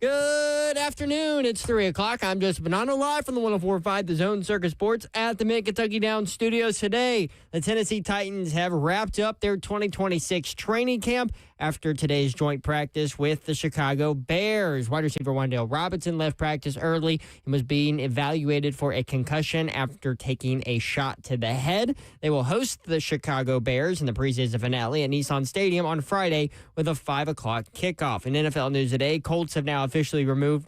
Good afternoon. It's 3 o'clock. I'm Joseph Bonanno, live from the 104.5 The Zone Circus Sports at the Mid-Kentucky Downs Studios today. The Tennessee Titans have wrapped up their 2026 training camp after today's joint practice with the Chicago Bears. Wide receiver Wan'Dale Robinson left practice early and was being evaluated for a concussion after taking a shot to the head. They will host the Chicago Bears in the preseason finale at Nissan Stadium on Friday with a 5 o'clock kickoff. In NFL news today, Colts have now officially removed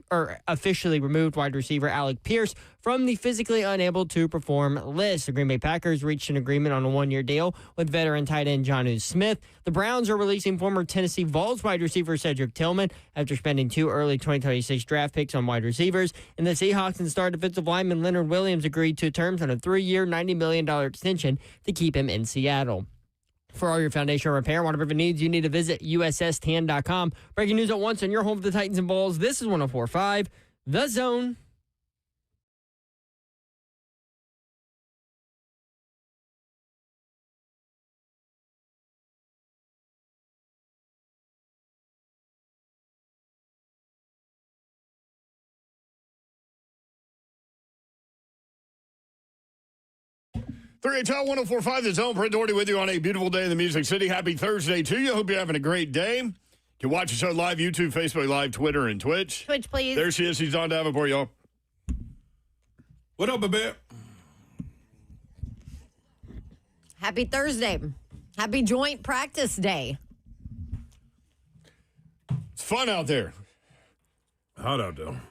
wide receiver Alec Pierce from the physically unable to perform list. The Green Bay Packers reached an agreement on a one-year deal with veteran tight end Jonnu Smith. The Browns are releasing former Tennessee Vols wide receiver Cedric Tillman after spending 2 early 2026 draft picks on wide receivers. And the Seahawks and star defensive lineman Leonard Williams agreed to terms on a 3-year, $90 million extension to keep him in Seattle. For all your foundation repair, waterproofing needs, you need to visit USSTan.com. Breaking news at once on your home for the Titans and Vols. This is 104.5 The Zone. Top 104.5 The Zone. Brent Doherty with you on a beautiful day in the Music City. Happy Thursday to you. Hope you're having a great day. You can watch the show live, YouTube, Facebook Live, Twitter, and Twitch. Twitch, please. There she is. She's on Davenport, y'all. What up, baby? Happy Thursday. Happy joint practice day. It's fun out there. Hot out there.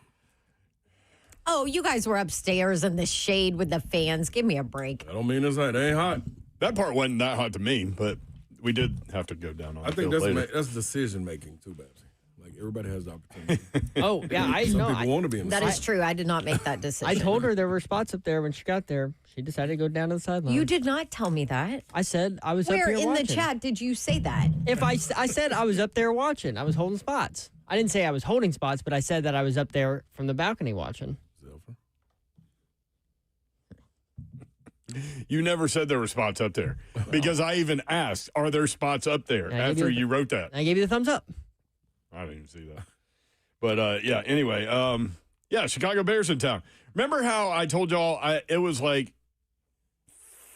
Oh, you guys were upstairs in the shade with the fans. Give me a break. I don't mean it's hot. It ain't hot. That part wasn't that hot to me, but we did have to go down on I the think field later. that's decision making too, Babsy. Like everybody has the opportunity. Oh, yeah, I Some know. people want to be in the That sun. is true. I did not make that decision. I told her there were spots up there when she got there. She decided to go down to the sideline. You did not tell me that. I said I was Where up here in watching. the chat did you say that? If I said I was up there watching. I was holding spots. I didn't say I was holding spots, but I said that I was up there from the balcony watching. Zephyr. You never said there were spots up there because I even asked, are there spots up there I gave after you you wrote that? I gave you the thumbs up. I didn't even see that. But, yeah, anyway, Chicago Bears in town. Remember how I told y'all it was like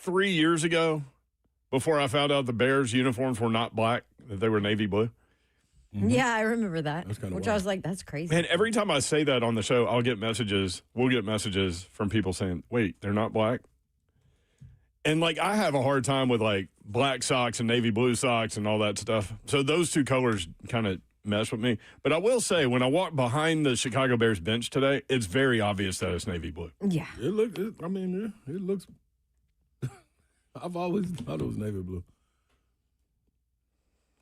3 years ago before I found out the Bears uniforms were not black, that they were navy blue? Mm-hmm. Yeah, I remember that. That's kinda Which wild. I was like, that's crazy. Man, every time I say that on the show, we'll get messages from people saying, wait, they're not black? And, like, I have a hard time with, like, black socks and navy blue socks and all that stuff. So those two colors kind of mess with me. But I will say, when I walk behind the Chicago Bears bench today, it's very obvious that it's navy blue. Yeah. It looks. I've always thought it was navy blue.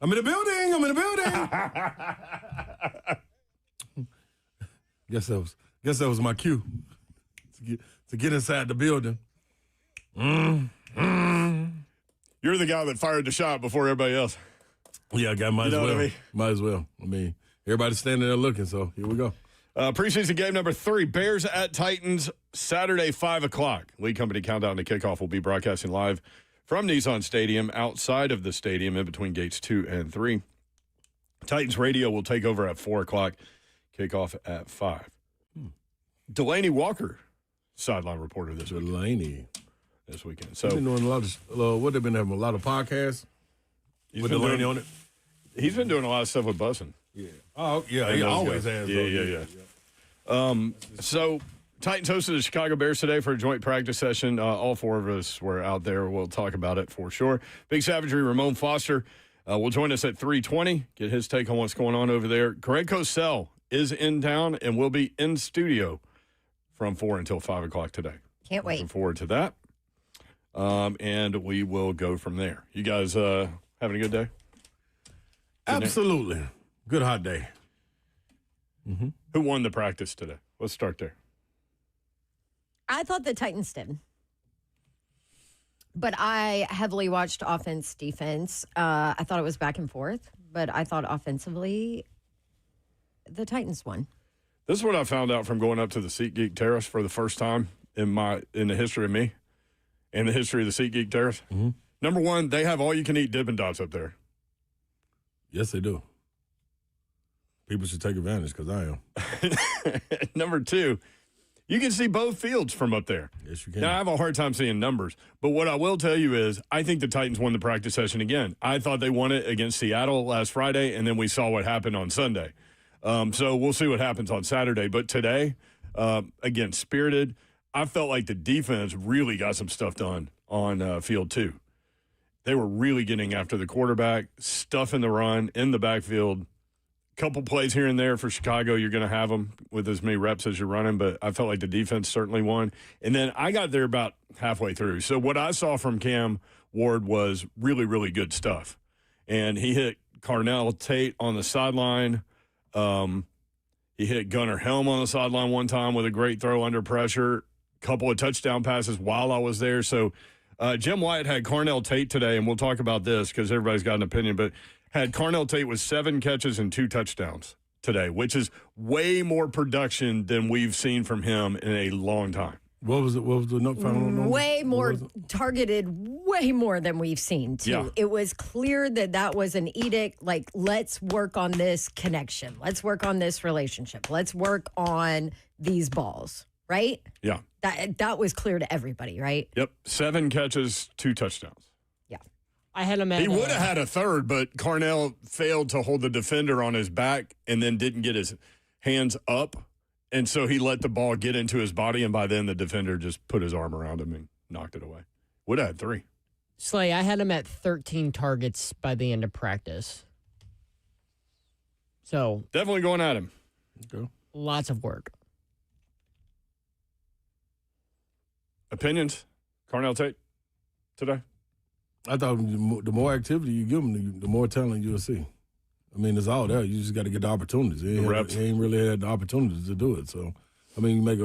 I'm in the building. Guess that was my cue to get inside the building. You're the guy that fired the shot before everybody else. Yeah, might You know as well. what I mean? Might as well. I mean, everybody's standing there looking, so here we go. Preseason game number 3, Bears at Titans, Saturday, 5 o'clock. League Company Countdown to Kickoff will be broadcasting live from Nissan Stadium, outside of the stadium, in between gates 2 and 3. Titans radio will take over at 4 o'clock, kickoff at 5. Delaney Walker, sideline reporter this weekend. Delaney. This weekend. He's So been doing a lot of, what they've been having a lot of podcasts with Delaney on it. He's been doing a lot of stuff with Bussin'. Yeah. Oh, yeah. And He those always guys. has. Yeah. So Titans hosted the Chicago Bears today for a joint practice session. All 4 of us were out there. We'll talk about it for sure. Big Savagery, Ramon Foster will join us at 3:20. Get his take on what's going on over there. Greg Cosell is in town and will be in studio from 4 until 5 o'clock today. Can't wait. Looking forward to that. And we will go from there. You guys having a good day? Absolutely. Good hot day. Mm-hmm. Who won the practice today? Let's start there. I thought the Titans did. But I heavily watched offense, defense. I thought it was back and forth, but I thought offensively the Titans won. This is what I found out from going up to the SeatGeek Terrace for the first time in the history of me, in the history of the SeatGeek Terrace. Mm-hmm. Number one, they have all-you-can-eat Dippin' Dots up there. Yes, they do. People should take advantage because I am. Number 2, you can see both fields from up there. Yes, you can. Now, I have a hard time seeing numbers, but what I will tell you is I think the Titans won the practice session again. I thought they won it against Seattle last Friday, and then we saw what happened on Sunday. So we'll see what happens on Saturday. But today, again, spirited. I felt like the defense really got some stuff done on field 2. They were really getting after the quarterback, stuffing the run in the backfield. Couple plays here and there for Chicago, you're going to have them with as many reps as you're running, but I felt like the defense certainly won. And then I got there about halfway through. So what I saw from Cam Ward was really, really good stuff. And he hit Carnell Tate on the sideline. He hit Gunnar Helm on the sideline one time with a great throw under pressure. Couple of touchdown passes while I was there. So Jim Wyatt had Carnell Tate today, and we'll talk about this because everybody's got an opinion, but had Carnell Tate with 7 catches and 2 touchdowns today, which is way more production than we've seen from him in a long time. What was it? What was the final number? Way more targeted, way more than we've seen, too. Yeah. It was clear that was an edict, like, let's work on this connection. Let's work on this relationship. Let's work on these balls, right? Yeah. That was clear to everybody, right? Yep. 7 catches, 2 touchdowns. I had him at. He would have had a third, but Carnell failed to hold the defender on his back and then didn't get his hands up. And so he let the ball get into his body, and by then the defender just put his arm around him and knocked it away. Would have had 3. Slay, I had him at 13 targets by the end of practice. So Definitely going at him. Okay. lots of work. Opinions? Carnell Tate today? I thought the more activity you give them, the more talent you'll see. I mean, it's all there. You just got to get the opportunities. He ain't really had the opportunities to do it. So, I mean, you make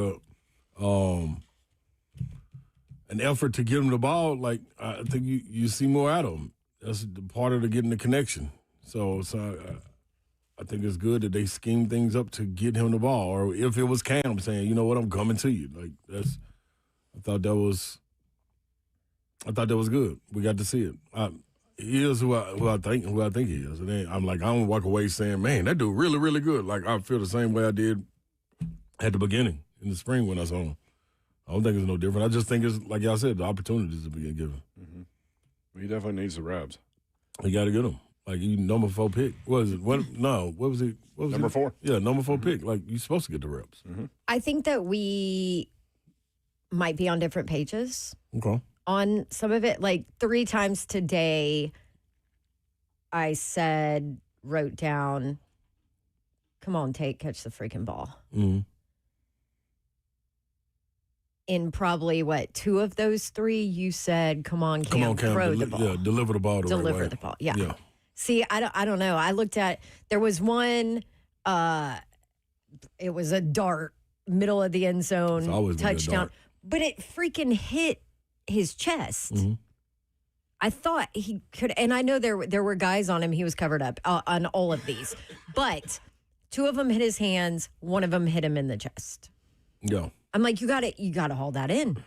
an effort to get him the ball. Like, I think you see more out of him. That's the part of getting the connection. So I think it's good that they scheme things up to get him the ball. Or if it was Cam saying, you know what, I'm coming to you. Like I thought that was good. We got to see it. He is who I think he is. And then I'm like, I don't walk away saying, man, that dude really, really good. Like, I feel the same way I did at the beginning in the spring when I saw him. I don't think it's no different. I just think it's, like y'all said, the opportunities to be given. Mm-hmm. He definitely needs the reps. You got to get him. Like, you number 4 pick. What is it? What was it? Number 4. Yeah, number 4 pick. Like, you're supposed to get the reps. Mm-hmm. I think that we might be on different pages. Okay. On some of it, like 3 times today, I wrote down, come on, Tate, catch the freaking ball. Mm-hmm. In probably, 2 of those 3, you said, come on, Cam, throw the ball. Yeah, deliver the ball the right way. Deliver the ball, yeah. See, I don't know. I looked at, there was one, it was a dart, middle of the end zone, touchdown. But it freaking hit his chest. Mm-hmm. I thought he could, and I know there were guys on him. He was covered up on all of these, but 2 of them hit his hands. 1 of them hit him in the chest. Yeah, I'm like, you got to haul that in.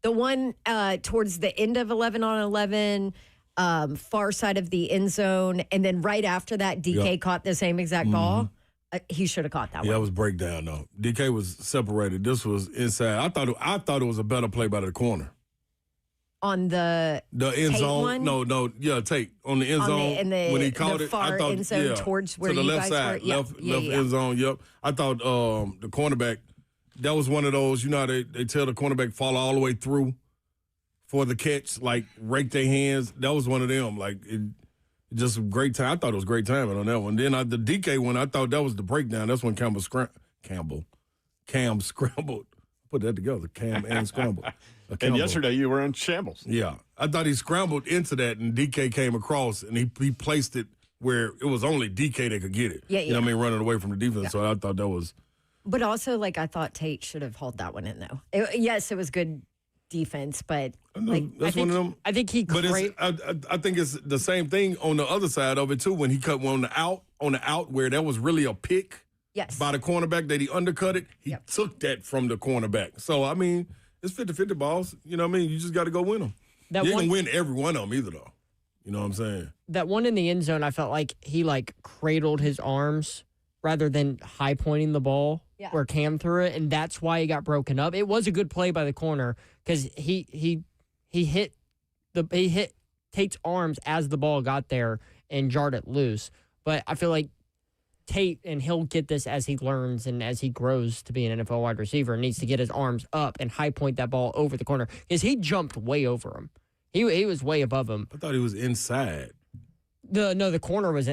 The one towards the end of 11-on-11, far side of the end zone, and then right after that, DK caught the same exact ball. He should have caught that one. Yeah, it was breakdown though. DK was separated. This was inside. I thought it was a better play by the corner. On the end Tate zone. one? No, Tate on the end zone when he caught it. Far I thought end zone towards where to the you left guys side, were. Yeah. left end zone. Yep. I thought the cornerback. That was one of those. You know how they tell the cornerback follow all the way through for the catch, like rake their hands. That was one of them. Like just a great time. I thought it was great timing on that one. Then the DK one, I thought that was the breakdown. That's when Cam scrambled. Put that together, Cam and scrambled. And yesterday you were in shambles. Yeah. I thought he scrambled into that, and DK came across, and he placed it where it was only DK that could get it. Yeah, You know what I mean? Running away from the defense. Yeah. So I thought that was. But also, I thought Tate should have hauled that one in, though. Yes, it was good defense, but that's one of them. I think he. But I think it's the same thing on the other side of it too. When he cut one on the out where that was really a pick. Yes. By the cornerback that he undercut it, he took that from the cornerback. So I mean, it's 50-50 balls. You know what I mean? You just got to go win them. You ain't gonna win every one of them either, though. You know what I'm saying? That one in the end zone, I felt like he cradled his arms rather than high pointing the ball where Cam threw it, and that's why he got broken up. It was a good play by the corner because he hit Tate's arms as the ball got there and jarred it loose. But I feel like Tate, and he'll get this as he learns and as he grows to be an NFL wide receiver, needs to get his arms up and high point that ball over the corner because he jumped way over him. He was way above him. I thought he was inside. The corner was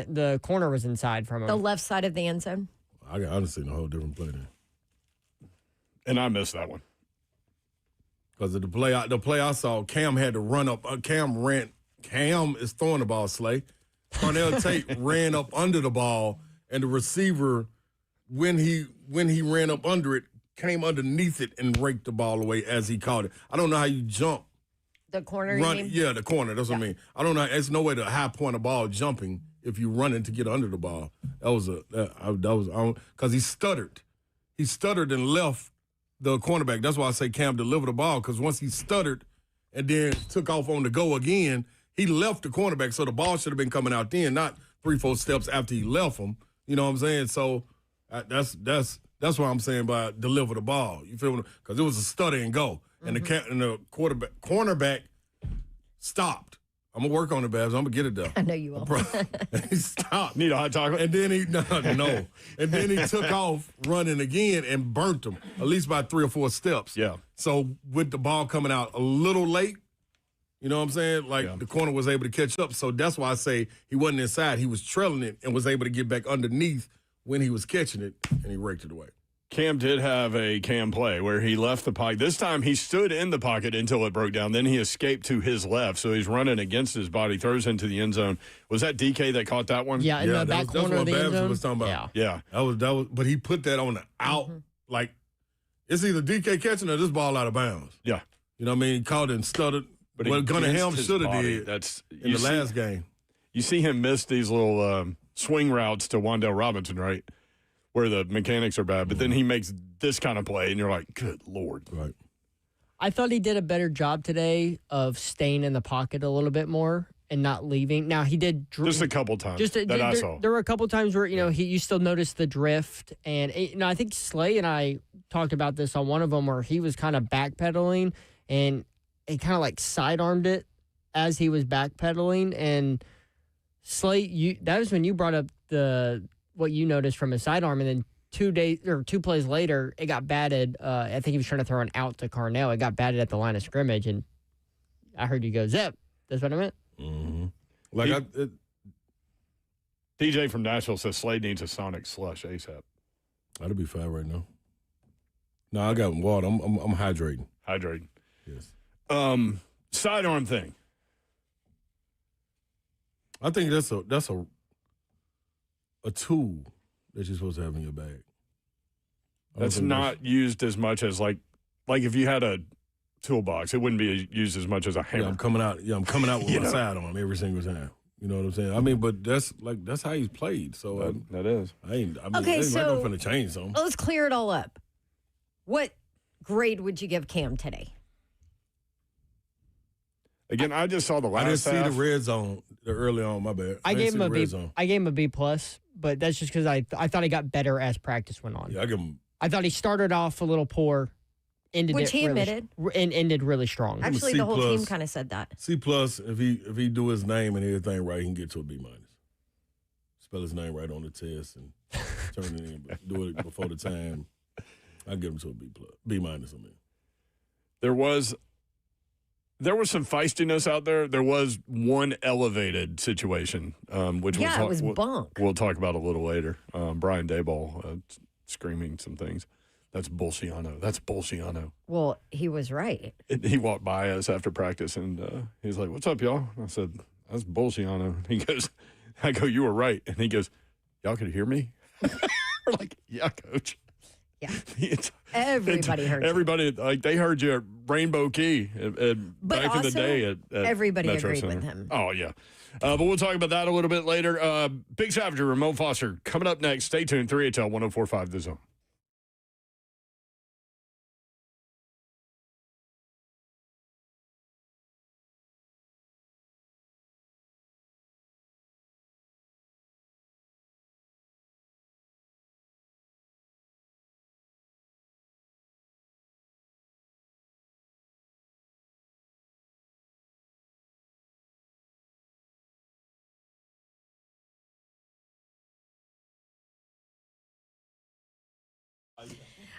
inside from him. The left side of the end zone. I honestly seen a whole different play there. And I missed that one. Because the play I saw, Cam had to run up. Cam is throwing the ball, Slay. Carnell Tate ran up under the ball, and the receiver, when he ran up under it, came underneath it and raked the ball away as he caught it. I don't know how you jump. The corner, you mean? Yeah, the corner. That's what I mean. I don't know. There's no way to high point a ball jumping if you running to get under the ball. That was because he stuttered. He stuttered and left the cornerback. That's why I say Cam delivered the ball, because once he stuttered and then took off on the go again, he left the cornerback. So the ball should have been coming out then, not 3-4 steps after he left him. You know what I'm saying? So that's what I'm saying by deliver the ball. You feel me? Because it was a stutter and go. And the cornerback stopped. I'm going to work on it, Babs. I'm going to get it done. I know you will. He stopped. Need a hot chocolate? And then no. And then he took off running again and burnt him, at least by 3 or 4 steps. Yeah. So with the ball coming out a little late, you know what I'm saying? The corner was able to catch up. So that's why I say he wasn't inside. He was trailing it and was able to get back underneath when he was catching it, and he raked it away. Cam did have a Cam play where he left the pocket. This time he stood in the pocket until it broke down. Then he escaped to his left. So he's running against his body, throws into the end zone. Was that DK that caught that one? Yeah, in the back corner of the end zone. Was talking about. Yeah. That was, but he put that on the out. Like, it's either DK catching or this ball out of bounds. Yeah. You know what I mean? He caught it and stuttered. But Gunningham should have did in the last game. You see him miss these little swing routes to Wan'Dale Robinson, right? Where the mechanics are bad, but then he makes this kind of play, and you're like, good Lord. Right. I thought he did a better job today of staying in the pocket a little bit more and not leaving. Now, he did... Just a couple times I saw. There were a couple times where, you still noticed the drift. And, I think Slay and I talked about this on one of them where he was kind of backpedaling, and he kind of like sidearmed it as he was backpedaling. And Slay, that was when you brought up what you noticed from his sidearm, and then 2 plays later, it got batted. I think he was trying to throw an out to Carnell. It got batted at the line of scrimmage, and I heard you go, Zip. That's what I meant. Mm-hmm. DJ from Nashville says Slade needs a Sonic slush ASAP. That'll be fine right now. No, I got water. I'm hydrating. Hydrating. Yes. Sidearm thing. I think that's a tool that you're supposed to have in your bag. That's not used as much as like if you had a toolbox, it wouldn't be used as much as a hammer. I'm coming out with my sidearm every single time. You know what I'm saying? I mean, but that's how he's played. So that is. Okay, so so I'm finna change something. Let's clear it all up. What grade would you give Cam today? Again, I just saw the last I didn't half. see the red zone early on. My bad. I gave him a B. I gave him a B+, but that's just because I thought he got better as practice went on. Yeah, I give him. I thought he started off a little poor, which he admitted, and ended really strong. Actually, the whole team kind of said that. C+. If he do his name and everything right, he can get to a B-. Spell his name right on the test and turn it in. Do it before the time. I give him to a B+, B-. I mean, There was some feistiness out there. There was one elevated situation, which it was bunk. We'll talk about a little later. Brian Daboll screaming some things. That's Bolsiano. That's Bolsiano. Well, he was right. He walked by us after practice, and he's like, "What's up, y'all?" I said, "That's Bolsiano." He goes, "I go, you were right." And he goes, "Y'all could hear me?" We're like, "Yeah, coach." Yeah. Everybody heard you. Everybody, they heard you at Rainbow Key back in the day at everybody Metro agreed Center. with him. Oh, yeah. But we'll talk about that a little bit later. Big Savager, Ramon Foster, coming up next. Stay tuned. 3HL 104.5 The Zone.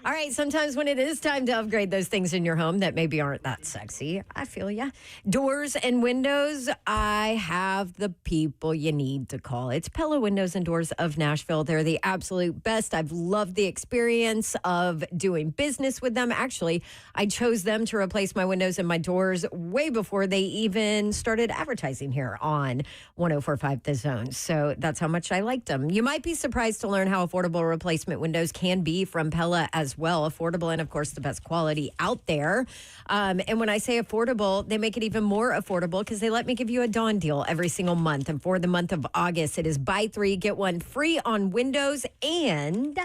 All right, sometimes when it is time to upgrade those things in your home that maybe aren't that sexy, I feel ya. Doors and windows, I have the people you need to call. It's Pella Windows and Doors of Nashville. They're the absolute best. I've loved the experience of doing business with them. Actually, I chose them to replace my windows and my doors way before they even started advertising here on 104.5 The Zone. So that's how much I liked them. You might be surprised to learn how affordable replacement windows can be from Pella as well. Affordable and, of course, the best quality out there. And when I say affordable, they make it even more affordable because they let me give you a Dawn deal every single month. And for the month of August, it is buy 3, get 1 free on windows and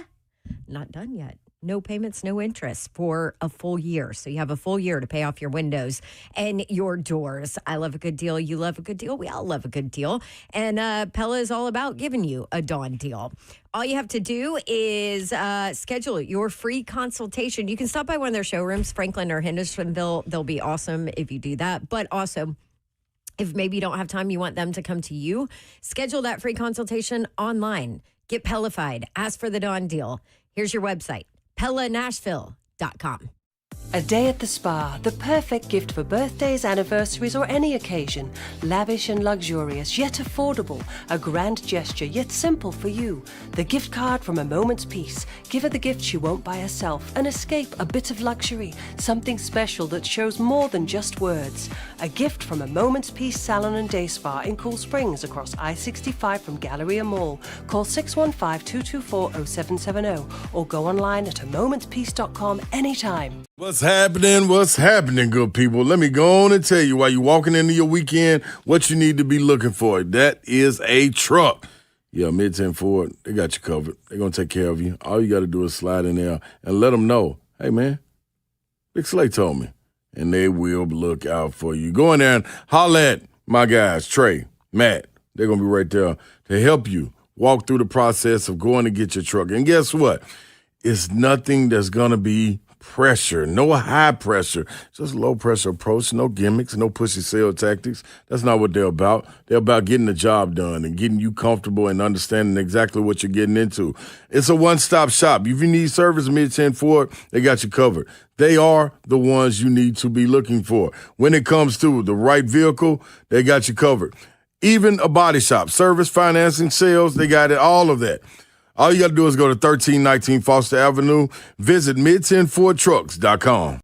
not done yet. No payments, no interest for a full year. So you have a full year to pay off your windows and your doors. I love a good deal. You love a good deal. We all love a good deal. And Pella is all about giving you a Dawn deal. All you have to do is schedule your free consultation. You can stop by one of their showrooms, Franklin or Hendersonville. They'll be awesome if you do that. But also, if maybe you don't have time, you want them to come to you, schedule that free consultation online. Get Pellified. Ask for the Dawn deal. Here's your website, PellaNashville.com. A day at the spa, the perfect gift for birthdays, anniversaries, or any occasion. Lavish and luxurious, yet affordable. A grand gesture, yet simple for you. The gift card from A Moment's Peace. Give her the gift she won't buy herself. An escape, a bit of luxury. Something special that shows more than just words. A gift from A Moment's Peace Salon and Day Spa in Cool Springs across I-65 from Galleria Mall. Call 615-224-0770 or go online at amomentspeace.com anytime. What's happening? What's happening, good people? Let me go on and tell you while you're walking into your weekend what you need to be looking for. That is a truck. Yeah, Mid-10 Ford, they got you covered. They're going to take care of you. All you got to do is slide in there and let them know, hey, man, Big Slay told me. And they will look out for you. Go in there and holler at my guys, Trey, Matt. They're going to be right there to help you walk through the process of going to get your truck. And guess what? It's nothing that's going to be pressure, no high pressure, just low pressure approach, no gimmicks, no pushy sales tactics. That's not what they're about. They're about getting the job done and getting you comfortable and understanding exactly what you're getting into. It's a one-stop shop. If you need service, Mid-10 Ford, they got you covered. They are the ones you need to be looking for. When it comes to the right vehicle, they got you covered. Even a body shop, service, financing, sales, they got it, all of that. All you got to do is go to 1319 Foster Avenue. Visit mid10fordtrucks.com.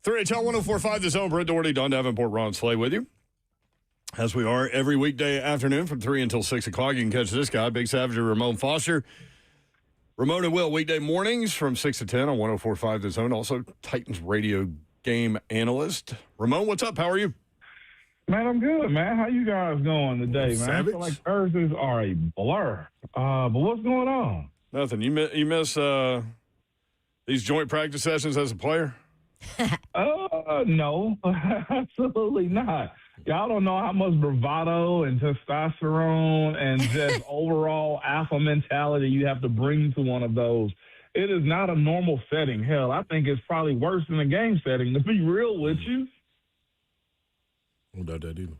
3HL 1045, The Zone. Brent Doherty, Don Davenport, Ron Slay with you. As we are every weekday afternoon from 3 until 6 o'clock. You can catch this guy, Big Savage and Ramon Foster. Ramon and Will, weekday mornings from 6 to 10 on 1045 The Zone. Also, Titans radio game analyst. Ramon, what's up? How are you? Man, I'm good, man. How you guys going today, man? Savage? I feel like Thursdays are a blur. But what's going on? Nothing. You miss these joint practice sessions as a player? No, absolutely not. Y'all don't know how much bravado and testosterone and just overall alpha mentality you have to bring to one of those. It is not a normal setting. Hell, I think it's probably worse than a game setting, to be real with you. I don't doubt that either.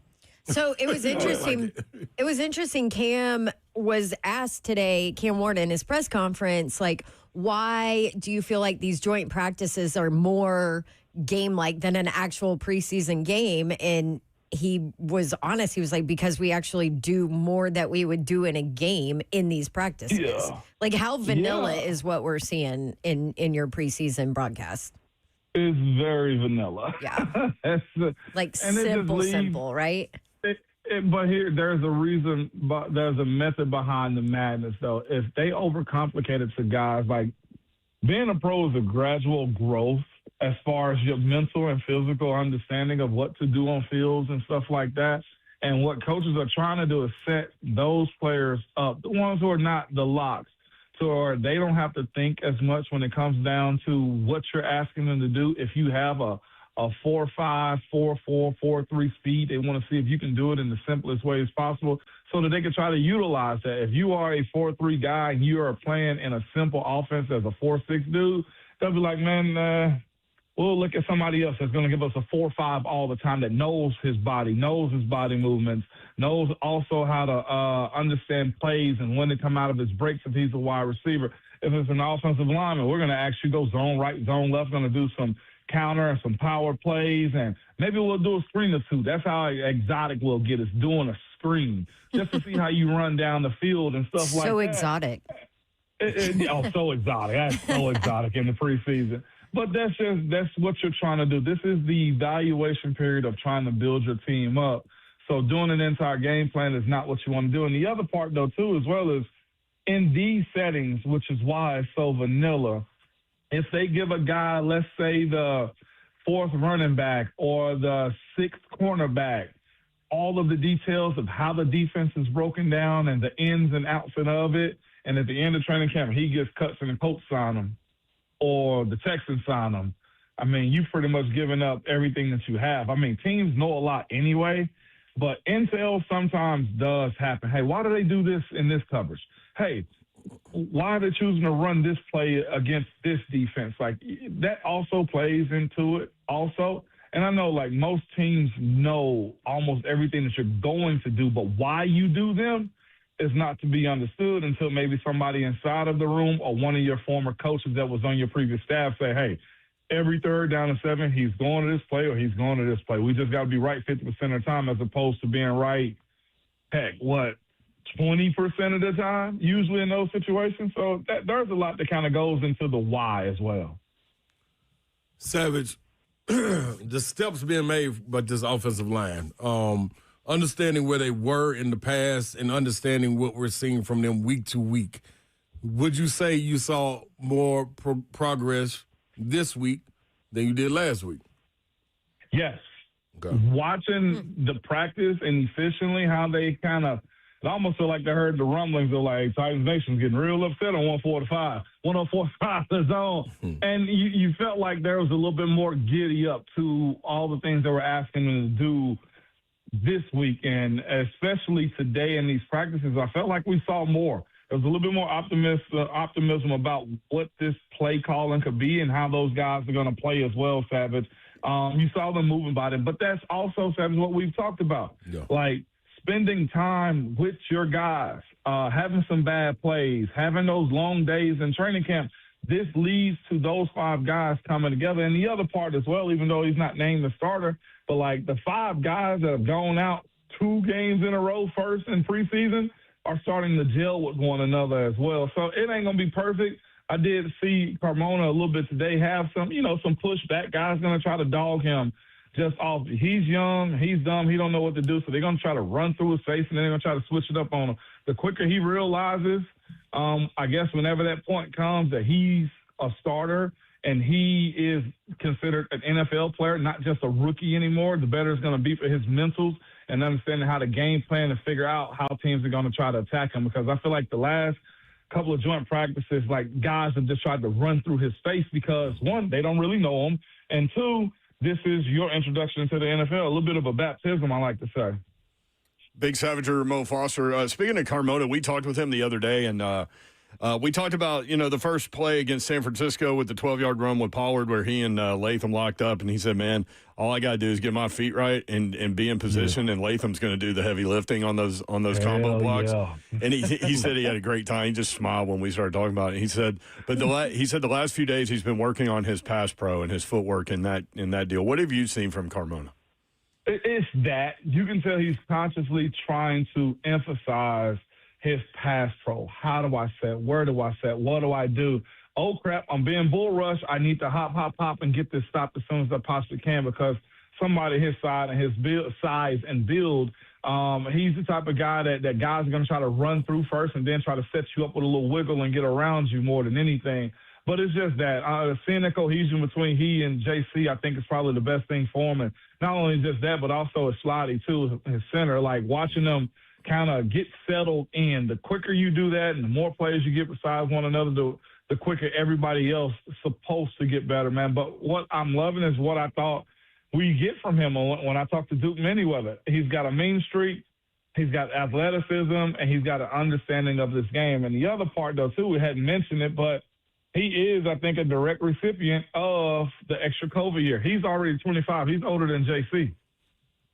So it was interesting. It was interesting. Cam was asked today, Cam Ward, in his press conference, like, why do you feel like these joint practices are more game-like than an actual preseason game? And he was honest. He was like, because we actually do more that we would do in a game in these practices. Yeah. Like, how vanilla is what we're seeing in your preseason broadcast? It's very vanilla. Yeah. Like and it just leaves- simple, right? But here, there's a reason, but there's a method behind the madness, though. If they overcomplicate it to guys, like being a pro is a gradual growth as far as your mental and physical understanding of what to do on fields and stuff like that. And what coaches are trying to do is set those players up, the ones who are not the locks, so where they don't have to think as much when it comes down to what you're asking them to do. If you have a 4.5, 4.4, 4.3 speed, they want to see if you can do it in the simplest way as possible so that they can try to utilize that. If you are a 4.3 guy and you are playing in a simple offense as a 4.6 dude, they'll be like, man, we'll look at somebody else that's going to give us a 4.5 all the time that knows his body movements, knows also how to understand plays and when to come out of his breaks if he's a wide receiver. If it's an offensive lineman, we're going to actually go zone right, zone left, going to do some counter and some power plays, and maybe we'll do a screen or two. That's how exotic we'll get, is doing a screen just to see how you run down the field and stuff like that. So exotic. So exotic. That's so exotic in the preseason. But that's what you're trying to do. This is the evaluation period of trying to build your team up. So doing an entire game plan is not what you want to do. And the other part, though, too, as well, is in these settings, which is why it's so vanilla, if they give a guy, let's say the fourth running back or the sixth cornerback, all of the details of how the defense is broken down and the ins and outs of it, and at the end of training camp, he gets cuts and the Colts sign him or the Texans sign him, I mean, you've pretty much given up everything that you have. I mean, teams know a lot anyway, but intel sometimes does happen. Hey, why do they do this in this coverage? Hey, why are they choosing to run this play against this defense? Like, that also plays into it also. And I know, like, most teams know almost everything that you're going to do, but why you do them is not to be understood until maybe somebody inside of the room or one of your former coaches that was on your previous staff say, hey, every third down and 7, he's going to this play or he's going to this play. We just got to be right 50% of the time as opposed to being right, 20% of the time, usually in those situations. So there's a lot that kind of goes into the why as well. Savage, the steps being made by this offensive line, understanding where they were in the past and understanding what we're seeing from them week to week, would you say you saw more progress this week than you did last week? Yes. Okay. Watching the practice and efficiently how they kind of, it almost feel like they heard the rumblings of like Titans Nation's getting real upset on 145, 104.5 The Zone. And you felt like there was a little bit more giddy up to all the things they were asking them to do this week. And especially today in these practices, I felt like we saw more. There was a little bit more optimism about what this play calling could be and how those guys are going to play as well, Savage. You saw them moving by them. But that's also, Savage, what we've talked about. Yeah. Like, spending time with your guys, having some bad plays, having those long days in training camp, this leads to those 5 guys coming together. And the other part as well, even though he's not named the starter, but like the 5 guys that have gone out 2 games in a row first in preseason are starting to gel with one another as well. So it ain't going to be perfect, I did see Carmona a little bit today have some pushback. Guys going to try to dog him just off. He's young, he's dumb, he don't know what to do, so they're going to try to run through his face, and then they're going to try to switch it up on him. The quicker he realizes, I guess whenever that point comes that he's a starter and he is considered an NFL player, not just a rookie anymore, the better it's going to be for his mentals and understanding how to game plan and figure out how teams are going to try to attack him. Because I feel like the last couple of joint practices, like, guys have just tried to run through his face because, one, they don't really know him, and two, this is your introduction to the NFL, a little bit of a baptism, I like to say. Big Savager, Mo Foster. Speaking of Carmona, we talked with him the other day, and we talked about, the first play against San Francisco with the 12-yard run with Pollard where he and Latham locked up, and he said, man, all I got to do is get my feet right and be in position, and Latham's going to do the heavy lifting on those combo blocks. Yeah. And he said he had a great time. He just smiled when we started talking about it. He said, but the last few days he's been working on his pass pro and his footwork in that deal. What have you seen from Carmona? It's that. You can tell he's consciously trying to emphasize his pass pro. How do I set? Where do I set? What do I do? Oh, crap, I'm being bull rushed. I need to hop, and get this stopped as soon as I possibly can because somebody his side and his size and build, he's the type of guy that guys are going to try to run through first and then try to set you up with a little wiggle and get around you more than anything. But it's just that seeing the cohesion between he and JC, I think is probably the best thing for him. And not only just that, but also his slotty too, his center, like watching them kind of get settled in. The quicker you do that and the more players you get besides one another, the quicker everybody else is supposed to get better, man. But what I'm loving is what I thought we get from him when I talked to Duke Manyweather. He's got a mean streak, he's got athleticism, and he's got an understanding of this game. And the other part, though, too, we hadn't mentioned it, but he is, I think, a direct recipient of the extra COVID year. He's already 25. He's older than JC.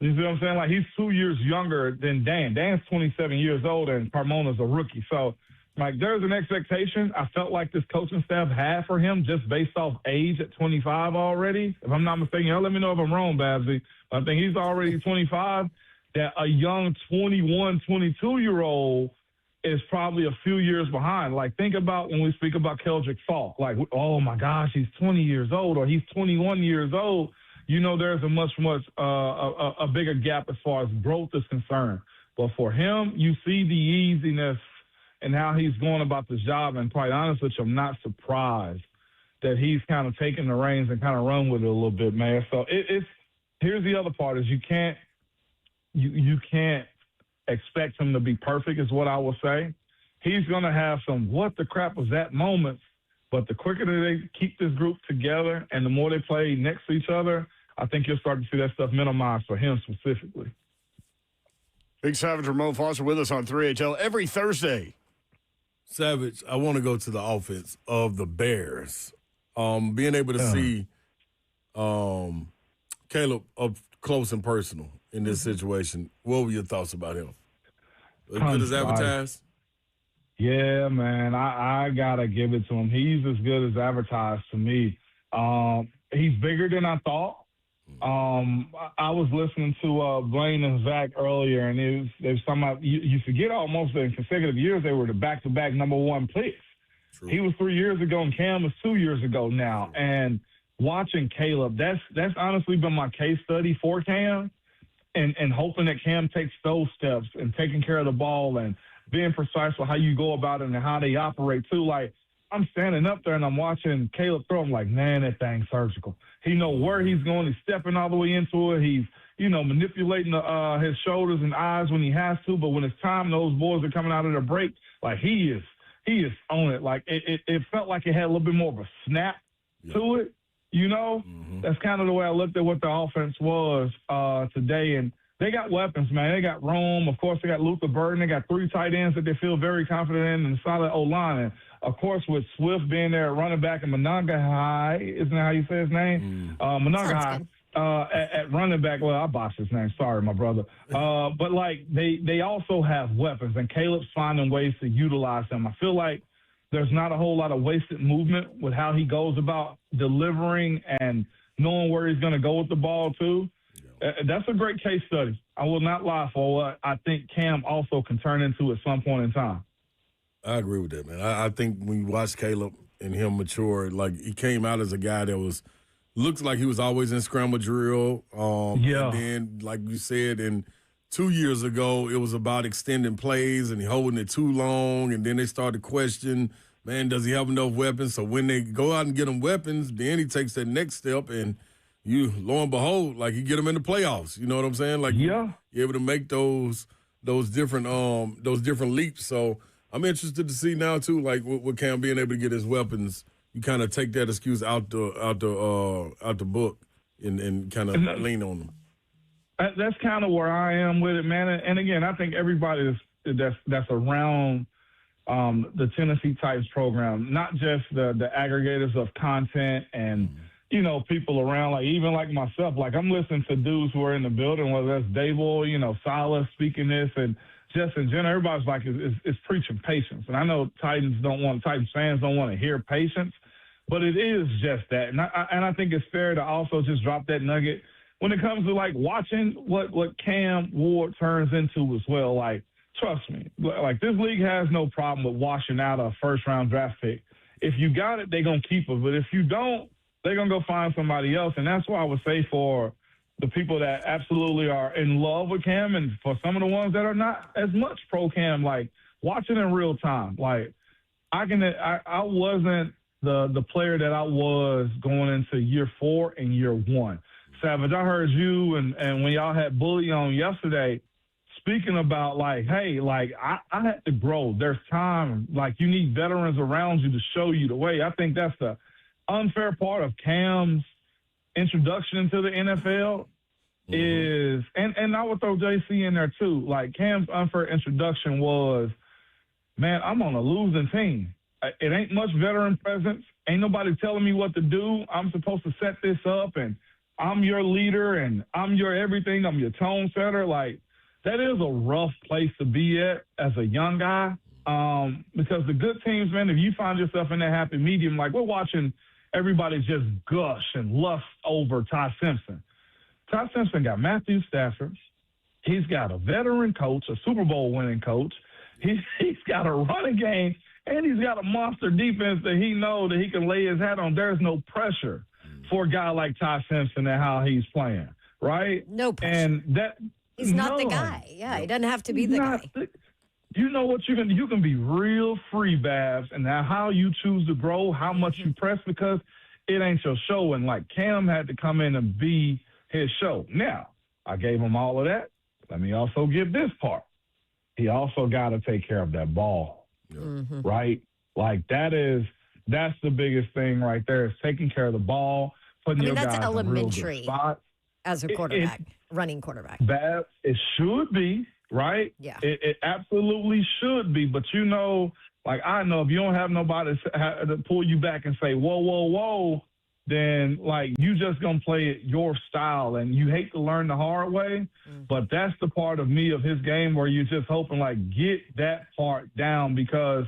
You see what I'm saying? Like, he's 2 years younger than Dan. Dan's 27 years old, and Carmona's a rookie. So, like, there's an expectation I felt like this coaching staff had for him just based off age at 25 already. If I'm not mistaken, y'all let me know if I'm wrong, Babsy. I think he's already 25, that a young 21, 22-year-old is probably a few years behind. Like, think about when we speak about Keldrick Falk. Like, oh, my gosh, he's 20 years old or he's 21 years old. You know, there's a much a bigger gap as far as growth is concerned. But for him, you see the easiness and how he's going about this job. And quite honestly, I'm not surprised that he's kind of taking the reins and kind of run with it a little bit, man. So here's the other part is you can't expect him to be perfect is what I will say. He's going to have some what the crap was that moments, but the quicker that they keep this group together and the more they play next to each other, I think you'll start to see that stuff minimized for him specifically. Big Savage, Ramon Foster with us on 3HL every Thursday. Savage, I want to go to the offense of the Bears. Being able to see Caleb up close and personal in this situation, what were your thoughts about him? As good as advertised? Yeah, man, I got to give it to him. He's as good as advertised to me. He's bigger than I thought. I was listening to Blaine and Zach earlier, and they was talking about, you forget almost that in consecutive years they were the back-to-back number one picks. True. He was 3 years ago, and Cam was 2 years ago now. True. And watching Caleb, that's honestly been my case study for Cam, and hoping that Cam takes those steps and taking care of the ball and being precise with how you go about it and how they operate too. Like, I'm standing up there and I'm watching Caleb throw. I'm like, man, that thing's surgical. He knows where he's going. He's stepping all the way into it. He's, manipulating his shoulders and eyes when he has to. But when it's time, those boys are coming out of the break. Like, he is on it. Like, it felt like it had a little bit more of a snap to it. Mm-hmm. That's kind of the way I looked at what the offense was today. And they got weapons, man. They got Rome. Of course, they got Luther Burden. They got three tight ends that they feel very confident in and solid O-line. And, of course, with Swift being there at running back and Monangai, isn't that how you say his name? Monangai at running back. Well, I botched his name. Sorry, my brother. But, like, they also have weapons, and Caleb's finding ways to utilize them. I feel like there's not a whole lot of wasted movement with how he goes about delivering and knowing where he's going to go with the ball, too. That's a great case study. I will not lie for what I think Cam also can turn into at some point in time. I agree with that, man. I think when you watch Caleb, and him mature. Like, he came out as a guy that looks like he was always in scramble drill. Yeah. And then, like you said, 2 years ago, it was about extending plays and holding it too long. And then they started to question, man, does he have enough weapons? So when they go out and get him weapons, then he takes that next step, and lo and behold, like, you get him in the playoffs. You know what I'm saying? Like, Yeah. you're able to make those different leaps. So I'm interested to see now too, like, with Cam being able to get his weapons, you kind of take that excuse out the book and kind of lean on them. That's kind of where I am with it, man. And again, I think everybody that's around the Tennessee Titans program, not just the aggregators of content and, people around, like, even like myself, like, I'm listening to dudes who are in the building, whether that's Dable, Salah speaking this, and just in general, everybody's like, is preaching patience. And I know Titans fans don't want to hear patience, but it is just that. And I think it's fair to also just drop that nugget when it comes to, like, watching what Cam Ward turns into as well. Like, trust me, like, this league has no problem with washing out a first-round draft pick. If you got it, they're going to keep it. But if you don't, they're going to go find somebody else. And that's why I would say for the people that absolutely are in love with Cam, and for some of the ones that are not as much pro-Cam, like, watch it in real time. Like, I wasn't the player that I was going into year 4 and year 1. Savage, I heard you and when y'all had Bully on yesterday speaking about, like, hey, like, I had to grow. There's time. Like, you need veterans around you to show you the way. I think that's the unfair part of Cam's introduction into the NFL is, and I would throw JC in there too. Like, Cam's unfair introduction was, man, I'm on a losing team. It ain't much veteran presence. Ain't nobody telling me what to do. I'm supposed to set this up, and I'm your leader, and I'm your everything. I'm your tone setter. Like, that is a rough place to be at as a young guy, because the good teams, man, if you find yourself in that happy medium, like, we're watching everybody just gush and lust over Ty Simpson. Ty Simpson got Matthew Stafford. He's got a veteran coach, a Super Bowl winning coach. He's got a running game, and he's got a monster defense that he knows that he can lay his hat on. There's no pressure for a guy like Ty Simpson and how he's playing, right? No pressure. And he's not the guy. Yeah, he doesn't have to be the guy. You know what you can be real free, Babs, and how you choose to grow, how much you press, because it ain't your show. And, like, Cam had to come in and be his show. Now, I gave him all of that. Let me also give this part. He also got to take care of that ball, right? Like, that's the biggest thing right there, is taking care of the ball, putting your guys that's in real good elementary spots. As a quarterback, running quarterback. Babs, it should be. Right? Yeah. It absolutely should be. But, like, I know if you don't have nobody to pull you back and say, whoa, whoa, whoa, then, like, you just going to play it your style. And you hate to learn the hard way. But that's the part of his game where you're just hoping, like, get that part down, because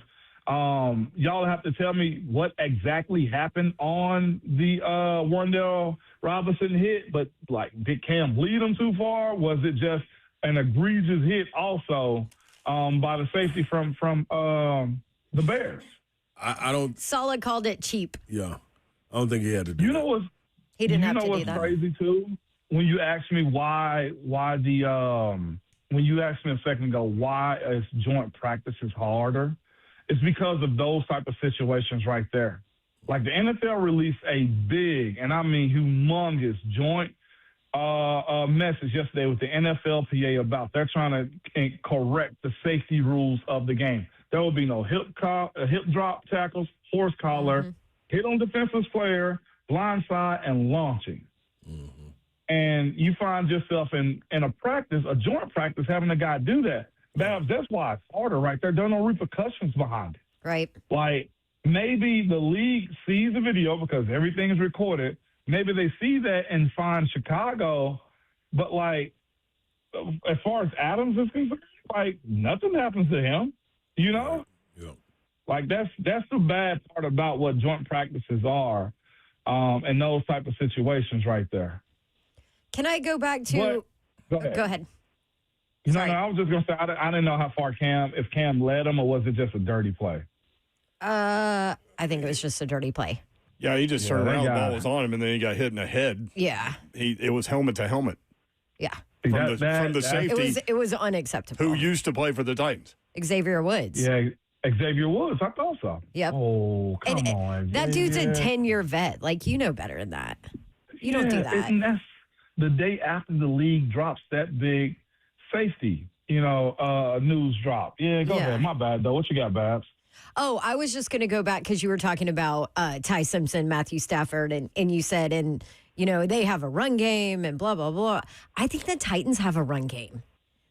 y'all have to tell me what exactly happened on the Warndell Robinson hit. But, like, did Cam lead him too far? Was it just an egregious hit also by the safety from the Bears? I don't. Solid called it cheap. Yeah, I don't think he had to do. He didn't have to do that. You know what's crazy too? When you asked me when you asked me a second ago why is joint practices harder, it's because of those type of situations right there. Like, the NFL released a big, and I mean humongous, joint message yesterday with the NFLPA about they're trying to correct the safety rules of the game. There will be no hip drop tackles, horse collar, hit on defensive player, blindside, and launching. And you find yourself in a joint practice, having a guy do that. Babs, that's why it's harder right there. There are no repercussions behind it. Right. Like, maybe the league sees the video because everything is recorded. Maybe they see that and find Chicago, but, like, as far as Adams is concerned, like, nothing happens to him, Yeah. Like, that's the bad part about what joint practices are, and those type of situations right there. Can I go back to? Go ahead. No, I was just gonna say I didn't know how far if Cam led him, or was it just a dirty play? I I think it was just a dirty play. Yeah, he just turned around, the ball was on him, and then he got hit in the head. Yeah. It was helmet to helmet. Yeah. From the safety. It was unacceptable. Who used to play for the Titans. Xavier Woods. Yeah, Xavier Woods. I thought so. Yep. Oh, come And on. that dude's a Xavier. 10-year vet. Like, you know better than that. You don't do that. And that's the day after the league drops that big safety, news drop. Yeah, go ahead. My bad, though. What you got, Babs? Oh, I was just going to go back because you were talking about Ty Simpson, Matthew Stafford, and you said, they have a run game and blah, blah, blah. I think the Titans have a run game.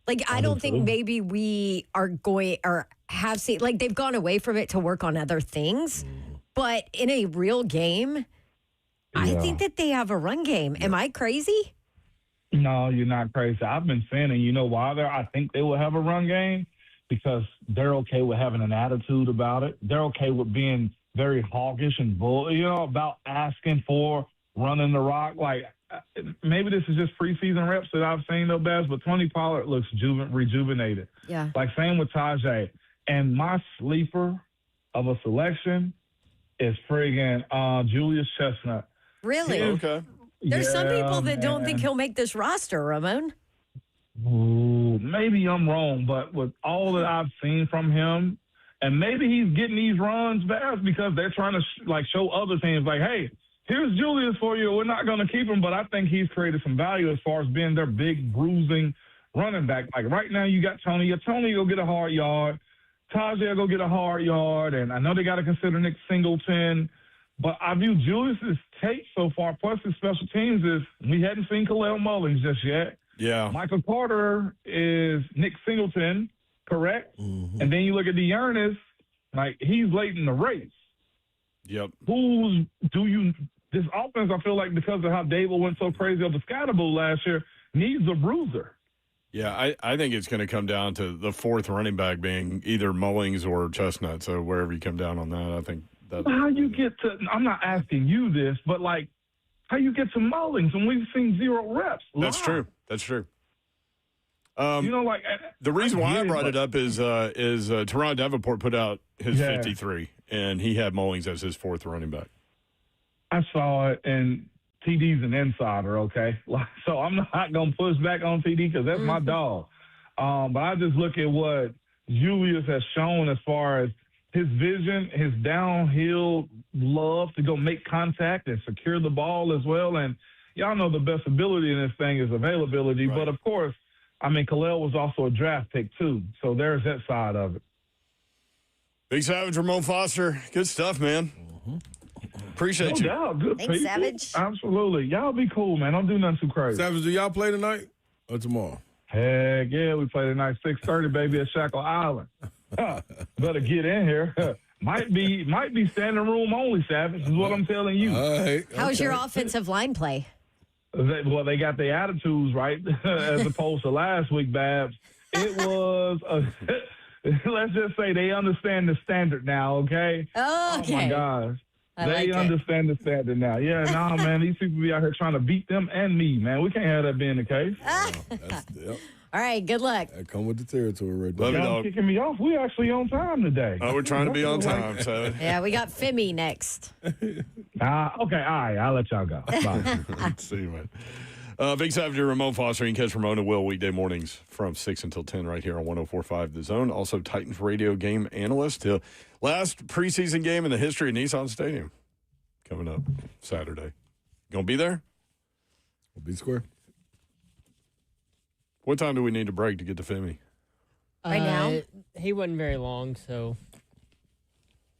Like, I don't think maybe we are going or have seen, like, they've gone away from it to work on other things. But in a real game, I think that they have a run game. Am I crazy? No, you're not crazy. I've been saying, and you know why I think they will have a run game? Because they're okay with having an attitude about it. They're okay with being very hawkish and about asking for running the rock. Like, maybe this is just preseason reps that I've seen, though, Babs, but Tony Pollard looks rejuvenated. Yeah. Like, same with Tajay. And my sleeper of a selection is friggin' Julius Chestnut. Really? Okay. There's some people that don't think he'll make this roster, Ramon. Ooh, maybe I'm wrong, but with all that I've seen from him, and maybe he's getting these runs back because they're trying to show other teams like, hey, here's Julius for you. We're not going to keep him, but I think he's created some value as far as being their big bruising running back. Like right now, you got Tony. Tony will get a hard yard. Tajay will go get a hard yard, and I know they got to consider Nick Singleton. But I view Julius's tape so far, plus his special teams, is we hadn't seen Khalil Mullins just yet. Yeah. Michael Carter is Nick Singleton, correct? Mm-hmm. And then you look at Dearness, like he's late in the race. Yep. This offense, I feel like because of how Dable went so crazy over Scatterboo last year, needs a bruiser. Yeah, I think it's going to come down to the fourth running back being either Mullings or Chestnut. So wherever you come down on that, I think that. How you get to? I'm not asking you this, but how you get to Mullings when we've seen 0 reps? That's live? true. That's true. The reason why I brought it up is Teron Davenport put out his 53, and he had Mullings as his fourth running back. I saw it, and TD's an insider, okay? So I'm not going to push back on TD because that's my dog. But I just look at what Julius has shown as far as his vision, his downhill love to go make contact and secure the ball as well. And y'all know the best ability in this thing is availability. Right. But, of course, Khalil was also a draft pick, too. So there's that side of it. Big Savage, Ramon Foster. Good stuff, man. Appreciate you. No doubt. Good Thanks, people. Savage. Absolutely. Y'all be cool, man. Don't do nothing too crazy. Savage, do y'all play tonight or tomorrow? Heck yeah, we play tonight 6:30, baby, at Shackle Island. Better get in here. Might be standing room only, Savage, is what I'm telling you. All right. How's your offensive line play? They got their attitudes right, as opposed to last week, Babs. It was, let's just say they understand the standard now, okay? Okay. Oh, my gosh. They like understand the standard now. Yeah, man, these people be out here trying to beat them and me, man. We can't have that being the case. All right, good luck. That come with the territory right Love there. you, Y'all dog. kicking me off. We actually on time today. Oh, we're trying to be on time, so. Yeah, we got Femi next. Okay, all right. I'll let y'all go. Bye. Let's see, man. Big Savage, Ramon Foster. You can catch Ramon and Will weekday mornings from 6 until 10 right here on 104.5 The Zone. Also, Titans radio game analyst. Last preseason game in the history of Nissan Stadium coming up Saturday. Gonna be there? We'll be square. What time do we need to break to get to Femi? Right now? He wasn't very long, so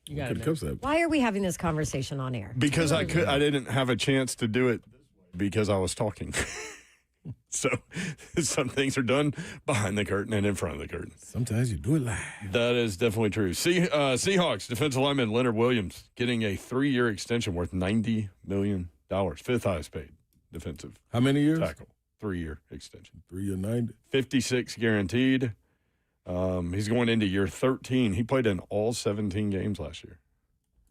you got it. Why are we having this conversation on air? Because I didn't have a chance to do it because I was talking. So some things are done behind the curtain and in front of the curtain. Sometimes you do it live. That is definitely true. Seahawks defensive lineman Leonard Williams getting a 3-year extension worth $90 million. Fifth highest paid defensive. How many years? Tackle. 3-year extension. 3 year 90. 56 guaranteed. He's going into year 13. He played in all 17 games last year.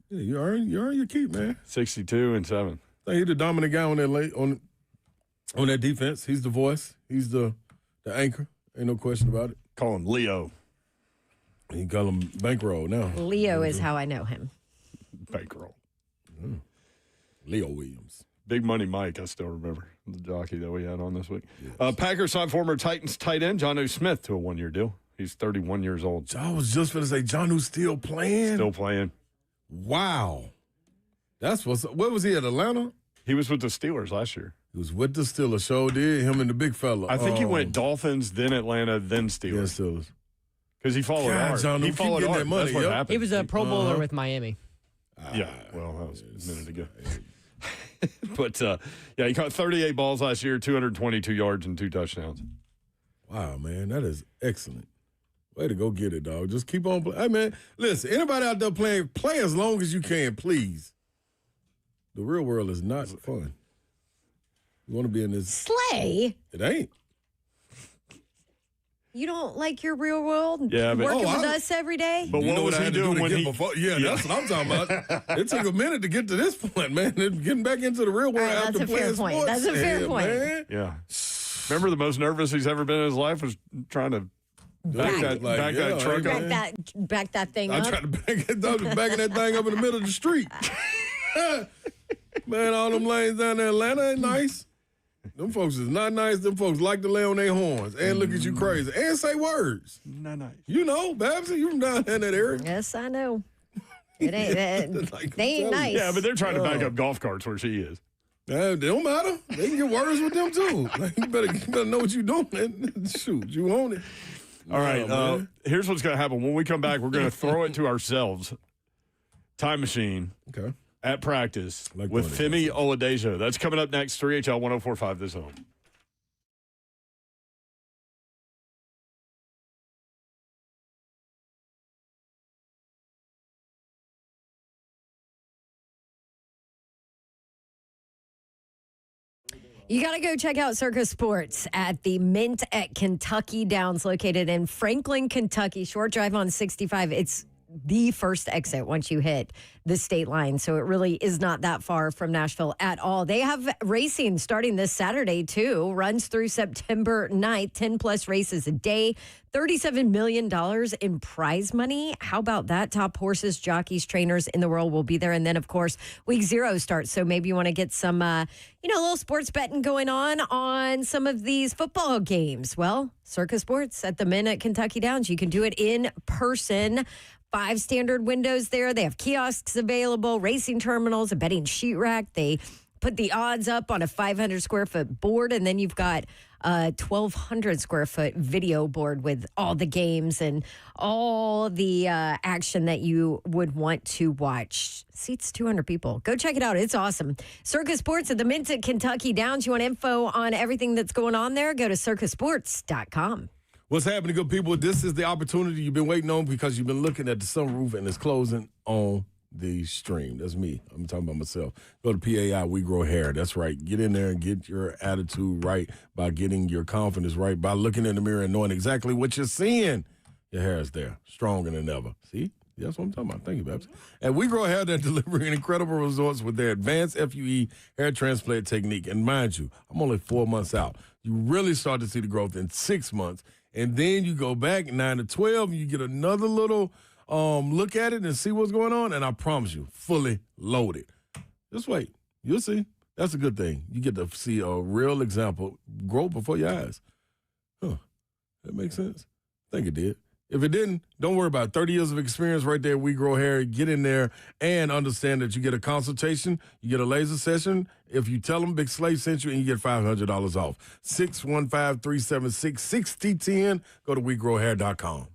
Yeah, you earn your keep, man. 62-7. He's the dominant guy on that on that defense. He's the voice. He's the anchor. Ain't no question about it. Call him Leo. You can call him Bankroll now. Leo is how I know him. bankroll. Leo Williams. Big Money Mike, I still remember the jockey that we had on this week. Yes. Packers signed former Titans tight end Jonnu Smith to a 1-year deal. He's 31 years old. I was just going to say, Jonnu's still playing? Still playing. Wow. That's what's up. Where was he, at Atlanta? He was with the Steelers last year. He was with the Steelers. So did him and the big fella. I think he went Dolphins, then Atlanta, then Steelers. Yeah, Steelers. Because he followed Art. Jonnu, He followed Art. that money. That's what happened. He was a Pro Bowler with Miami. Yeah, well, that was a minute ago. But, he caught 38 balls last year, 222 yards, and 2 touchdowns. Wow, man, that is excellent. Way to go get it, dog. Just keep on playing. Hey, man, listen, anybody out there playing, play as long as you can, please. The real world is not fun. You want to be in this. Slay? It ain't. You don't like your real world? Yeah, but working with us every day? But what was he doing when he before? Yeah, that's what I'm talking about. It took a minute to get to this point, man. Getting back into the real world after playing sports. That's a fair point. Man. Yeah. Remember the most nervous he's ever been in his life was trying to back that truck up. Back that thing I up. tried to back it up, backing that thing up in the middle of the street. Man, all them lanes down there in Atlanta ain't nice. Them folks is not nice. Them folks like to lay on their horns and look at you crazy and say words. Not nice. You know, Babsy, you from down there in that area. Yes, I know. It ain't. They ain't nice. Yeah, but they're trying to back up golf carts where she is. It don't matter. They can get words with them, too. You better know what you're doing, man. Shoot, you own it. All right, here's what's going to happen. When we come back, we're going to throw it to ourselves. Time machine. Okay. At practice with Femi Oladejo. That's coming up next, 3HL 104.5 The Zone. You got to go check out Circus Sports at the Mint at Kentucky Downs, located in Franklin, Kentucky. Short drive on 65. It's the first exit once you hit the state line. So it really is not that far from Nashville at all. They have racing starting this Saturday, too. Runs through September 9th, 10-plus races a day, $37 million in prize money. How about that? Top horses, jockeys, trainers in the world will be there. And then, of course, week 0 starts. So maybe you want to get some, little sports betting going on some of these football games. Well, Circus Sports at the Mint at Kentucky Downs. You can do it in person. 5 standard windows there. They have kiosks available, racing terminals, a betting sheet rack. They put the odds up on a 500 square foot board, and then you've got a 1,200 square foot video board with all the games and all the action that you would want to watch. Seats 200 people. Go check it out. It's awesome. Circus Sports at the Mint at Kentucky Downs. You want info on everything that's going on there? Go to circusports.com. What's happening, good people? This is the opportunity you've been waiting on because you've been looking at the sunroof and it's closing on the stream. That's me. I'm talking about myself. Go to PAI, We Grow Hair. That's right. Get in there and get your attitude right by getting your confidence right, by looking in the mirror and knowing exactly what you're seeing. Your hair is there, stronger than ever. See? That's what I'm talking about. Thank you, Babs. And We Grow Hair, they're delivering incredible results with their advanced FUE hair transplant technique. And mind you, I'm only 4 months out. You really start to see the growth in 6 months. And then you go back 9 to 12, and you get another little look at it and see what's going on. And I promise you, fully loaded. Just wait. You'll see. That's a good thing. You get to see a real example grow before your eyes. Huh. That makes sense? I think it did. If it didn't, don't worry about it. 30 years of experience right there. We Grow Hair. Get in there and understand that you get a consultation. You get a laser session. If you tell them Big Slave sent you, and you get $500 off. 615-376-6010. Go to WeGrowHair.com.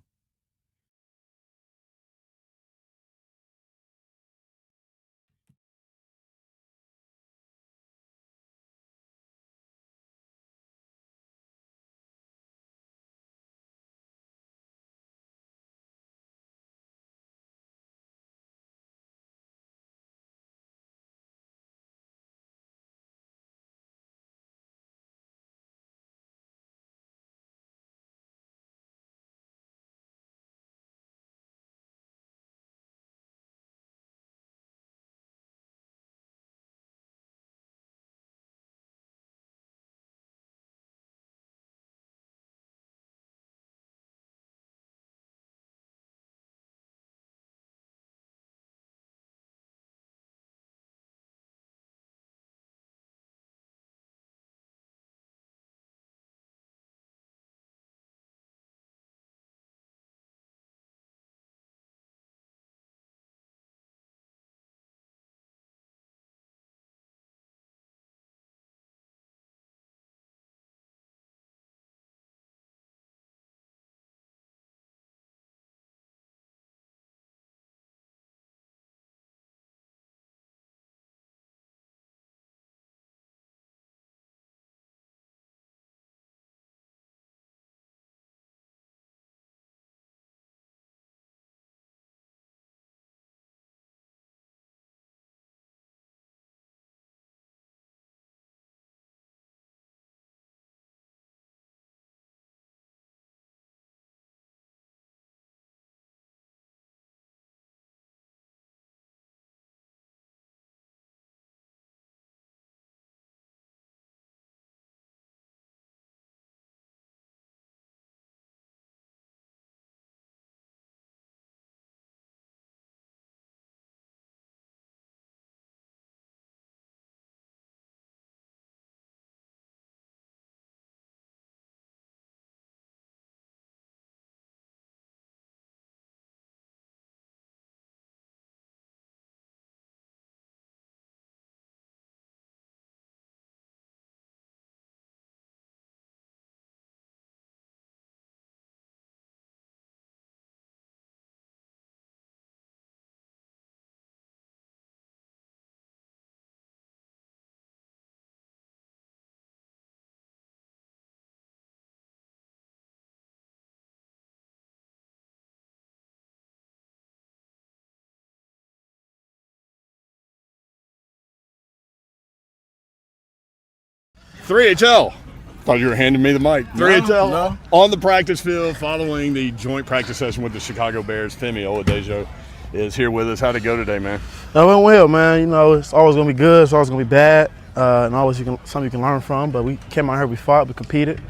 3HL. Thought you were handing me the mic. 3HL no. on the practice field following the joint practice session with the Chicago Bears. Femi Oladejo is here with us. How'd it go today, man? That went well, man. You know, it's always going to be good. It's always going to be bad. And always something you can learn from. But we came out here, we fought, we competed.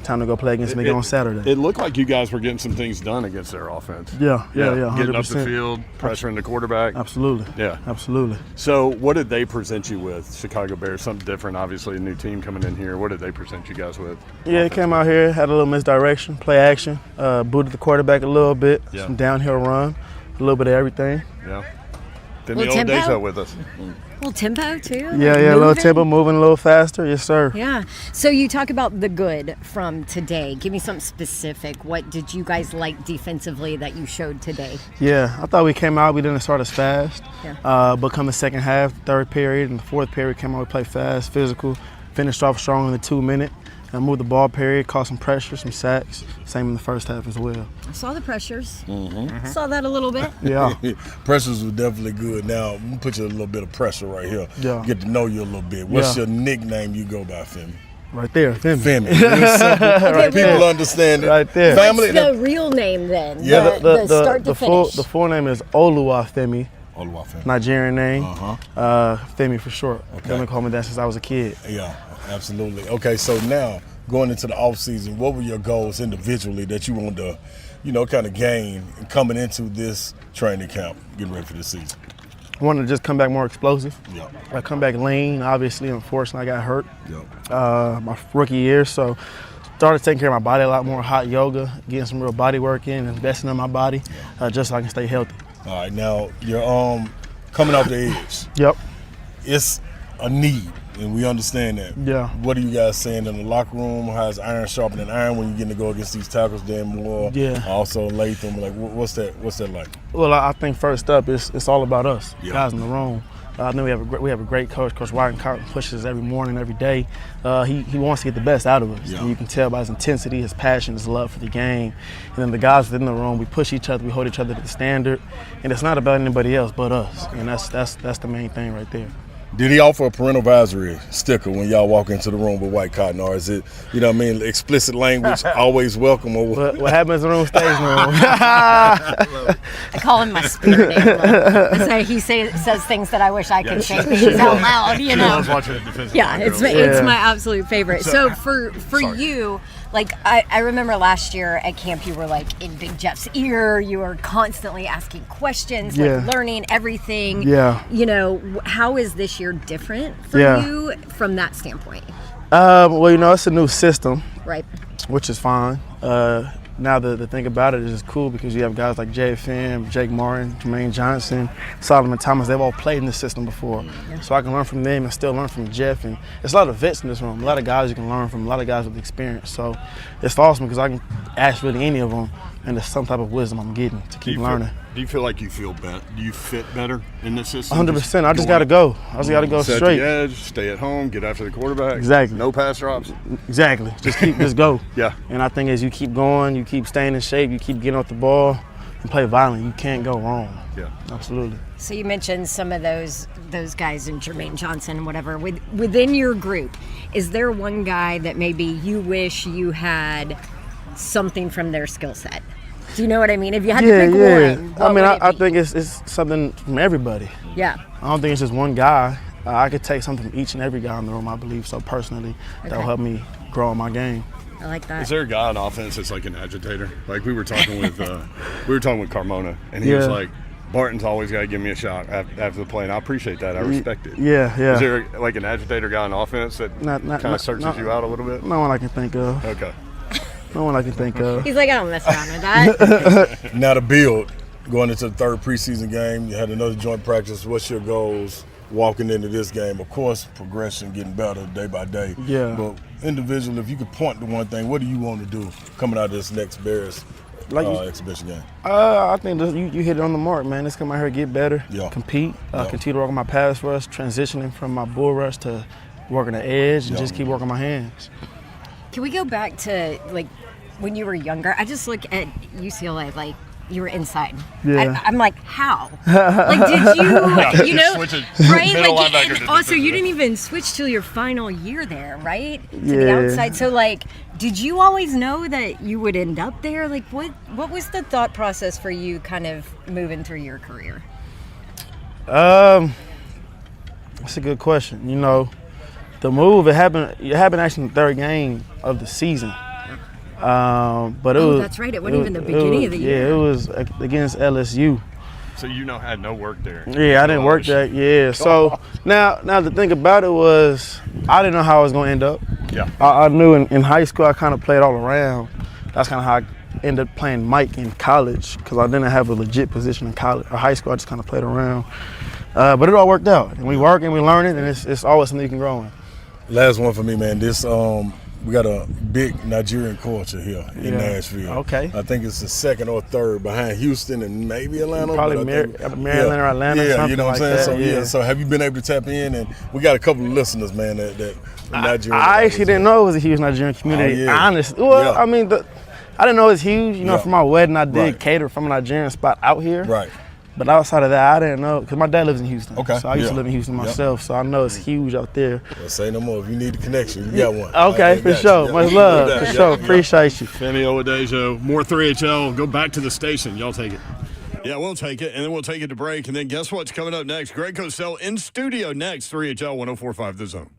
Time to go play against them again on Saturday. It looked like you guys were getting some things done against their offense. Yeah, 100%. Getting up the field, pressuring the quarterback. Absolutely. Yeah. Absolutely. So what did they present you with, Chicago Bears? Something different, obviously, a new team coming in here. What did they present you guys with? Yeah, they came out here, had a little misdirection, play action, booted the quarterback a little bit, some downhill run, a little bit of everything. Yeah. Little Femi tempo? Oladejo with us. A little tempo too. Yeah, a little Moving. tempo, moving a little faster. Yes, sir. Yeah. So you talk about the good from today. Give me something specific. What did you guys like defensively that you showed today? Yeah, I thought we came out, we didn't start as fast. Yeah. But come the second half, third period, and the fourth period, came out, we played fast, physical, finished off strong in the 2 minute. And moved the ball period, caused some pressure, some sacks. Same in the first half as well. I saw the pressures. Saw that a little bit. Yeah. Pressures was definitely good. Now, I'm gonna put you a little bit of pressure right here. Yeah. Get to know you a little bit. What's Yeah. your nickname you go by, Femi? Right there, Femi. Femi. Real simple. People understand it. Right there. Family. What's the real name then? Yeah. The start to finish. The full name is Oluwafemi, Oluwafemi. Nigerian name. Uh-huh. Femi for short. Okay. They've been calling me that since I was a kid. Yeah, absolutely. Okay, so now going into the off season, what were your goals individually that you wanted to, kind of gain coming into this training camp, getting ready for the season? I wanted to just come back more explosive. Yeah. I come back lean. Obviously, unfortunately, I got hurt Yeah. my rookie year, so started taking care of my body a lot more. Hot yoga, getting some real body work in, investing in my body, just so I can stay healthy. All right, now you're coming off the edge. Yep. It's a need, and we understand that. Yeah. What are you guys saying in the locker room? How's iron sharpening iron when you're getting to go against these tackles? Dan Moore, Yeah. Also Latham. Like, what's that like? Well, I think first up, it's all about us, Yeah. guys in the room. I know we have a great coach. Coach Wyden pushes us every morning, every day. He wants to get the best out of us. Yeah. And you can tell by his intensity, his passion, his love for the game. And then the guys within the room, we push each other, we hold each other to the standard. And it's not about anybody else but us. And that's the main thing right there. Did he offer a parental advisory sticker when y'all walk into the room with White Cotton, or is it, explicit language always welcome? Or What happens in the room stays in the room. I call him my spirit animal. So he says things that I wish I could say things out loud, I was watching the defensive Yeah, line it's girls. my absolute favorite. So for you, like I remember last year at camp, you were like in Big Jeff's ear. You were constantly asking questions, Yeah. like learning everything. Yeah. How is this year different for Yeah. you from that standpoint? Well, it's a new system, Right. which is fine. Now the thing about it is it's cool because you have guys like JFM, Jake Martin, Jermaine Johnson, Solomon Thomas. They've all played in this system before. So I can learn from them and still learn from Jeff. And there's a lot of vets in this room, a lot of guys you can learn from, a lot of guys with experience. So it's awesome because I can ask really any of them, and there's some type of wisdom I'm getting to keep learning. Do you feel like you feel better? Do you fit better in this system? 100%. I just got to go. I just got to go Set straight. the edge, stay at home, get after the quarterback. Exactly. No pass drops. Exactly. Just go. Yeah. And I think as you keep going, you keep staying in shape, you keep getting off the ball, and play violent, you can't go wrong. Yeah. Absolutely. So you mentioned some of those guys and Jermaine Johnson and whatever. Within your group, is there one guy that maybe you wish you had something from their skill set? Do you know what I mean? If you had to pick one, what would it I be? think it's something from everybody. Yeah. I don't think it's just one guy. I could take something from each and every guy in the room, I believe. So personally, that'll help me grow in my game. I like that. Is there a guy on offense that's like an agitator? Like we were talking with Carmona, and he was like, Barton's always got to give me a shot after the play, and I appreciate that. I respect it. Yeah. Is there like an agitator guy on offense that kind of searches you out a little bit? No one I can think of. Okay. No one I can think of. He's like, I don't mess around with that. Now the build, going into the third preseason game, you had another joint practice. What's your goals walking into this game? Of course, progression, getting better day by day. Yeah. But individually, if you could point to one thing, what do you want to do coming out of this next Bears exhibition game? I think you hit it on the mark, man. Let's come out here, get better, compete, continue to work on my pass rush, transitioning from my bull rush to working the edge, and just keep working my hands. Can we go back to like when you were younger? I just look at UCLA, like you were inside. Yeah. I'm like, how? Like, did you, switch it right? middle Like, linebacker and to also, you defensive. didn't even switch till your final year there, right? To the Yeah. outside. So, like, did you always know that you would end up there? Like, what was the thought process for you kind of moving through your career? That's a good question. You know, the move, it happened actually in the third game of the season. But it was. That's right. It wasn't even the beginning of the year. Yeah, it was against LSU. So had no work there. Yeah, I didn't work that. Yeah. So now the thing about it was, I didn't know how I was going to end up. Yeah. I knew in high school I kind of played all around. That's kind of how I ended up playing Mike in college, because I didn't have a legit position in college or high school. I just kind of played around. But it all worked out, and we work and we learn it, and it's always something you can grow in. Last one for me, man. This we got a big Nigerian culture here in Nashville. Okay. I think it's the second or third behind Houston and maybe Atlanta. Probably Maryland or Atlanta. Yeah, something you know what I'm like saying. that. So have you been able to tap in? And we got a couple of listeners, man, that Nigerian. I actually didn't know it was a huge Nigerian community. yeah. Honestly, well, Yeah. I mean, I didn't know it was huge. You know, for my wedding, I did Right. cater from a Nigerian spot out here. Right. But outside of that, I didn't know, because my dad lives in Houston. Okay. So I used to Yeah. live in Houston myself, so I know it's huge out there. Well, say no more. If you need a connection, you got one. Okay, for sure. Much love, for sure. Appreciate you. Femi Oladejo, more 3HL. Go back to the station. Y'all take it. Yeah, we'll take it, and then we'll take it to break. And then guess what's coming up next? Greg Cosell in studio next, 3HL 104.5 The Zone.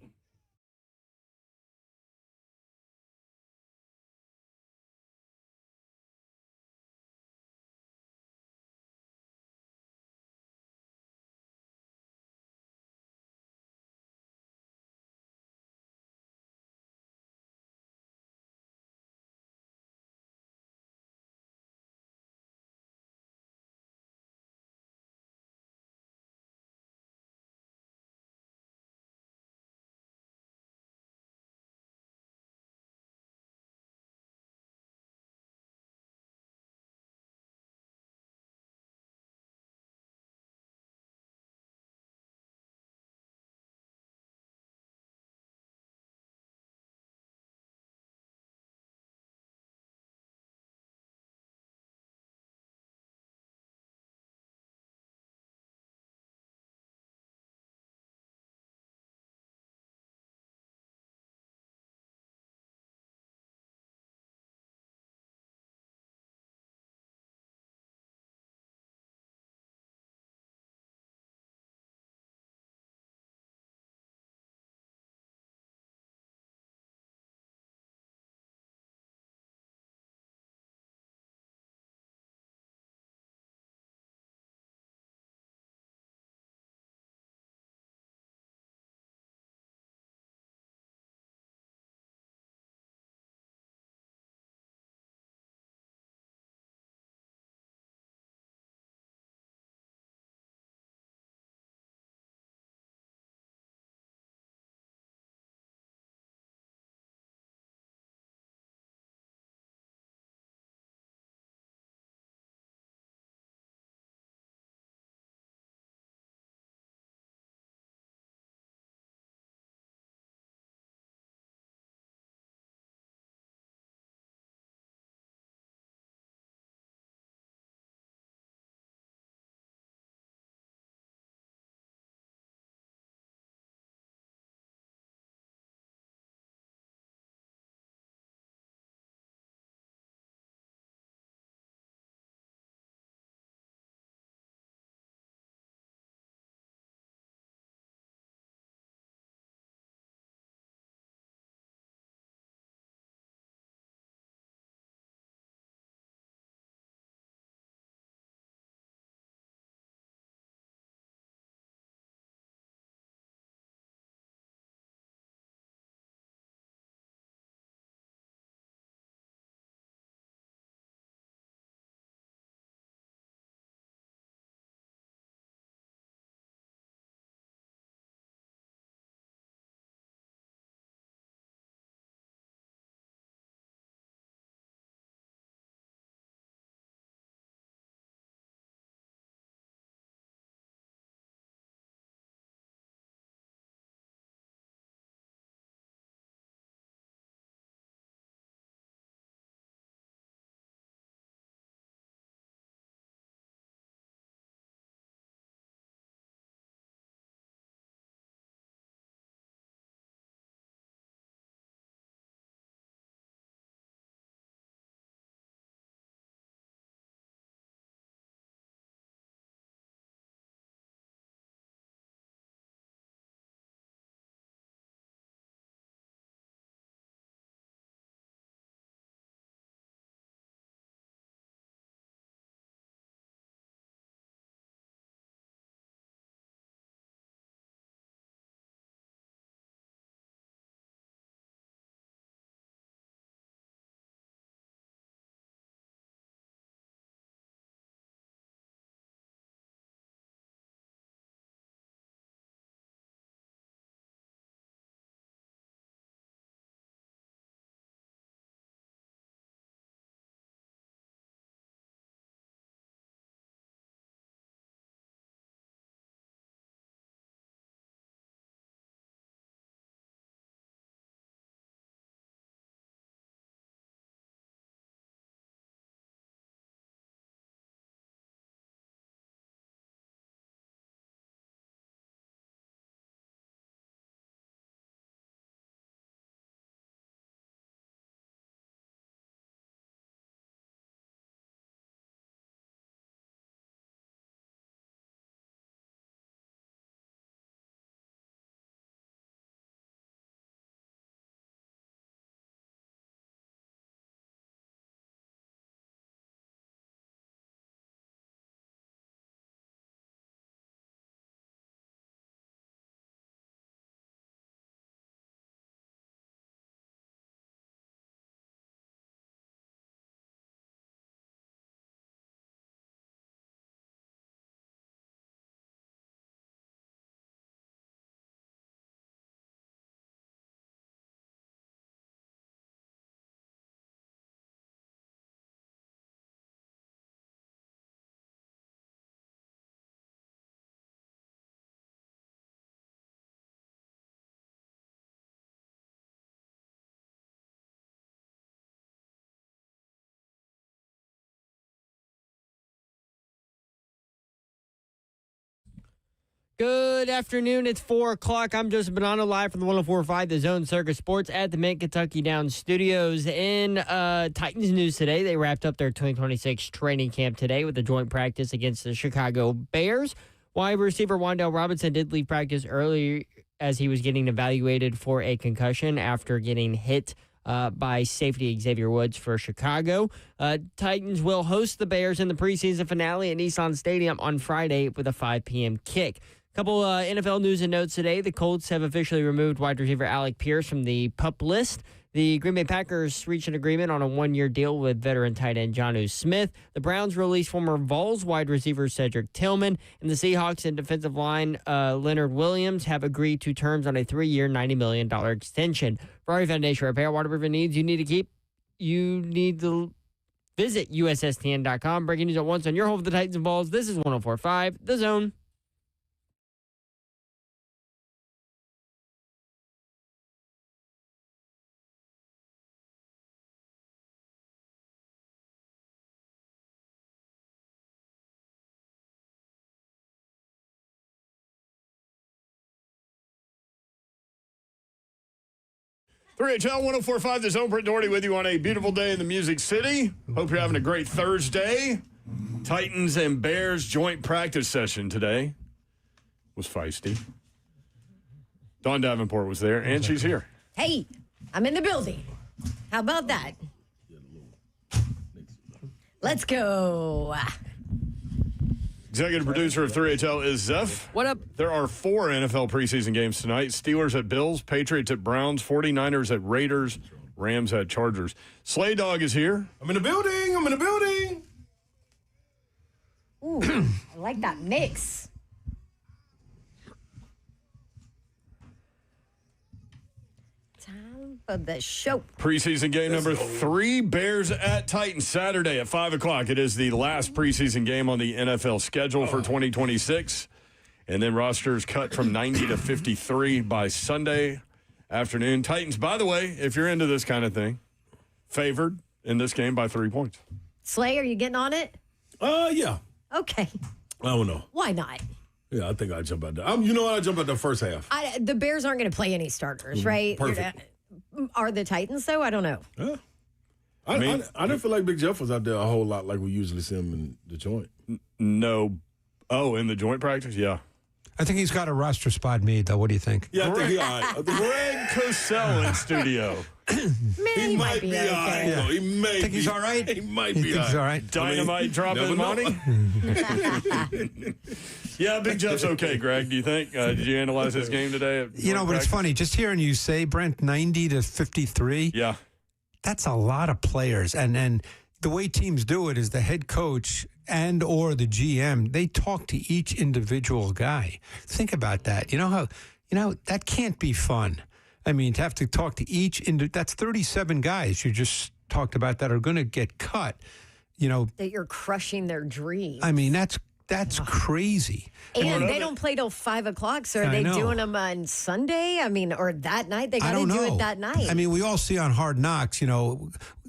Good afternoon. It's 4 o'clock. I'm Joseph Bonanno, live from the 104.5 The Zone Circus Sports at the Mid-Kentucky Downs Studios. In Titans news today, they wrapped up their 2026 training camp today with a joint practice against the Chicago Bears. Wide receiver Wan'Dale Robinson did leave practice early as he was getting evaluated for a concussion after getting hit by safety Xavier Woods for Chicago. Titans will host the Bears in the preseason finale at Nissan Stadium on Friday with a 5 p.m. kick. Couple NFL news and notes today. The Colts have officially removed wide receiver Alec Pierce from the PUP list. The Green Bay Packers reached an agreement on a one-year deal with veteran tight end Jonnu Smith. The Browns released former Vols wide receiver Cedric Tillman. And the Seahawks and defensive line Leonard Williams have agreed to terms on a 3-year, $90 million extension. Ferrari Foundation Repair, whatever needs you need to keep. You need to visit USSTN.com. Breaking news at once on your home for the Titans and Vols. This is 104.5 The Zone. HL 104.5 The Zone. Brent Doherty with you on a beautiful day in the Music City. Hope you're having a great Thursday. Titans and Bears joint practice session today was feisty. Dawn Davenport was there, and she's here. Hey, I'm in the building. How about that? Let's go. Executive producer of 3HL is Zeph. What up? There are 4 NFL preseason games tonight. Steelers at Bills, Patriots at Browns, 49ers at Raiders, Rams at Chargers. Slay Dog is here. I'm in the building. Ooh, I like that mix. Time for the show. Preseason game number 3, Bears at Titans, Saturday at 5 o'clock. It is the last preseason game on the NFL schedule for 2026. And then rosters cut from 90 to 53 by Sunday afternoon. Titans, by the way, if you're into this kind of thing, favored in this game by 3 points. Slay, are you getting on it? Yeah. Okay. I don't know. Why not? Yeah, I think I jump out there. I jump out the first half. The Bears aren't going to play any starters, right? Perfect. Are the Titans, though? I don't know. Yeah. I didn't feel like Big Jeff was out there a whole lot like we usually see him in the joint. No. Oh, in the joint practice? Yeah. I think he's got a roster spot made, though. What do you think? Yeah, I think he all right. Greg Cosell in studio. He might be all right. okay. No, he may Think he's all right? He might You be think he's all all right? Dynamite dropping money? Yeah, Big Jeff's okay, Greg. Do you think? Did you analyze his game today? You know, but it's funny. Just hearing you say, Brent, 90 to 53. Yeah. That's a lot of players. And the way teams do it is the head coach and or the GM, they talk to each individual guy. Think about that. You know, that can't be fun. I mean, to have to talk to that's 37 guys you just talked about that are going to get cut. You know, That you're crushing their dreams. I mean, that's crazy. And they don't play till 5 o'clock, so are they doing them on Sunday? I mean, or that night? They got to do it that night. I mean, we all see on Hard Knocks,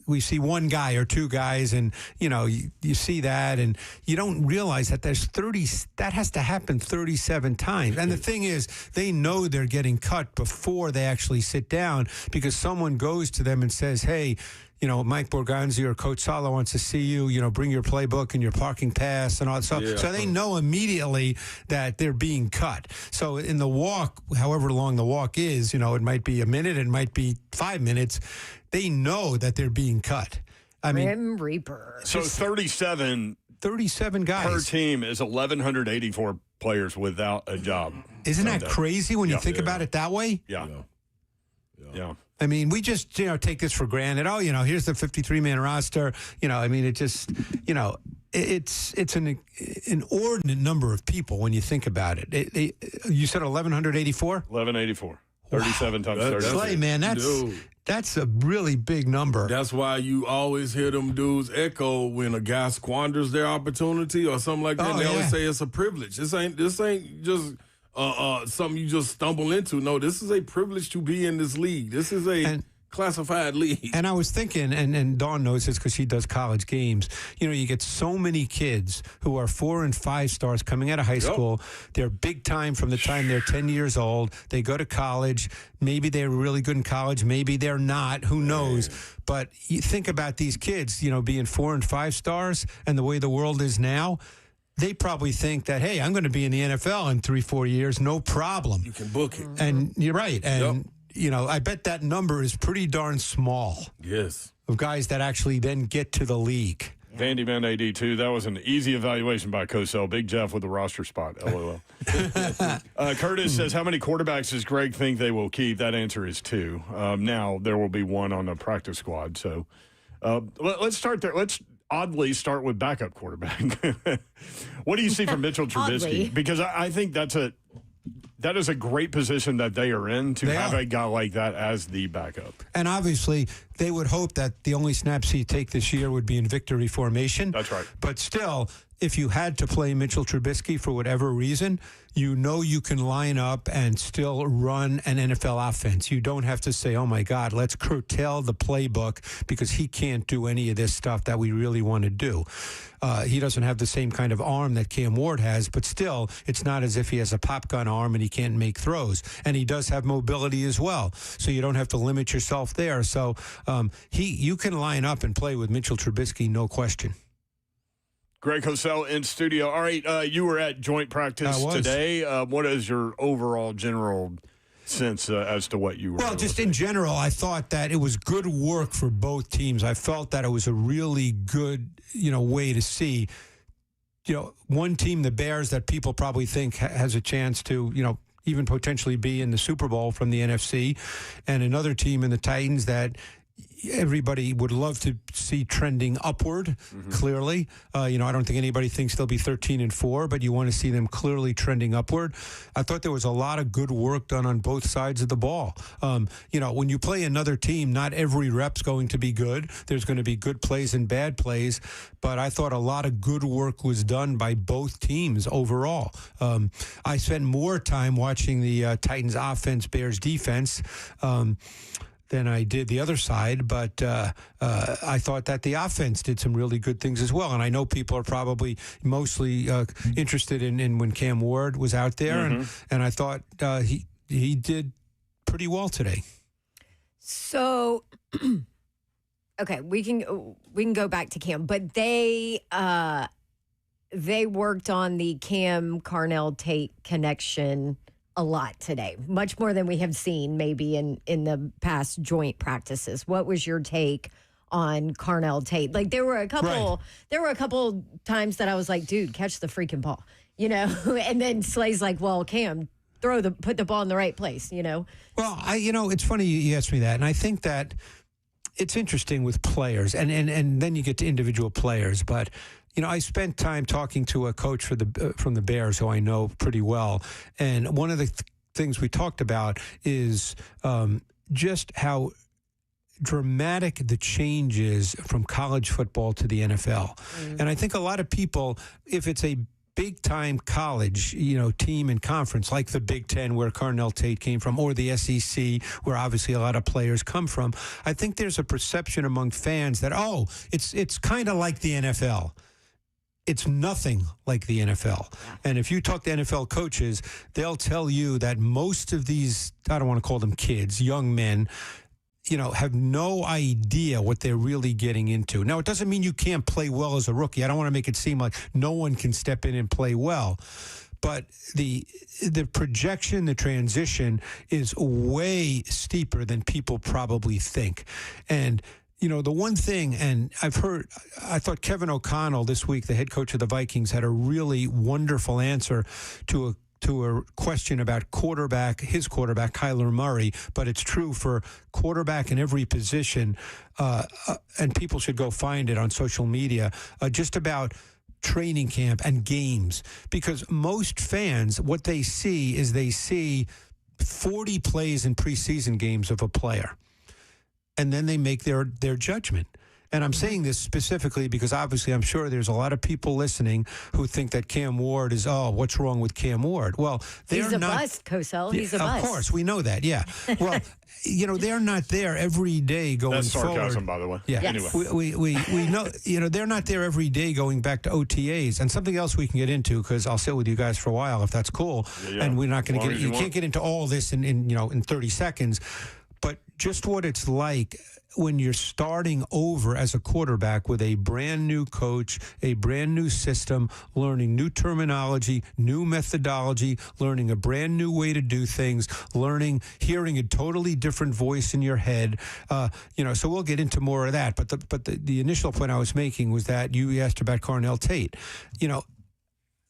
we see one guy or two guys, and you see that, and you don't realize that there's 30. That has to happen 37 times. And the thing is, they know they're getting cut before they actually sit down because someone goes to them and says, "Hey, Mike Borgonzi or Coach Sala wants to see you. Bring your playbook and your parking pass and all that stuff." So they know immediately that they're being cut. So in the walk, however long the walk is, it might be a minute, it might be 5 minutes. They know that they're being cut. I mean, Grim Reaper. So 37 guys per team is 1,184 players without a job. Isn't that crazy when you think about it that way? Yeah. I mean, we just, take this for granted. Oh, here's the 53-man roster. I mean, it just, it's an inordinate number of people when you think about it. You said 1,184? 1,184. 37 times 30. Slay, man, that's a really big number. That's why you always hear them dudes echo when a guy squanders their opportunity or something like that. They always say it's a privilege. This ain't just something you just stumble into. No, this is a privilege to be in this league. This is a classified league. And I was thinking, and Dawn knows this because she does college games, you get so many kids who are 4 and 5 stars coming out of high school. They're big time from the time they're 10 years old. They go to college. Maybe they're really good in college. Maybe they're not. Who knows? But you think about these kids, being 4 and 5 stars and the way the world is now. They probably think that, hey, I'm going to be in the NFL in 3-4 years, no problem. You can book it. And you're right. And, I bet that number is pretty darn small. Yes. Of guys that actually then get to the league. Vandy Man AD2, that was an easy evaluation by Cosell. Big Jeff with the roster spot, LOL. Curtis says, how many quarterbacks does Greg think they will keep? That answer is 2. Now, there will be 1 on the practice squad. So let's start there. Let's oddly start with backup quarterback. What do you see from Mitchell Trubisky? Because I think that is a great position that they are in to have a guy like that as the backup. And obviously, they would hope that the only snaps he'd take this year would be in victory formation. That's right. But still, if you had to play Mitchell Trubisky for whatever reason, you can line up and still run an NFL offense. You don't have to say, oh, my God, let's curtail the playbook because he can't do any of this stuff that we really want to do. He doesn't have the same kind of arm that Cam Ward has, but still, it's not as if he has a pop gun arm and he can't make throws. And he does have mobility as well, so you don't have to limit yourself there. So you can line up and play with Mitchell Trubisky, no question. Greg Cosell in studio. All right, you were at joint practice today. What is your overall general sense as to what you were? Well, just in general, I thought that it was good work for both teams. I felt that it was a really good, way to see, one team, the Bears, that people probably think has a chance to, even potentially be in the Super Bowl from the NFC, and another team in the Titans that everybody would love to see trending upward, clearly. I don't think anybody thinks they'll be 13-4, but you want to see them clearly trending upward. I thought there was a lot of good work done on both sides of the ball. When you play another team, not every rep's going to be good. There's going to be good plays and bad plays, but I thought a lot of good work was done by both teams overall. I spent more time watching the Titans offense, Bears defense, than I did the other side, but I thought that the offense did some really good things as well. And I know people are probably mostly interested in when Cam Ward was out there, and I thought he did pretty well today. So, okay, we can go back to Cam, but they worked on the Cam Carnell Tate connection a lot today, much more than we have seen maybe in the past joint practices. What was your take on Carnell Tate? Like there were a couple times that I was like, dude, catch the freaking ball, and then Slay's like, well, Cam, put the ball in the right place, Well, it's funny you asked me that, and I think that it's interesting with players, and then you get to individual players, but I spent time talking to a coach from the Bears who I know pretty well, and one of the things we talked about is just how dramatic the change is from college football to the NFL. And I think a lot of people, if it's a big-time college, team and conference like the Big Ten, where Carnell Tate came from, or the SEC, where obviously a lot of players come from, I think there's a perception among fans that, it's kind of like the NFL. It's nothing like the NFL. And if you talk to NFL coaches, they'll tell you that most of these, I don't want to call them kids, young men, have no idea what they're really getting into. Now, it doesn't mean you can't play well as a rookie. I don't want to make it seem like no one can step in and play well. But the projection, the transition is way steeper than people probably think. And the one thing, and I thought Kevin O'Connell this week, the head coach of the Vikings, had a really wonderful answer to a question about his quarterback, Kyler Murray, but it's true for quarterback in every position, and people should go find it on social media, just about training camp and games, because most fans, what they see is they see 40 plays in preseason games of a player. And then they make their judgment. And I'm saying this specifically because obviously I'm sure there's a lot of people listening who think that Cam Ward is, what's wrong with Cam Ward? Well, he's a bust, Cosell. He's a bust. Of course, we know that, yeah. Well, they're not there every day going That's sarcasm, forward. by the way. Yeah. Yes. Anyway. We know, they're not there every day going back to OTAs. And something else we can get into, because I'll sit with you guys for a while if that's cool. Yeah. And we're not going to As long get, as you you can't want. get into all this in 30 seconds. But just what it's like when you're starting over as a quarterback with a brand new coach, a brand new system, learning new terminology, new methodology, learning a brand new way to do things, hearing a totally different voice in your head. So we'll get into more of that. But the initial point I was making was that you asked about Carnell Tate.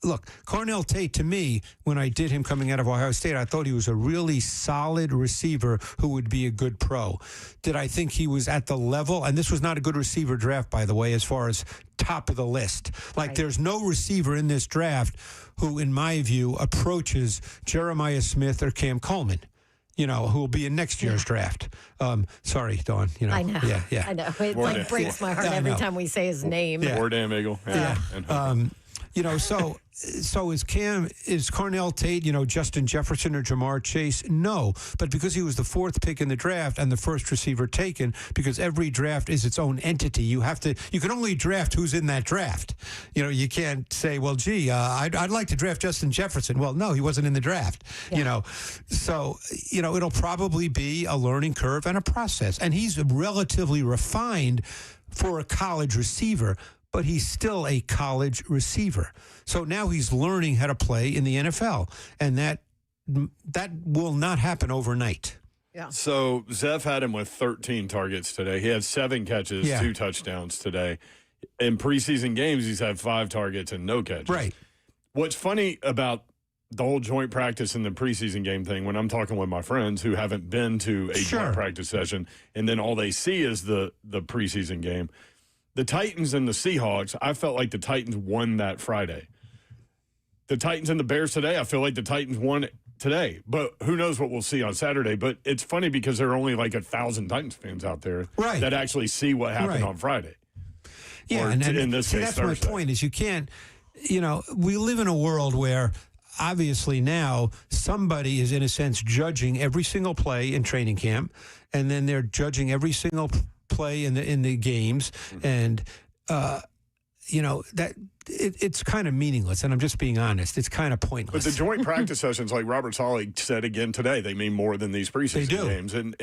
Look, Carnell Tate, to me, when I did him coming out of Ohio State, I thought he was a really solid receiver who would be a good pro. Did I think he was at the level? And this was not a good receiver draft, by the way, as far as top of the list. Like, There's no receiver in this draft who, in my view, approaches Jeremiah Smith or Cam Coleman. Who will be in next year's draft. Sorry, Dawn. I know. Yeah. I know. It breaks my heart every time we say his name. Yeah. Or damn Eagle. So is Carnell Tate, Justin Jefferson or Jamar Chase? No, but because he was the fourth pick in the draft and the first receiver taken, because every draft is its own entity. You can only draft who's in that draft. You can't say, well, gee, I'd like to draft Justin Jefferson. Well, no, he wasn't in the draft. So it'll probably be a learning curve and a process, and he's relatively refined for a college receiver. But he's still a college receiver. So now he's learning how to play in the NFL, and that will not happen overnight. Yeah. So Zeph had him with 13 targets today. He had 7 catches, 2 touchdowns today. In preseason games, he's had 5 targets and no catches. Right. What's funny about the whole joint practice and the preseason game thing, when I'm talking with my friends who haven't been to a joint practice session, and then all they see is the preseason game, the Titans and the Seahawks, I felt like the Titans won that Friday. The Titans and the Bears today, I feel like the Titans won today. But who knows what we'll see on Saturday. But it's funny because there are only like 1,000 Titans fans out there that actually see what happened on Friday. Yeah, and in this case, that's Thursday. my point is you can't, we live in a world where obviously now somebody is in a sense judging every single play in training camp, and then they're judging every single play in the games, and that it's kind of meaningless. And I'm just being honest; it's kind of pointless. But the joint practice sessions, like Robert Saleh said again today, they mean more than these preseason games, and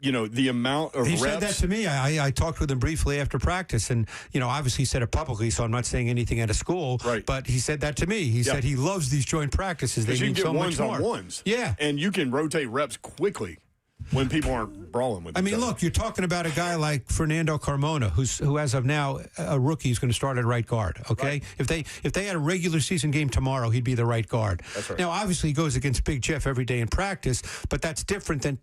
the amount of he reps. said that to me. I talked with him briefly after practice, and obviously he said it publicly, so I'm not saying anything out of school. Right. But he said that to me. He said he loves these joint practices. They Because you mean can get so ones much more. on ones, Yeah, and you can rotate reps quickly when people aren't brawling with. I mean, look, you're talking about a guy like Fernando Carmona, who as of now a rookie is going to start at right guard. Okay, Right. if they had a regular season game tomorrow, he'd be the right guard. That's right. Now, obviously, he goes against Big Jeff every day in practice, but that's different than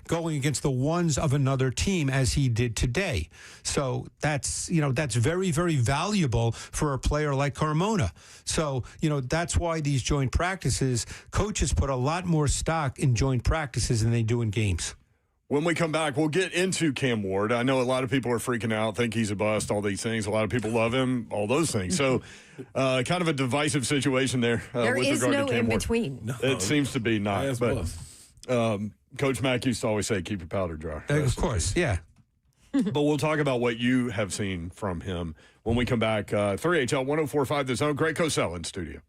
going against the ones of another team as he did today. So that's very, very valuable for a player like Carmona. So that's why these joint practices, coaches put a lot more stock in joint practices than they do in games. When we come back, we'll get into Cam Ward. I know a lot of people are freaking out, think he's a bust, all these things. A lot of people love him, all those things. So kind of a divisive situation there. There with is regard no to Cam in Ward. between. It seems to be not. Ass But bust. Coach Mack used to always say, keep your powder dry. Of course, yeah. But we'll talk about what you have seen from him when we come back. 3HL 104.5 The Zone. Greg Cosell in studio.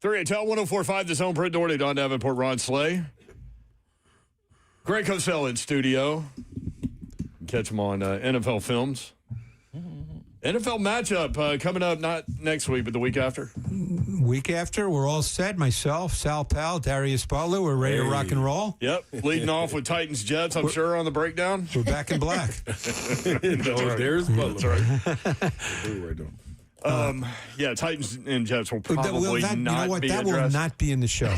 3 at 1045, the Zone, Britt Doherty, Don Davenport, Ron Slay. Greg Cosell in studio. Catch him on NFL Films. NFL matchup coming up not next week, but the week after. Week after, we're all set. Myself, Sal Pal, Darius Butler. We're ready to rock and roll. Yep. Leading off with Titans Jets, I'm sure, on the breakdown. We're back in black. There's Butler. Yeah, Titans and Jets will probably not be that addressed. will not be in the show.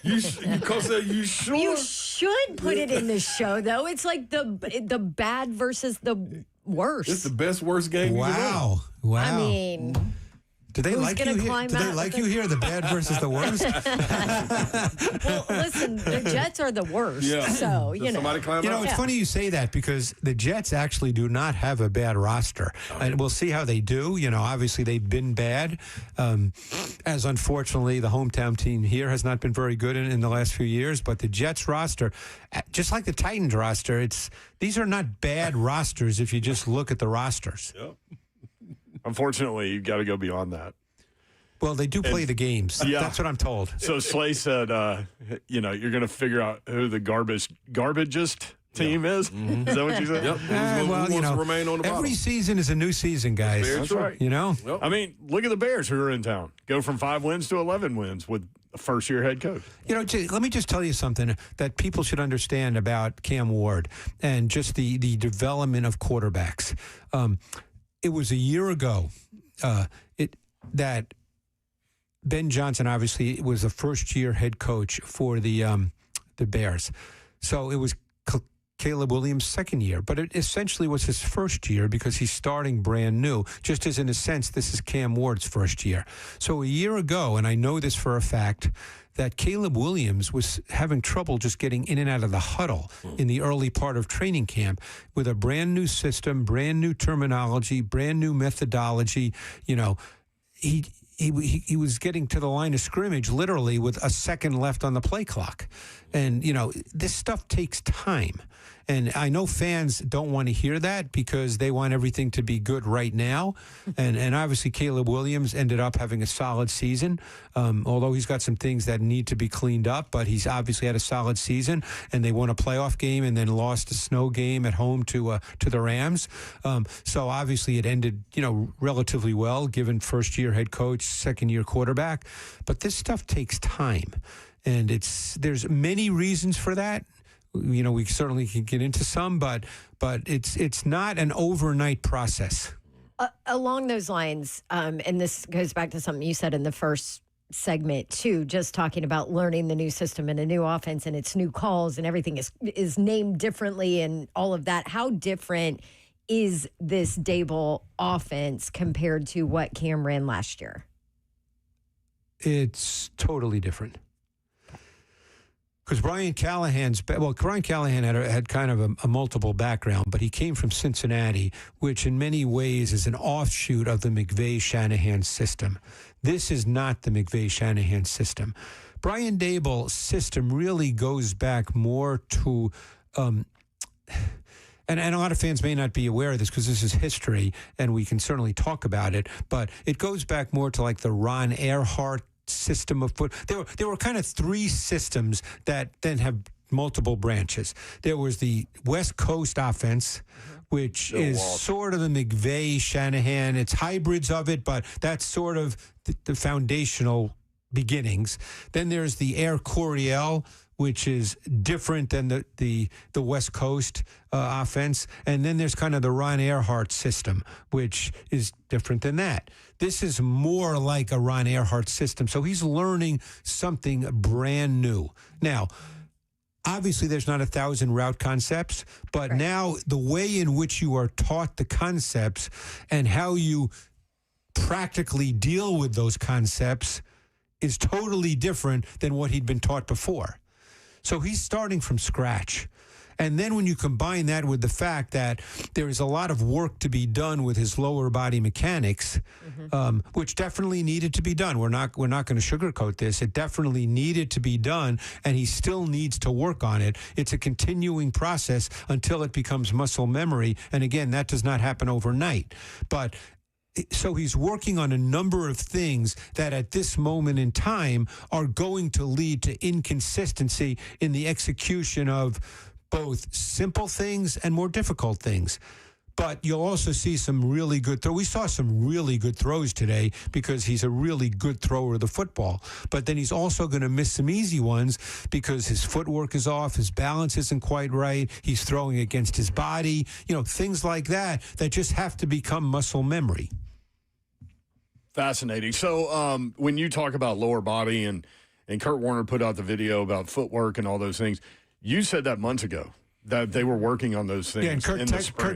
You sure? You should put it in the show, though. It's like the bad versus the worst. It's the best, worst game you Wow. I mean, do they who's like gonna you here? climb Do they out like with you here? The bad versus the worst? well, listen, the Jets are the worst. Yeah. So, Does somebody climb out? It's funny you say that because the Jets actually do not have a bad roster. And we'll see how they do. Obviously they've been bad. As unfortunately the hometown team here has not been very good in the last few years. But the Jets roster, just like the Titans roster, these are not bad rosters if you just look at the rosters. Yep. Unfortunately, you've got to go beyond that. Well, they do play the games. Yeah. That's what I'm told. So Slay said, you're going to figure out who the garbagest team is. Mm-hmm. Is that what you said? Yep. Who wants to remain on the every bottom? season is a new season, guys. That's right. Yep. I mean, look at the Bears who are in town. Go from 5 wins to 11 wins with a first-year head coach. Let me just tell you something that people should understand about Cam Ward and just the development of quarterbacks. It was a year ago that Ben Johnson obviously was the first-year head coach for the Bears. So it was Caleb Williams' second year, but it essentially was his first year because he's starting brand new, just as in a sense this is Cam Ward's first year. So a year ago, and I know this for a fact, that Caleb Williams was having trouble just getting in and out of the huddle in the early part of training camp with a brand new system, brand new terminology, brand new methodology. He was getting to the line of scrimmage literally with a second left on the play clock. And, this stuff takes time. And I know fans don't want to hear that because they want everything to be good right now. And obviously Caleb Williams ended up having a solid season, although he's got some things that need to be cleaned up. But he's obviously had a solid season, and they won a playoff game and then lost a snow game at home to the Rams. So obviously it ended, relatively well, given first-year head coach, second-year quarterback. But this stuff takes time. And there's many reasons for that. We certainly can get into some, but it's not an overnight process. Along those lines, and this goes back to something you said in the first segment too, just talking about learning the new system and a new offense and its new calls and everything is named differently and all of that. How different is this Dable offense compared to what Cam ran last year? It's totally different. Because Brian Callahan had kind of a multiple background, but he came from Cincinnati, which in many ways is an offshoot of the McVay-Shanahan system. This is not the McVay-Shanahan system. Brian Dable's system really goes back more to, and a lot of fans may not be aware of this because this is history, and we can certainly talk about it, but it goes back more to like the Ron Earhart system of foot. There were kind of three systems that then have multiple branches. There was the West Coast offense, which is sort of the McVay, Shanahan. It's hybrids of it, but that's sort of the foundational beginnings. Then there's the Air Coryell, which is different than the West Coast offense. And then there's kind of the Ron Earhart system, which is different than that. This is more like a Ron Earhart system. So he's learning something brand new. Now, obviously there's not 1,000 route concepts, but now the way in which you are taught the concepts and how you practically deal with those concepts is totally different than what he'd been taught before. So he's starting from scratch. And then when you combine that with the fact that there is a lot of work to be done with his lower body mechanics, which definitely needed to be done. We're not going to sugarcoat this. It definitely needed to be done, and he still needs to work on it. It's a continuing process until it becomes muscle memory. And again, that does not happen overnight. But So he's working on a number of things that at this moment in time are going to lead to inconsistency in the execution of both simple things and more difficult things. But you'll also see some really good throws. We saw some really good throws today because he's a really good thrower of the football. But then he's also going to miss some easy ones because his footwork is off, his balance isn't quite right, he's throwing against his body, things like that just have to become muscle memory. Fascinating. So when you talk about lower body and Kurt Warner put out the video about footwork and all those things, you said that months ago that they were working on those things. Yeah, and Kurt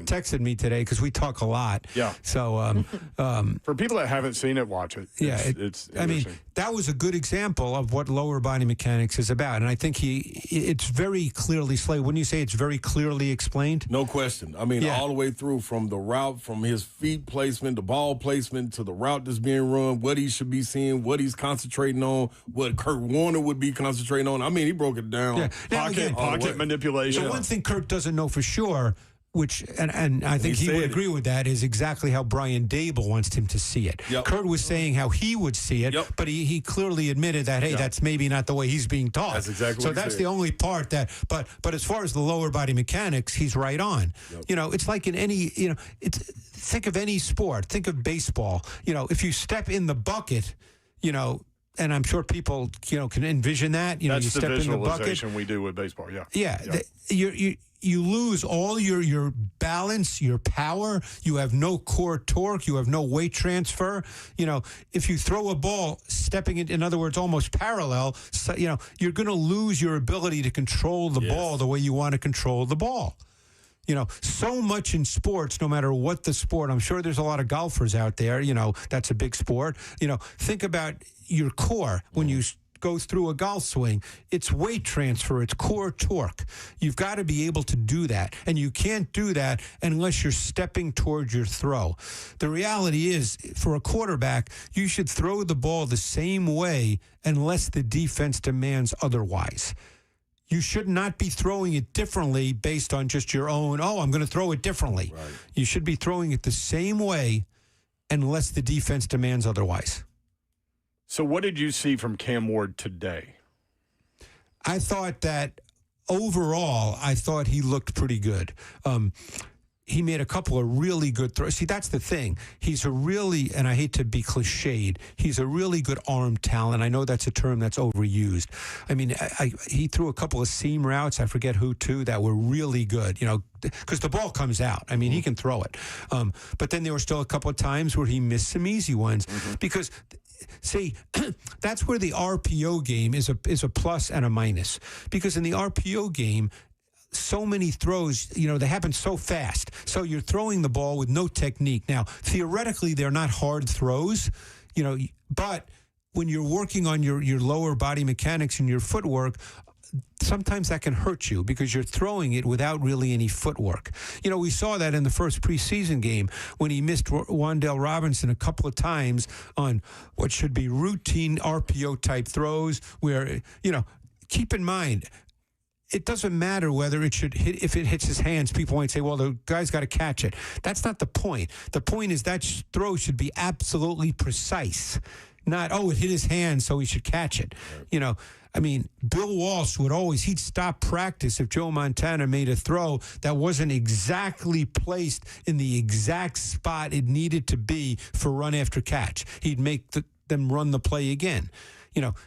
texted me today because we talk a lot. Yeah. So for people that haven't seen it, watch it. It's I mean, that was a good example of what lower body mechanics is about, and I think it's very clearly explained. Wouldn't you say it's very clearly explained? No question. I mean, all the way through from the route, from his feet placement, the ball placement, to the route that's being run, what he should be seeing, what he's concentrating on, what Kurt Warner would be concentrating on. I mean, he broke it down. Yeah. Now, Pocket manipulation. The one thing Kurt doesn't know for sure, which and I think he would agree with that, is exactly how Brian Dable wants him to see it. Yep. Kurt was saying how he would see it, but he clearly admitted that, hey, that's maybe not the way he's being taught. That's exactly so what he that's said. the only part that, but as far as the lower body mechanics, he's right on. Yep. It's like in any, think of any sport, think of baseball. If you step in the bucket, and I'm sure people, can envision that. That's you step the in the bucket. visualization we do with baseball. Yeah. Yeah. You lose all your balance, your power. You have no core torque. You have no weight transfer. If you throw a ball stepping in other words, almost parallel, you're going to lose your ability to control the ball the way you want to control the ball. So much in sports, no matter what the sport. I'm sure there's a lot of golfers out there, that's a big sport. Think about your core when you go through a golf swing. It's weight transfer, it's core torque. You've got to be able to do that. And you can't do that unless you're stepping towards your throw. The reality is, for a quarterback, you should throw the ball the same way unless the defense demands otherwise. You should not be throwing it differently based on just your own, I'm going to throw it differently. Right. You should be throwing it the same way unless the defense demands otherwise. So what did you see from Cam Ward today? I thought that overall, he looked pretty good. He made a couple of really good throws. See, that's the thing. He's a really, and I hate to be cliched, he's a really good arm talent. I know that's a term that's overused. I mean, he threw a couple of seam routes, I forget who to, that were really good, because the ball comes out. I mean, he can throw it. But then there were still a couple of times where he missed some easy ones because... See, that's where the RPO game is a plus and a minus. Because in the RPO game, so many throws, they happen so fast. So you're throwing the ball with no technique. Now, theoretically, they're not hard throws, but when you're working on your lower body mechanics and your footwork, sometimes that can hurt you because you're throwing it without really any footwork. We saw that in the first preseason game when he missed Wan'Dale Robinson a couple of times on what should be routine RPO type throws where, keep in mind, it doesn't matter whether it should hit, if it hits his hands, people might say, well, the guy's got to catch it. That's not the point. The point is that throw should be absolutely precise. Not, it hit his hand, so he should catch it. I mean, Bill Walsh he'd stop practice if Joe Montana made a throw that wasn't exactly placed in the exact spot it needed to be for run after catch. He'd make them run the play again.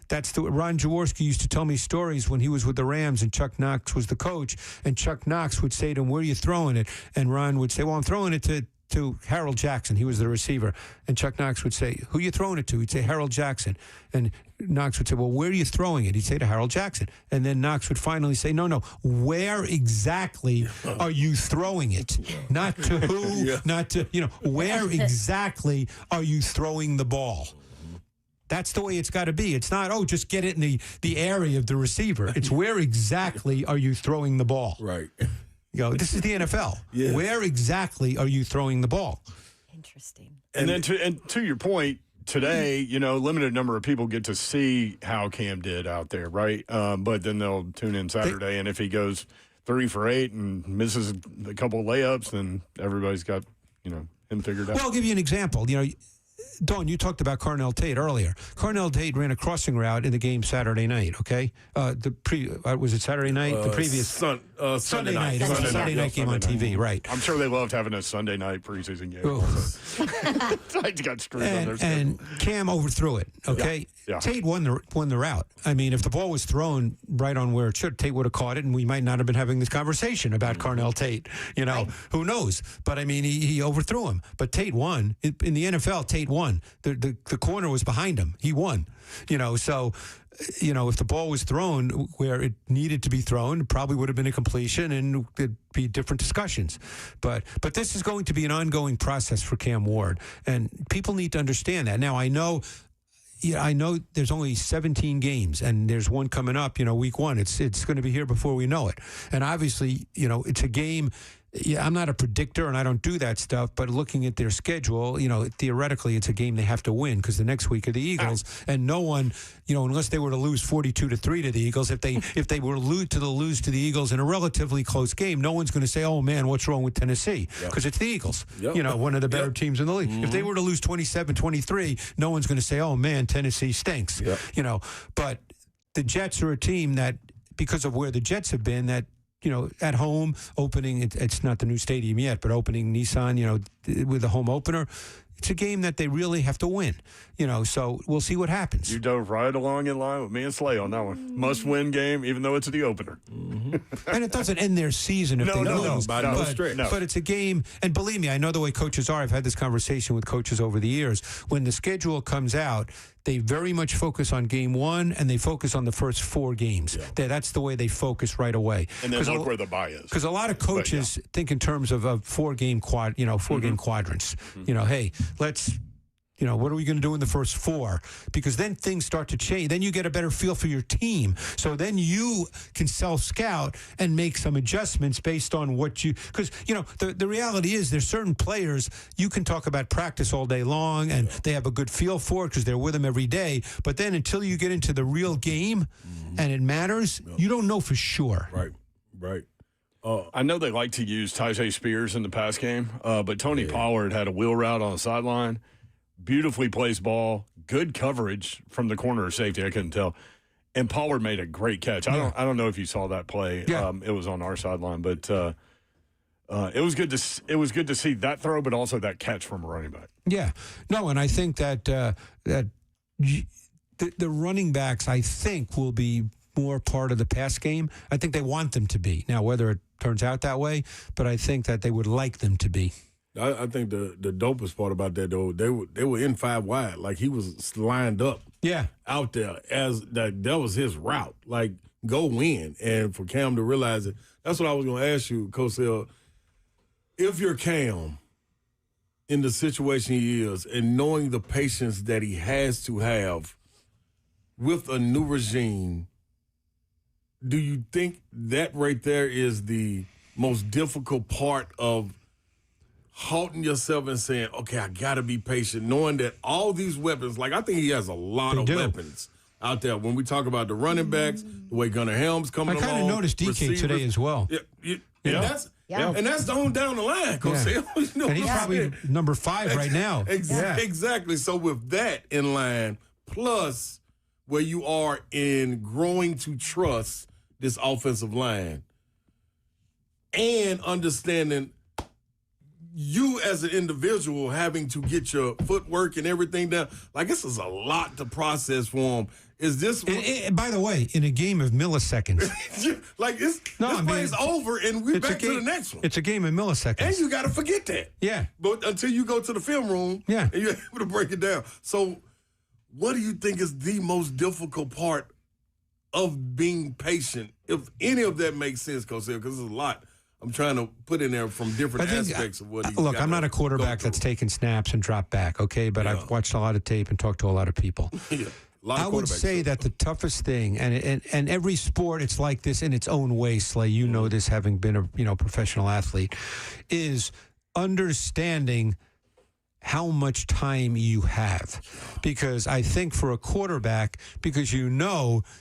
That's Ron Jaworski used to tell me stories when he was with the Rams and Chuck Knox was the coach, and Chuck Knox would say to him, where are you throwing it? And Ron would say, well, I'm throwing it to Harold Jackson. He was the receiver. And Chuck Knox would say, who are you throwing it to? He'd say, Harold Jackson. And Knox would say, well, where are you throwing it? He'd say to Harold Jackson. And then Knox would finally say, no, where exactly are you throwing it? Not to who, not to, where exactly are you throwing the ball? That's the way it's got to be. It's not, just get it in the area of the receiver. It's where exactly are you throwing the ball? Right. This is the NFL. Yes. Where exactly are you throwing the ball? Interesting. And then to your point, today, limited number of people get to see how Cam did out there, right? But then they'll tune in Saturday, and if he goes 3 for 8 and misses a couple of layups, then everybody's got, him figured out. Well, I'll give you an example. Dawn, you talked about Carnell Tate earlier. Carnell Tate ran a crossing route in the game Saturday night, okay? Was it Saturday night? The previous Sunday night. It was a Sunday night game on TV, right. I'm sure they loved having a Sunday night preseason game. Titans got screwed on their schedule. And Cam overthrew it, okay? Yeah. Tate won the route. I mean, if the ball was thrown right on where it should, Tate would have caught it, and we might not have been having this conversation about Carnell Tate. Who knows? But, I mean, he overthrew him. But Tate won. In the NFL, Tate won. The corner was behind him. He won. So, if the ball was thrown where it needed to be thrown, it probably would have been a completion and there'd be different discussions. But this is going to be an ongoing process for Cam Ward, and people need to understand that. Now, I know there's only 17 games, and there's one coming up, week 1. It's going to be here before we know it. And obviously, it's a game. Yeah, I'm not a predictor, and I don't do that stuff, but looking at their schedule, theoretically, it's a game they have to win because the next week are the Eagles, and no one, unless they were to lose 42-3 to the Eagles, if they were to lose to the Eagles in a relatively close game, no one's going to say, oh, man, what's wrong with Tennessee? Because it's the Eagles, one of the better teams in the league. Mm-hmm. If they were to lose 27-23, no one's going to say, oh, man, Tennessee stinks. But the Jets are a team that, because of where the Jets have been, that at home, opening, it's not the new stadium yet, but opening Nissan, with a home opener, it's a game that they really have to win, so we'll see what happens. You dove right along in line with me and Slay on that one. Must-win game, even though it's the opener. Mm-hmm. And it doesn't end their season if they lose. But it's a game, and believe me, I know the way coaches are. I've had this conversation with coaches over the years. When the schedule comes out, they very much focus on game 1, and they focus on the first 4 games. Yeah. That's the way they focus right away. And then look where the bye is. Because a lot of coaches think in terms of 4-game game quadrants. Mm-hmm. Hey, let's. What are we going to do in the first 4? Because then things start to change. Then you get a better feel for your team. So then you can self-scout and make some adjustments based on what you... Because, the reality is there's certain players you can talk about practice all day long and they have a good feel for it because they're with them every day. But then until you get into the real game and it matters, you don't know for sure. Right. I know they like to use Tyjae Spears in the pass game, but Tony Pollard had a wheel route on the sideline. Beautifully placed ball, good coverage from the corner of safety. I couldn't tell, and Pollard made a great catch. I don't know if you saw that play. Yeah. It was on our sideline, but it was good to see that throw, but also that catch from a running back. Yeah, no, and I think that the running backs, I think, will be more part of the pass game. I think they want them to be. Now, whether it turns out that way, but I think that they would like them to be. I think the dopest part about that, though, they were in 5 wide. Like, he was lined up out there as that was his route. Like, go win. And for Cam to realize it, that's what I was going to ask you, Coach Hill. If you're Cam in the situation he is and knowing the patience that he has to have with a new regime, do you think that right there is the most difficult part of halting yourself and saying, okay, I got to be patient, knowing that all these weapons, like I think he has a lot of weapons out there. When we talk about the running backs, the way Gunnar Helms coming along. I kind of noticed DK today as well. And that's on down the line, Coach Hill. And he's probably number 5 right now. Exactly. So with that in line, plus where you are in growing to trust this offensive line and understanding you as an individual having to get your footwork and everything down, like this is a lot to process for him. Is this? By the way, in a game of milliseconds, like this play's over and we're back to the next one. It's a game of milliseconds, and you got to forget that. Yeah, but until you go to the film room, and you're able to break it down. So, what do you think is the most difficult part of being patient? If any of that makes sense, Coach Hill, because there's a lot I'm trying to put in there from different aspects of what he's Look, I'm not a quarterback that's taken snaps and dropped back, okay? But I've watched a lot of tape and talked to a lot of people. I would say that the toughest thing, and every sport, it's like this in its own way, Slay, you know this having been a professional athlete, is understanding how much time you have. Because I think for a quarterback, because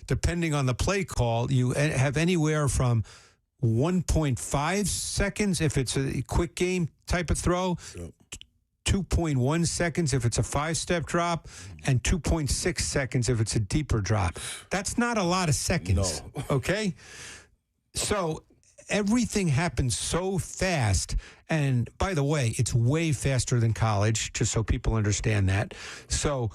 depending on the play call, you have anywhere from 1.5 seconds if it's a quick game type of throw 2.1 seconds if it's a 5-step drop, and 2.6 seconds if it's a deeper drop. That's not a lot of seconds, okay? So everything happens so fast. And by the way, it's way faster than college, just so people understand that. So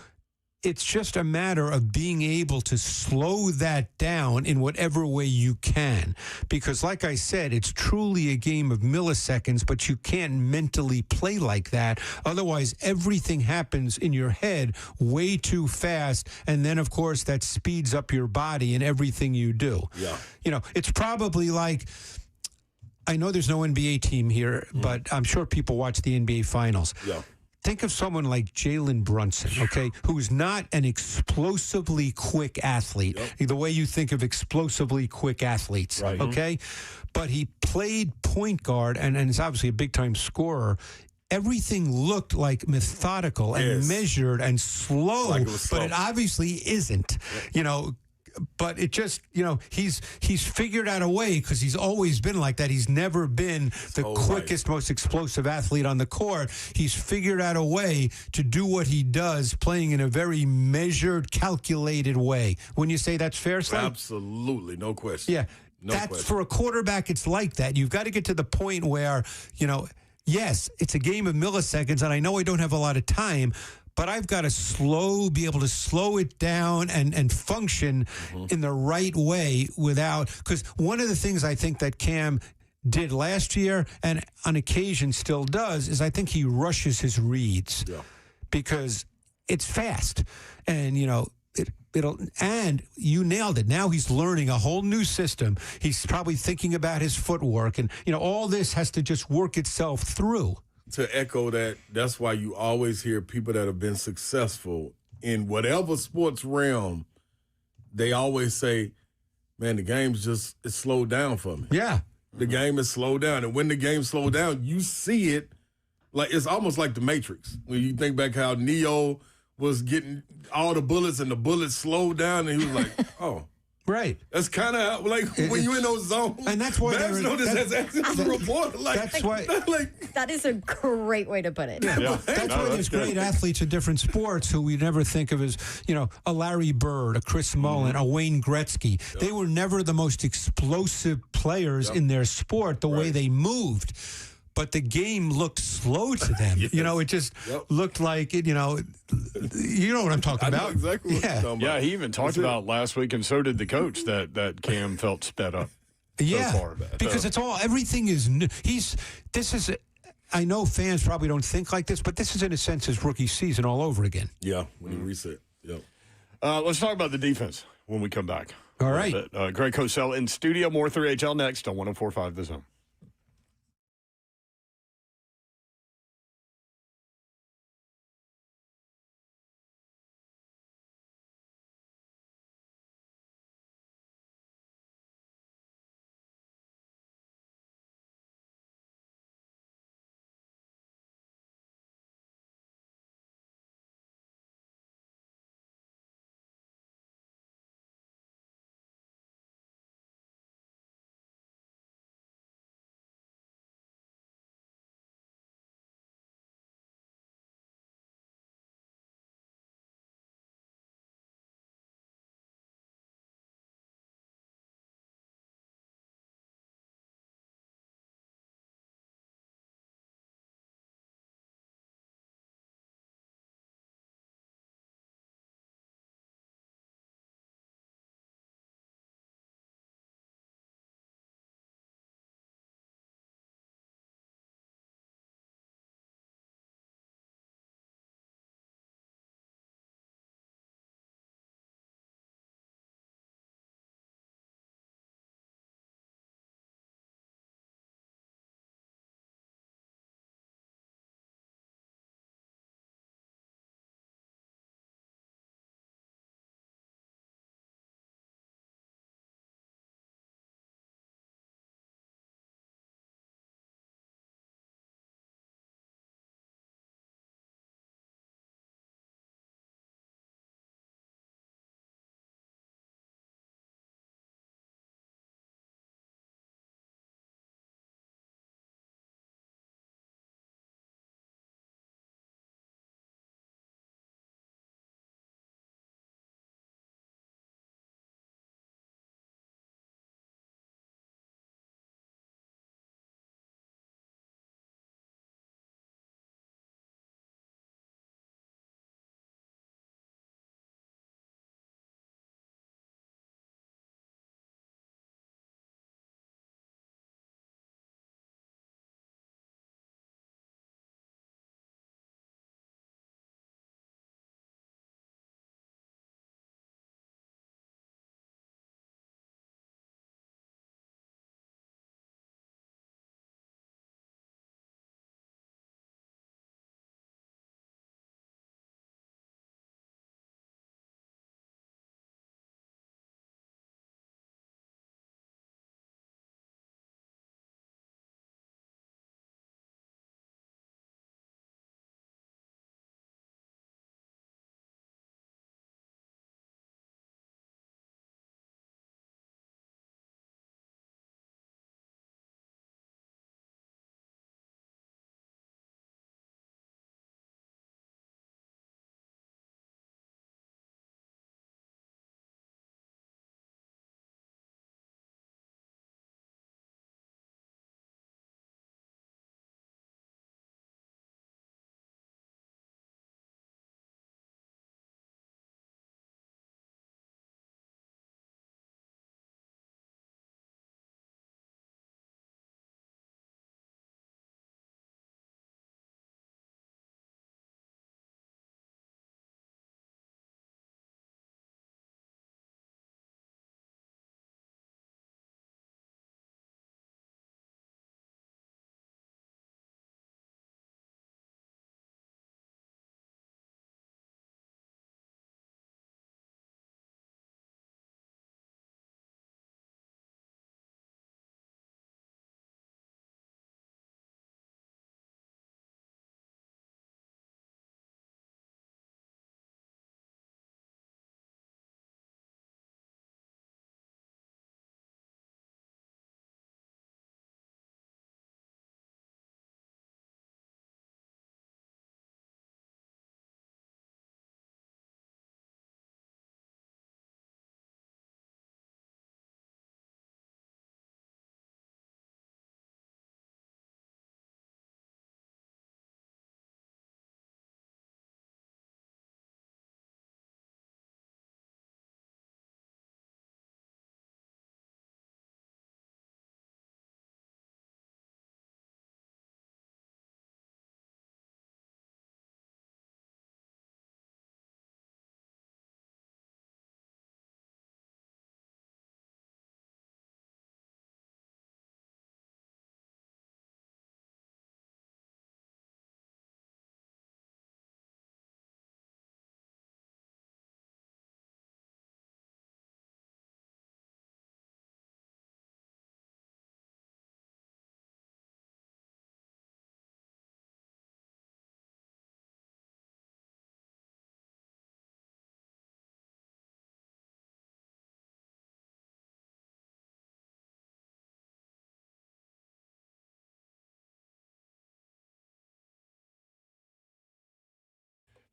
it's just a matter of being able to slow that down in whatever way you can. Because like I said, it's truly a game of milliseconds, but you can't mentally play like that. Otherwise, everything happens in your head way too fast. And then, of course, that speeds up your body and everything you do. Yeah. You know, it's probably like, I know there's no NBA team here, but I'm sure people watch the NBA Finals. Yeah. Think of someone like Jalen Brunson, okay, who's not an explosively quick athlete, the way you think of explosively quick athletes, okay? But he played point guard and is obviously a big-time scorer. Everything looked like methodical and measured and slow, Like it was slow. but it obviously isn't, you know. But it just, you know, he's figured out a way, because he's always been like that. He's never been the quickest, most explosive athlete on the court. He's figured out a way to do what he does, playing in a very measured, calculated way. Wouldn't you say that's fair, Slade? Absolutely, no question. Yeah. That's for a quarterback, it's like that. You've got to get to the point where, you know, yes, it's a game of milliseconds, and I know I don't have a lot of time, but I've got to be able to slow it down and function in the right way without, because one of the things I think that Cam did last year and on occasion still does is I think he rushes his reads because it's fast. And, you know, and you nailed it. Now he's learning a whole new system. He's probably thinking about his footwork, and, you know, all this has to just work itself through. To echo that, that's why you always hear people that have been successful in whatever sports realm, they always say, man, the game's just, it's slowed down for me. Yeah. The game is slowed down. And when the game slowed down, you see it, like it's almost like the Matrix. When you think back how Neo was getting all the bullets and the bullets slowed down, and he was like, oh. Right. That's kind of like when you're in those zones. And that's why Babs noticed as a reporter. Like, that's why. That is a great way to put it. That's why there's great athletes in different sports who we never think of as, you know, a Larry Bird, a Chris Mullin, a Wayne Gretzky. They were never the most explosive players in their sport, the way they moved. But the game looked slow to them. You know, it just looked like it, you know what I'm talking about. I know exactly what you're talking about. Yeah, he even talked about last week, and so did the coach, that Cam felt sped up. Yeah, so far. Because everything is new. I know fans probably don't think like this, but this is in a sense his rookie season all over again. Yeah, when he reset. Yep. Let's talk about the defense when we come back. All right. Greg Cosell in studio. More 3HL next on 104.5 The Zone.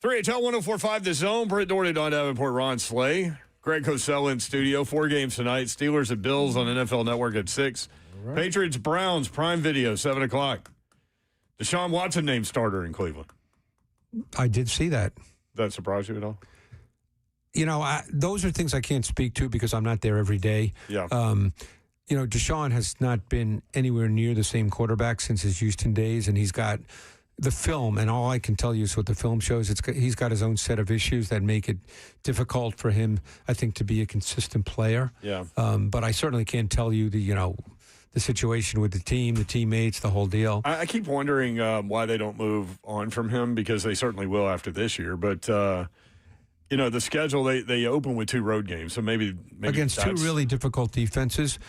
3HL 104.5 The Zone. Britt Doherty, Don Davenport, Ron Slay. Greg Cosell in studio. 4 games tonight. Steelers at Bills on NFL Network at 6. Right. Patriots, Browns, Prime Video, 7 o'clock. Deshaun Watson named starter in Cleveland. I did see that. That surprised you at all? Those are things I can't speak to because I'm not there every day. Yeah. Deshaun has not been anywhere near the same quarterback since his Houston days, and he's got the film, and all I can tell you is what the film shows. He's got his own set of issues that make it difficult for him, I think, to be a consistent player. Yeah. But I certainly can't tell you the situation with the team, the teammates, the whole deal. I keep wondering why they don't move on from him, because they certainly will after this year. But, the schedule, they open with 2 road games, so maybe against 2 really difficult defenses.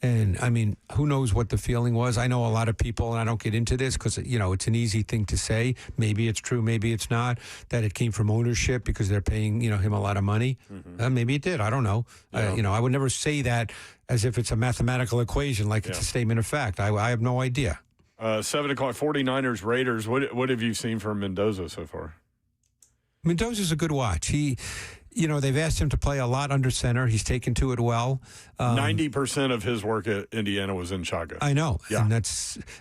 And, I mean, who knows what the feeling was? I know a lot of people, and I don't get into this because, it's an easy thing to say. Maybe it's true, maybe it's not, that it came from ownership because they're paying, him a lot of money. Mm-hmm. Maybe it did. I don't know. Yeah. I would never say that as if it's a mathematical equation, like it's a statement of fact. I have no idea. 7 o'clock, 49ers, Raiders. What have you seen from Mendoza so far? Mendoza's a good watch. They've asked him to play a lot under center. He's taken to it well. 90% of his work at Indiana was in shotgun. I know. Yeah.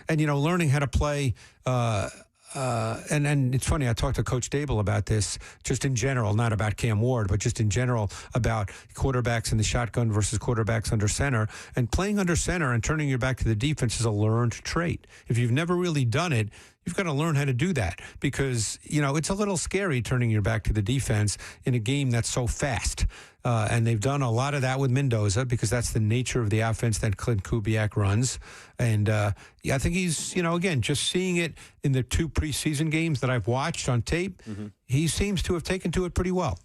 And learning how to play. And it's funny, I talked to Coach Dable about this just in general, not about Cam Ward, but just in general about quarterbacks in the shotgun versus quarterbacks under center. And playing under center and turning your back to the defense is a learned trait. If you've never really done it, you've got to learn how to do that because, it's a little scary turning your back to the defense in a game that's so fast. And they've done a lot of that with Mendoza because that's the nature of the offense that Clint Kubiak runs. And I think he's, again, just seeing it in the 2 preseason games that I've watched on tape, he seems to have taken to it pretty well.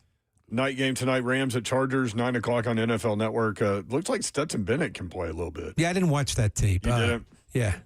Night game tonight, Rams at Chargers, 9 o'clock on NFL Network. Looks like Stetson Bennett can play a little bit. Yeah, I didn't watch that tape. You didn't? Yeah.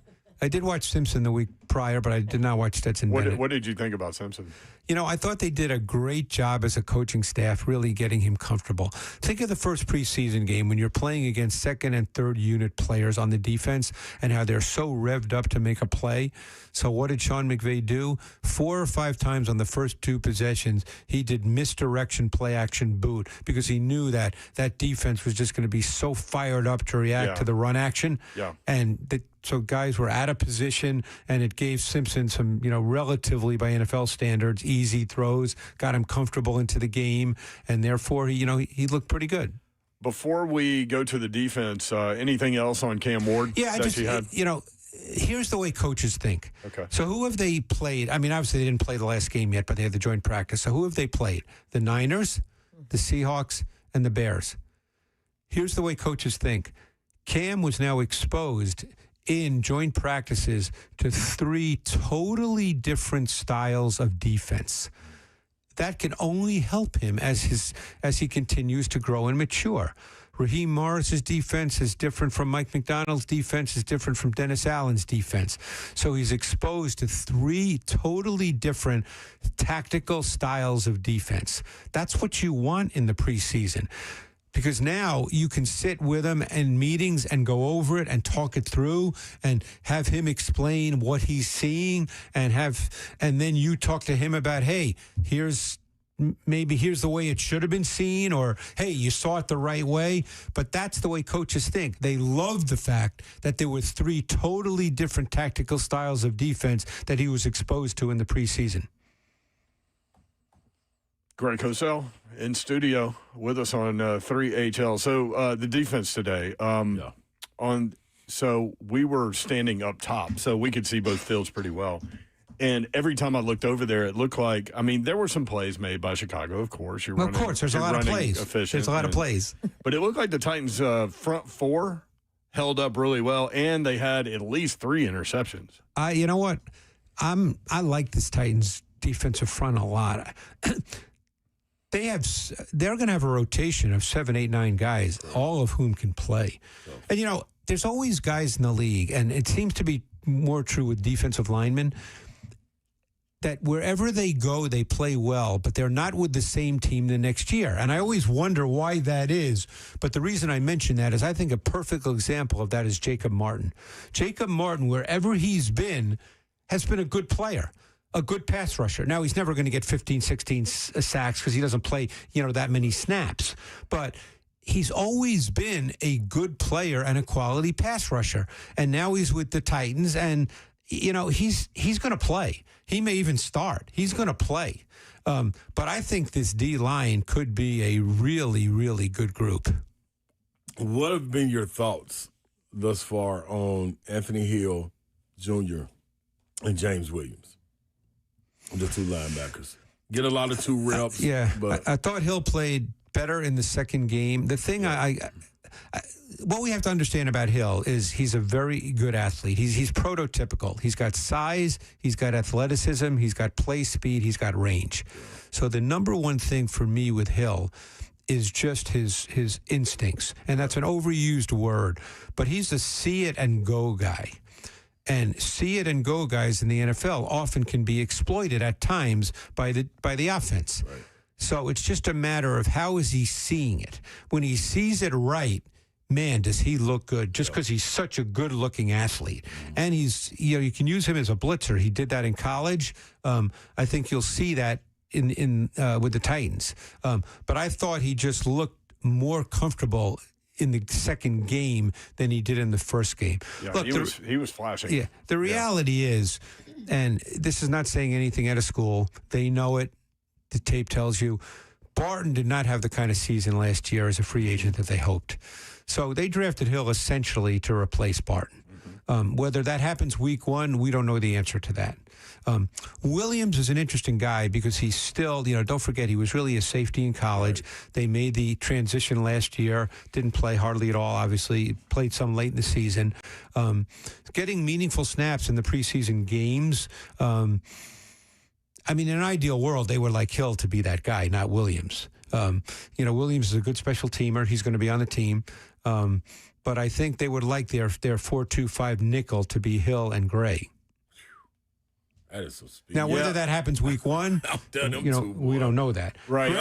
I did watch Simpson the week prior, but I did not watch Stetson Bennett. What did you think about Simpson? I thought they did a great job as a coaching staff really getting him comfortable. Think of the first preseason game when you're playing against second and third unit players on the defense and how they're so revved up to make a play. So what did Sean McVay do? 4 or 5 times on the first 2 possessions, he did misdirection play action boot because he knew that defense was just going to be so fired up to react to the run action. Yeah. And so guys were out of position, and it gave Simpson some, relatively by NFL standards, easy throws, got him comfortable into the game, and therefore, he looked pretty good. Before we go to the defense, anything else on Cam Ward? Yeah, here's the way coaches think. Okay. So who have they played? I mean, obviously they didn't play the last game yet, but they had the joint practice. So who have they played? The Niners, the Seahawks, and the Bears. Here's the way coaches think. Cam was now exposed in joint practices to 3 totally different styles of defense. That can only help him as he continues to grow and mature. Raheem Morris's defense is different from Mike McDonald's defense, is different from Dennis Allen's defense. So he's exposed to 3 totally different tactical styles of defense. That's what you want in the preseason. Because now you can sit with him in meetings and go over it and talk it through and have him explain what he's seeing and then you talk to him about, hey, here's the way it should have been seen, or, hey, you saw it the right way. But that's the way coaches think. They love the fact that there were 3 totally different tactical styles of defense that he was exposed to in the preseason. Greg Cosell in studio with us on 3HL. So the defense today. So we were standing up top, so we could see both fields pretty well. And every time I looked over there, it looked like, there were some plays made by Chicago, of course. Of course, there's a lot of plays. There's a lot of plays. But it looked like the Titans' front 4 held up really well, and they had at least 3 interceptions. You know what? I like this Titans defensive front a lot. They're going to have a rotation of 7, 8, 9 guys, all of whom can play. And, there's always guys in the league, and it seems to be more true with defensive linemen, that wherever they go, they play well, but they're not with the same team the next year. And I always wonder why that is. But the reason I mention that is I think a perfect example of that is Jacob Martin. Jacob Martin, wherever he's been, has been a good player. a good pass rusher. Now, he's never going to get 15, 16 sacks because he doesn't play, that many snaps. But he's always been a good player and a quality pass rusher. And now he's with the Titans, and, he's going to play. He may even start. He's going to play. But I think this D-line could be a really, really good group. What have been your thoughts thus far on Anthony Hill Jr. and James Williams, the two linebackers? Get a lot of two reps. But I thought Hill played better in the second game. The thing what we have to understand about Hill is he's a very good athlete. He's prototypical. He's got size, he's got athleticism, he's got play speed, he's got range. So the number one thing for me with Hill is just his instincts. And that's an overused word, but he's a see it and go guy. And see it and go guys in the NFL often can be exploited at times by the offense. Right. So it's just a matter of how is he seeing it. When he sees it right, man, does he look good just because he's such a good-looking athlete. And he's, you can use him as a blitzer. He did that in college. I think you'll see that in with the Titans. But I thought he just looked more comfortable in the second game than he did in the first game. Yeah, Look, he was flashing. Yeah, the reality is, and this is not saying anything out of school, they know it. The tape tells you, Barton did not have the kind of season last year as a free agent that they hoped. So they drafted Hill essentially to replace Barton. Whether that happens week one, we don't know the answer to that. Williams is an interesting guy because he's still, don't forget, he was really a safety in college. Right. They made the transition last year, didn't play hardly at all, obviously, played some late in the season. Getting meaningful snaps in the preseason games. In an ideal world, they would like Hill to be that guy, not Williams. Williams is a good special teamer. He's going to be on the team. But I think they would like their 4-2-5 nickel to be Hill and Gray. That is so speedy. Now, whether that happens week one, we don't know that. Right.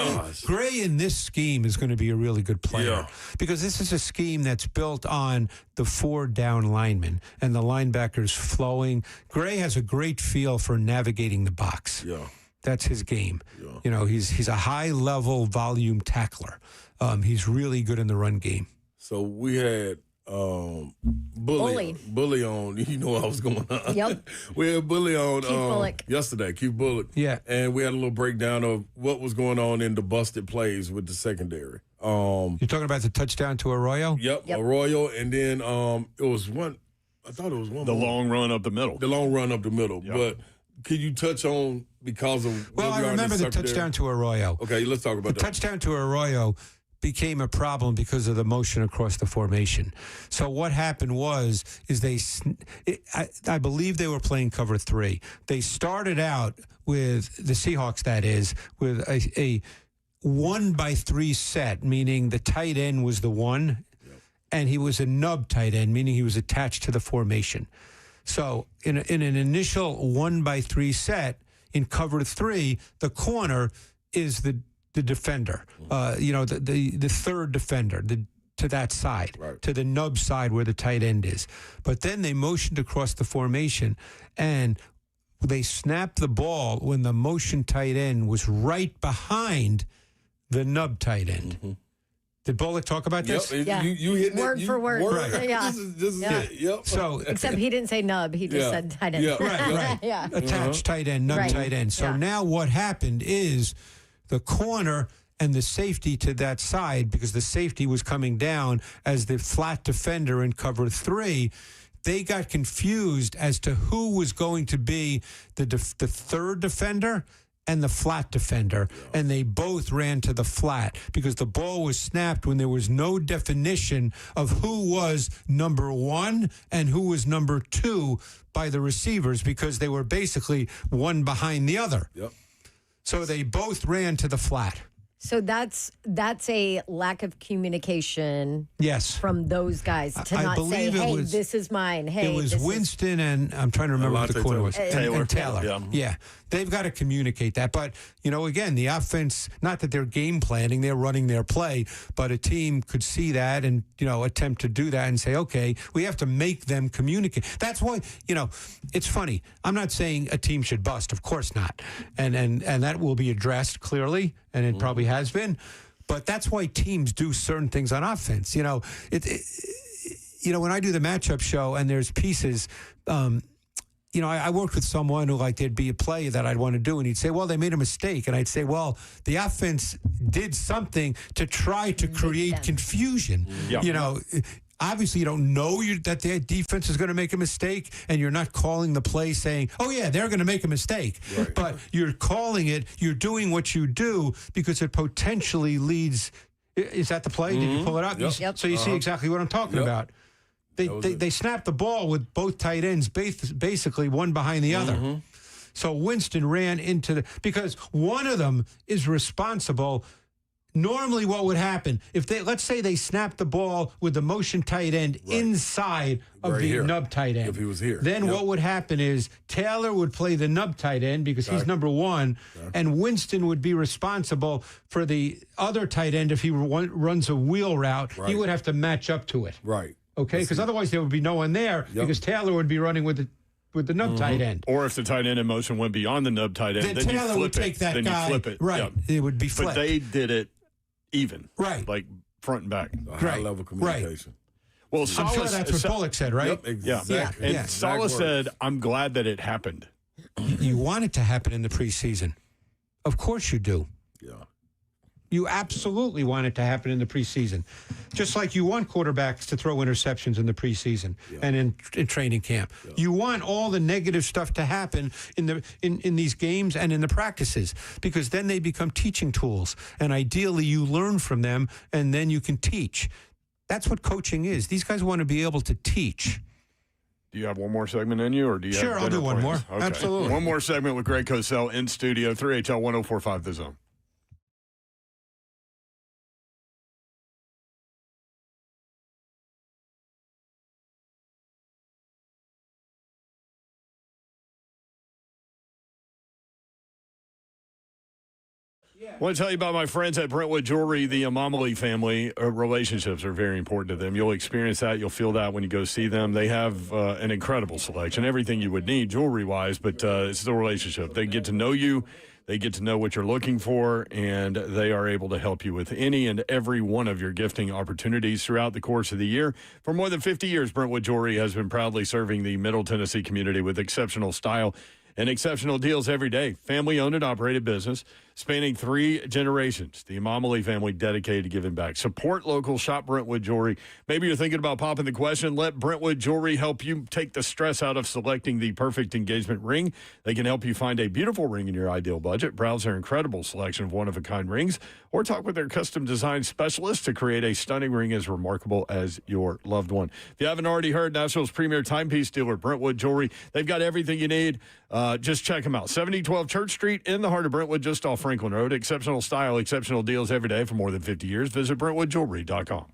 Gray in this scheme is going to be a really good player because this is a scheme that's built on the 4 down linemen and the linebackers flowing. Gray has a great feel for navigating the box. Yeah. That's his game. Yeah. He's a high-level volume tackler. He's really good in the run game. So we had Bully on. You know what I was going on. Yep. We had Bully on yesterday, Keith Bullock. Yeah. And we had a little breakdown of what was going on in the busted plays with the secondary. You're talking about the touchdown to Arroyo? Yep. Arroyo, and then it was one. I thought it was one. The long run up the middle. The long run up the middle. Yep. But could you touch on because of? Well, I remember the touchdown to Arroyo. Okay, let's talk about the touchdown to Arroyo. Became a problem because of the motion across the formation. So what happened I believe they were playing cover 3. They started out with the Seahawks, that is, with a 1-by-3 set, meaning the tight end was the 1, and he was a nub tight end, meaning he was attached to the formation. So in an initial 1-by-3 set, in cover 3, the corner is the defender, the third defender, to that side, right, to the nub side where the tight end is. But then they motioned across the formation, and they snapped the ball when the motion tight end was right behind the nub tight end. Mm-hmm. Did Bullock talk about this? Yeah. You hit word for word. Right. Yeah. This is it. Yep. So, except he didn't say nub. He just said tight end. Yeah. Right. Yeah. Attached tight end, nub tight end. So now what happened is the corner and the safety to that side, because the safety was coming down as the flat defender in cover 3, they got confused as to who was going to be the third defender and the flat defender, and they both ran to the flat because the ball was snapped when there was no definition of who was number 1 and who was number 2 by the receivers, because they were basically one behind the other. Yep. So they both ran to the flat. So that's a lack of communication Yes. from those guys to I not say, believe it hey, was- this is mine. Hey, It was this is- Winston and I'm trying to remember what the Alontae corner Taylor. was. And Taylor. Yeah. They've got to communicate that. But, again, the offense, not that they're game planning, they're running their play, but a team could see that and, attempt to do that and say, okay, we have to make them communicate. That's why, it's funny. I'm not saying a team should bust. Of course not. And that will be addressed clearly, and it probably has been. But that's why teams do certain things on offense. When I do the matchup show and there's pieces, I worked with someone who there'd be a play that I'd want to do, and he'd say, well, they made a mistake. And I'd say, well, the offense did something to try to create confusion. Yeah. Obviously, you don't know that their defense is going to make a mistake, and you're not calling the play saying, oh, yeah, they're going to make a mistake. Right. But you're calling it, you're doing what you do because it potentially leads. Is that the play? Did you pull it up? Yep. Yep. So you see exactly what I'm talking about. They snapped the ball with both tight ends, basically one behind the other. So Winston ran into because one of them is responsible. Normally, what would happen if let's say they snapped the ball with the motion tight end inside of Right the here. nub tight end? If he was here. Then Yep. what would happen is Taylor would play the nub tight end because he's number one, and Winston would be responsible for the other tight end if he runs a wheel route. He Right. would have to match up to it. Right. Okay, because otherwise there would be no one there because Taylor would be running with the nub tight end. Or if the tight end in motion went beyond the nub tight end, Then then you Taylor flip would take it. that Then guy. you flip it. Right. Yeah. It would be flipped. But they did it even. Right. Like front and back. High level communication. Well, I'm sure that's what Bullock said, right? Yep, Yeah. exactly. And Yeah. Saleh Exact said, words. I'm glad that it happened. You want it to happen in the preseason. Of course you do. Yeah. You absolutely want it to happen in the preseason. Just like you want quarterbacks to throw interceptions in the preseason and in training camp. You want all the negative stuff to happen in these games and in the practices because then they become teaching tools. And ideally you learn from them and then you can teach. That's what coaching is. These guys want to be able to teach. Do you have one more segment in you, or do you Sure, have I'll dinner do one plans? more. Absolutely. One more segment with Greg Cosell in studio, 3HL 1045 The Zone. I want to tell you about my friends at Brentwood Jewelry. The Amamali family relationships are very important to them. You'll experience that. You'll feel that when you go see them. They have an incredible selection, everything you would need jewelry-wise, but it's the relationship. They get to know you. They get to know what you're looking for, and they are able to help you with any and every one of your gifting opportunities throughout the course of the year. For more than 50 years, Brentwood Jewelry has been proudly serving the Middle Tennessee community with exceptional style and exceptional deals every day. Family-owned and operated business spanning 3 generations. The Amamali family dedicated to giving back. Support local, shop Brentwood Jewelry. Maybe you're thinking about popping the question. Let Brentwood Jewelry help you take the stress out of selecting the perfect engagement ring. They can help you find a beautiful ring in your ideal budget. Browse their incredible selection of one-of-a-kind rings, or talk with their custom design specialist to create a stunning ring as remarkable as your loved one. If you haven't already heard, Nashville's premier timepiece dealer, Brentwood Jewelry. They've got everything you need. Just check them out. 7012 Church Street in the heart of Brentwood, just off Franklin Road. Exceptional style, exceptional deals every day for more than 50 years. Visit BrentwoodJewelry.com.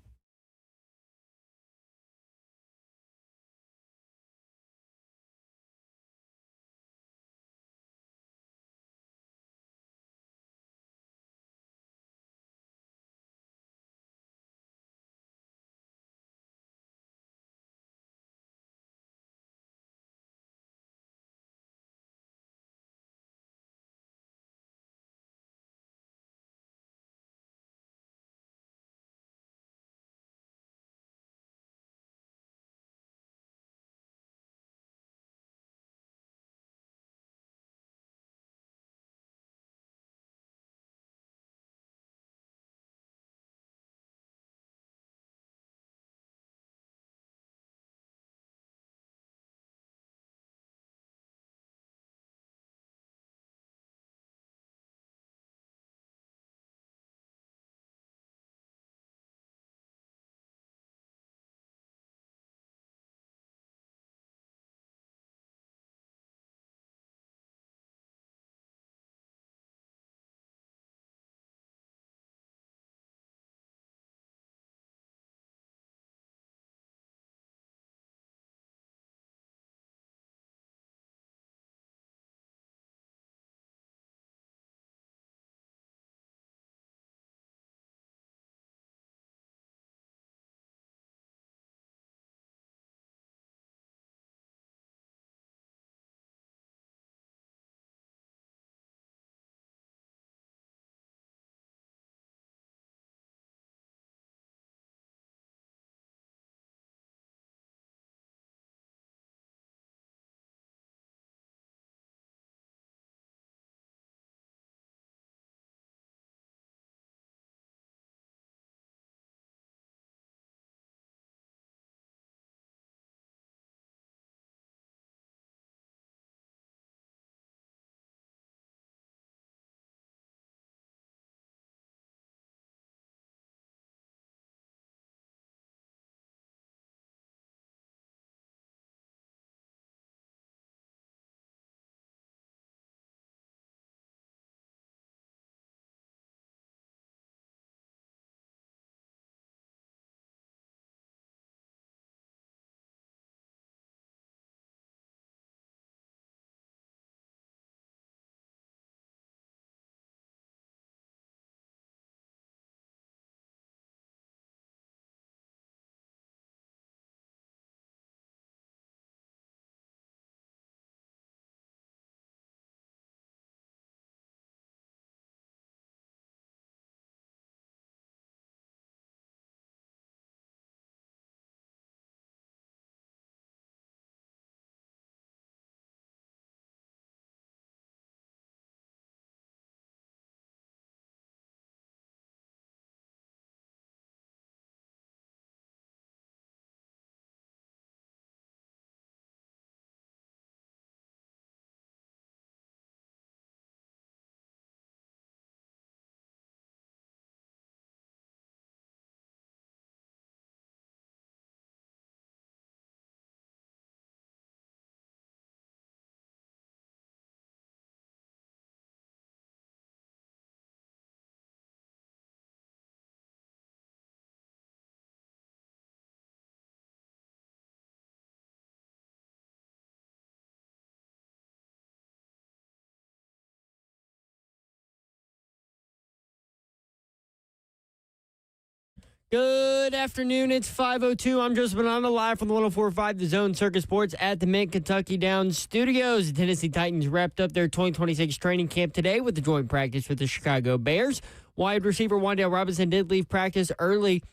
Good afternoon. It's 5:02. I'm Joseph Bonanno, live from the 104.5 The Zone Circus Sports at the Mid-Kentucky Downs Studios. The Tennessee Titans wrapped up their 2026 training camp today with a joint practice with the Chicago Bears. Wide receiver Wan'Dale Robinson did leave practice early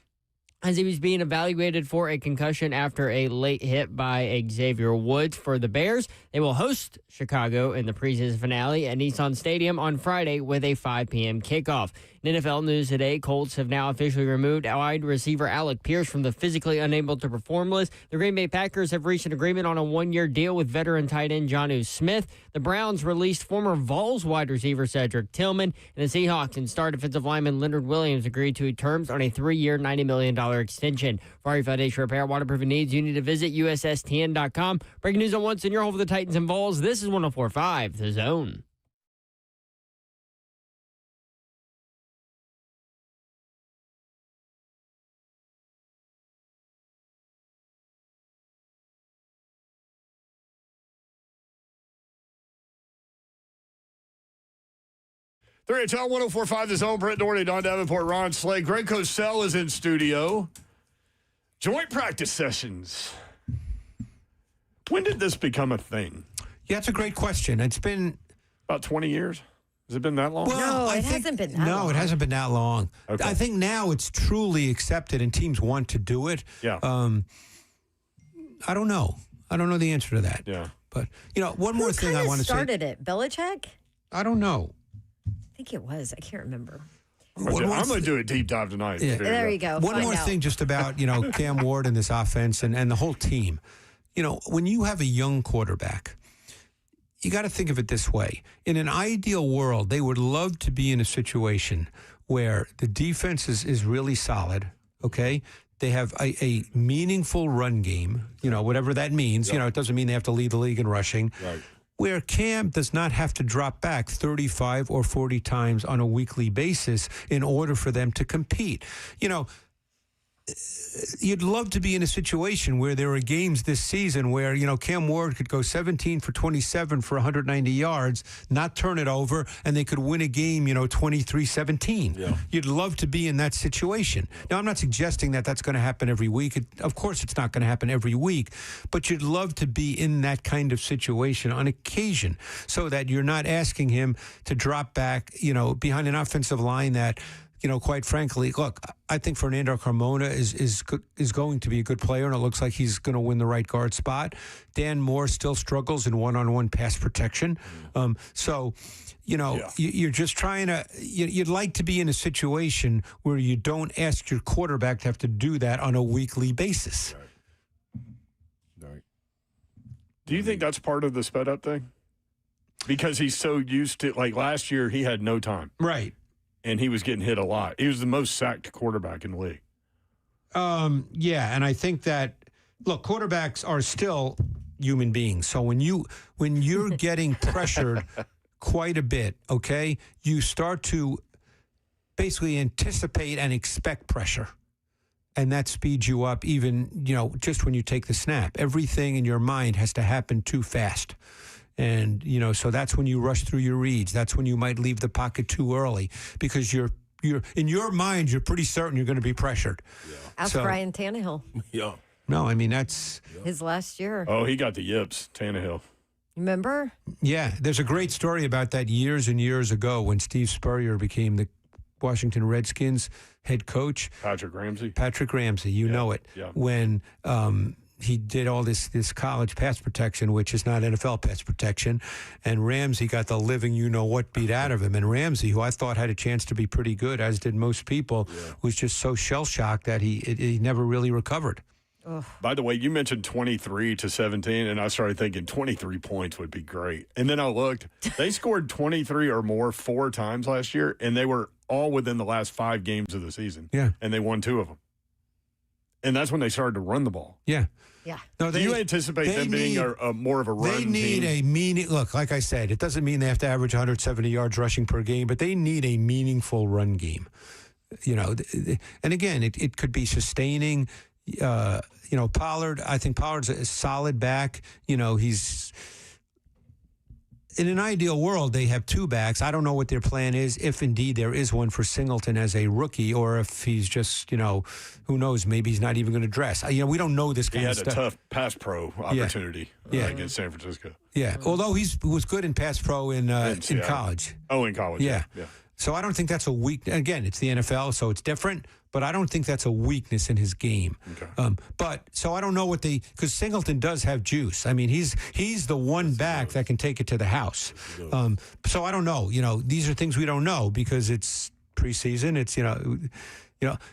as he was being evaluated for a concussion after a late hit by Xavier Woods for the Bears. They will host Chicago in the preseason finale at Nissan Stadium on Friday with a 5 p.m. kickoff. In NFL news today, Colts have now officially removed wide receiver Alec Pierce from the physically unable to perform list. The Green Bay Packers have reached an agreement on a one-year deal with veteran tight end Jonnu Smith. The Browns released former Vols wide receiver Cedric Tillman, and the Seahawks and star defensive lineman Leonard Williams agreed to terms on a 3-year, $90 million extension. For your foundation repair, waterproofing needs, you need to visit USSTN.com. Breaking news on once in your home for the Titans and Vols. This is 104.5 The Zone. Three at 104.5 The Zone. Brent Doherty, Don Davenport, Ron Slay. Greg Cosell is in studio. Joint practice sessions. When did this become a thing? Yeah, it's a great question. It's been about 20 years. Has it been that long? No, it hasn't been that long. No, it hasn't been that long. Okay. I think now it's truly accepted and teams want to do it. Yeah. I don't know. I don't know the answer to that. Yeah. But, one more thing I want to say. Who started it? Belichick? I don't know. I think it was. I can't remember. I'm going to do a deep dive tonight. Yeah. There you go. One more thing just about, Cam Ward and this offense and the whole team. When you have a young quarterback, you got to think of it this way. In an ideal world, they would love to be in a situation where the defense is really solid, okay? They have a meaningful run game, whatever that means. It doesn't mean they have to lead the league in rushing. Right. Where Cam does not have to drop back 35 or 40 times on a weekly basis in order for them to compete. You'd love to be in a situation where there are games this season where, Cam Ward could go 17 for 27 for 190 yards, not turn it over, and they could win a game, 23-17. Yeah. You'd love to be in that situation. Now, I'm not suggesting that that's going to happen every week. Of course, it's not going to happen every week, but you'd love to be in that kind of situation on occasion so that you're not asking him to drop back, behind an offensive line that, quite frankly, look, I think Fernando Carmona is going to be a good player, and it looks like he's going to win the right guard spot. Dan Moore still struggles in one-on-one pass protection. You're just trying to you'd like to be in a situation where you don't ask your quarterback to have to do that on a weekly basis. Right. Do you think that's part of the sped-up thing? Because he's so used to, like last year, he had no time. Right. And he was getting hit a lot. He was the most sacked quarterback in the league. Yeah, and I think that, look, quarterbacks are still human beings. So when you're getting pressured quite a bit, okay, you start to basically anticipate and expect pressure. And that speeds you up even, just when you take the snap. Everything in your mind has to happen too fast. And, so that's when you rush through your reads. That's when you might leave the pocket too early because you're in your mind, you're pretty certain you're going to be pressured. Yeah. Ask Ryan Tannehill. Yeah. No, I mean, that's his last year. Oh, he got the yips, Tannehill. Remember? Yeah. There's a great story about that years and years ago when Steve Spurrier became the Washington Redskins head coach. Patrick Ramsey. You know it. Yeah. When he did all this college pass protection, which is not NFL pass protection, and Ramsey got the living you-know-what beat out of him. And Ramsey, who I thought had a chance to be pretty good, as did most people, was just so shell-shocked that he never really recovered. Ugh. By the way, you mentioned 23-17, and I started thinking 23 points would be great. And then I looked. They scored 23 or more 4 times last year, and they were all within the last 5 games of the season. Yeah. And they won 2 of them. And that's when they started to run the ball. Yeah. Yeah. No, Do you anticipate them being a more of a run They need team? a meaning. Look, like I said, it doesn't mean they have to average 170 yards rushing per game, but they need a meaningful run game. And again, it could be sustaining. Pollard, I think Pollard's a solid back. in an ideal world, they have two backs. I don't know what their plan is, if indeed there is one for Singleton as a rookie, or if he's just, who knows, maybe he's not even going to dress. We don't know this kind of stuff. He had a tough pass pro opportunity against San Francisco. Yeah, although he was good in pass pro in college. Oh, in college, yeah. So I don't think that's a weak. Again, it's the NFL, so it's different. But I don't think that's a weakness in his game. Okay. So I don't know because Singleton does have juice. I mean, he's the one back that can take it to the house. So I don't know. These are things we don't know because it's preseason. It's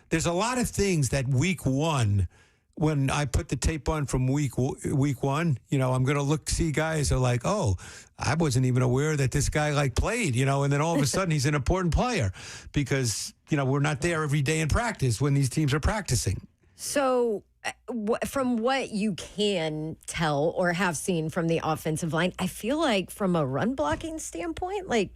there's a lot of things that week one. When I put the tape on from week one, I'm going to see guys are like, oh, I wasn't even aware that this guy played, and then all of a sudden he's an important player because, we're not there every day in practice when these teams are practicing. So from what you can tell or have seen from the offensive line, I feel like from a run blocking standpoint, I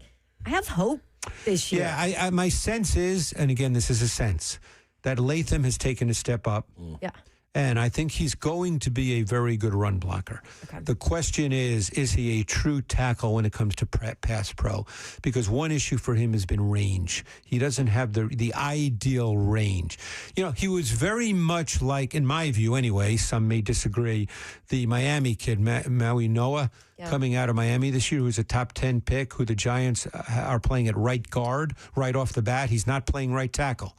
have hope this year. Yeah, my sense is, and again, this is a sense, that Latham has taken a step up. Yeah. And I think he's going to be a very good run blocker. Okay. The question is he a true tackle when it comes to pass pro? Because one issue for him has been range. He doesn't have the ideal range. He was very much like, in my view anyway, some may disagree, the Miami kid, Maui Noah, coming out of Miami this year, who's a top 10 pick, who the Giants are playing at right guard right off the bat. He's not playing right tackle.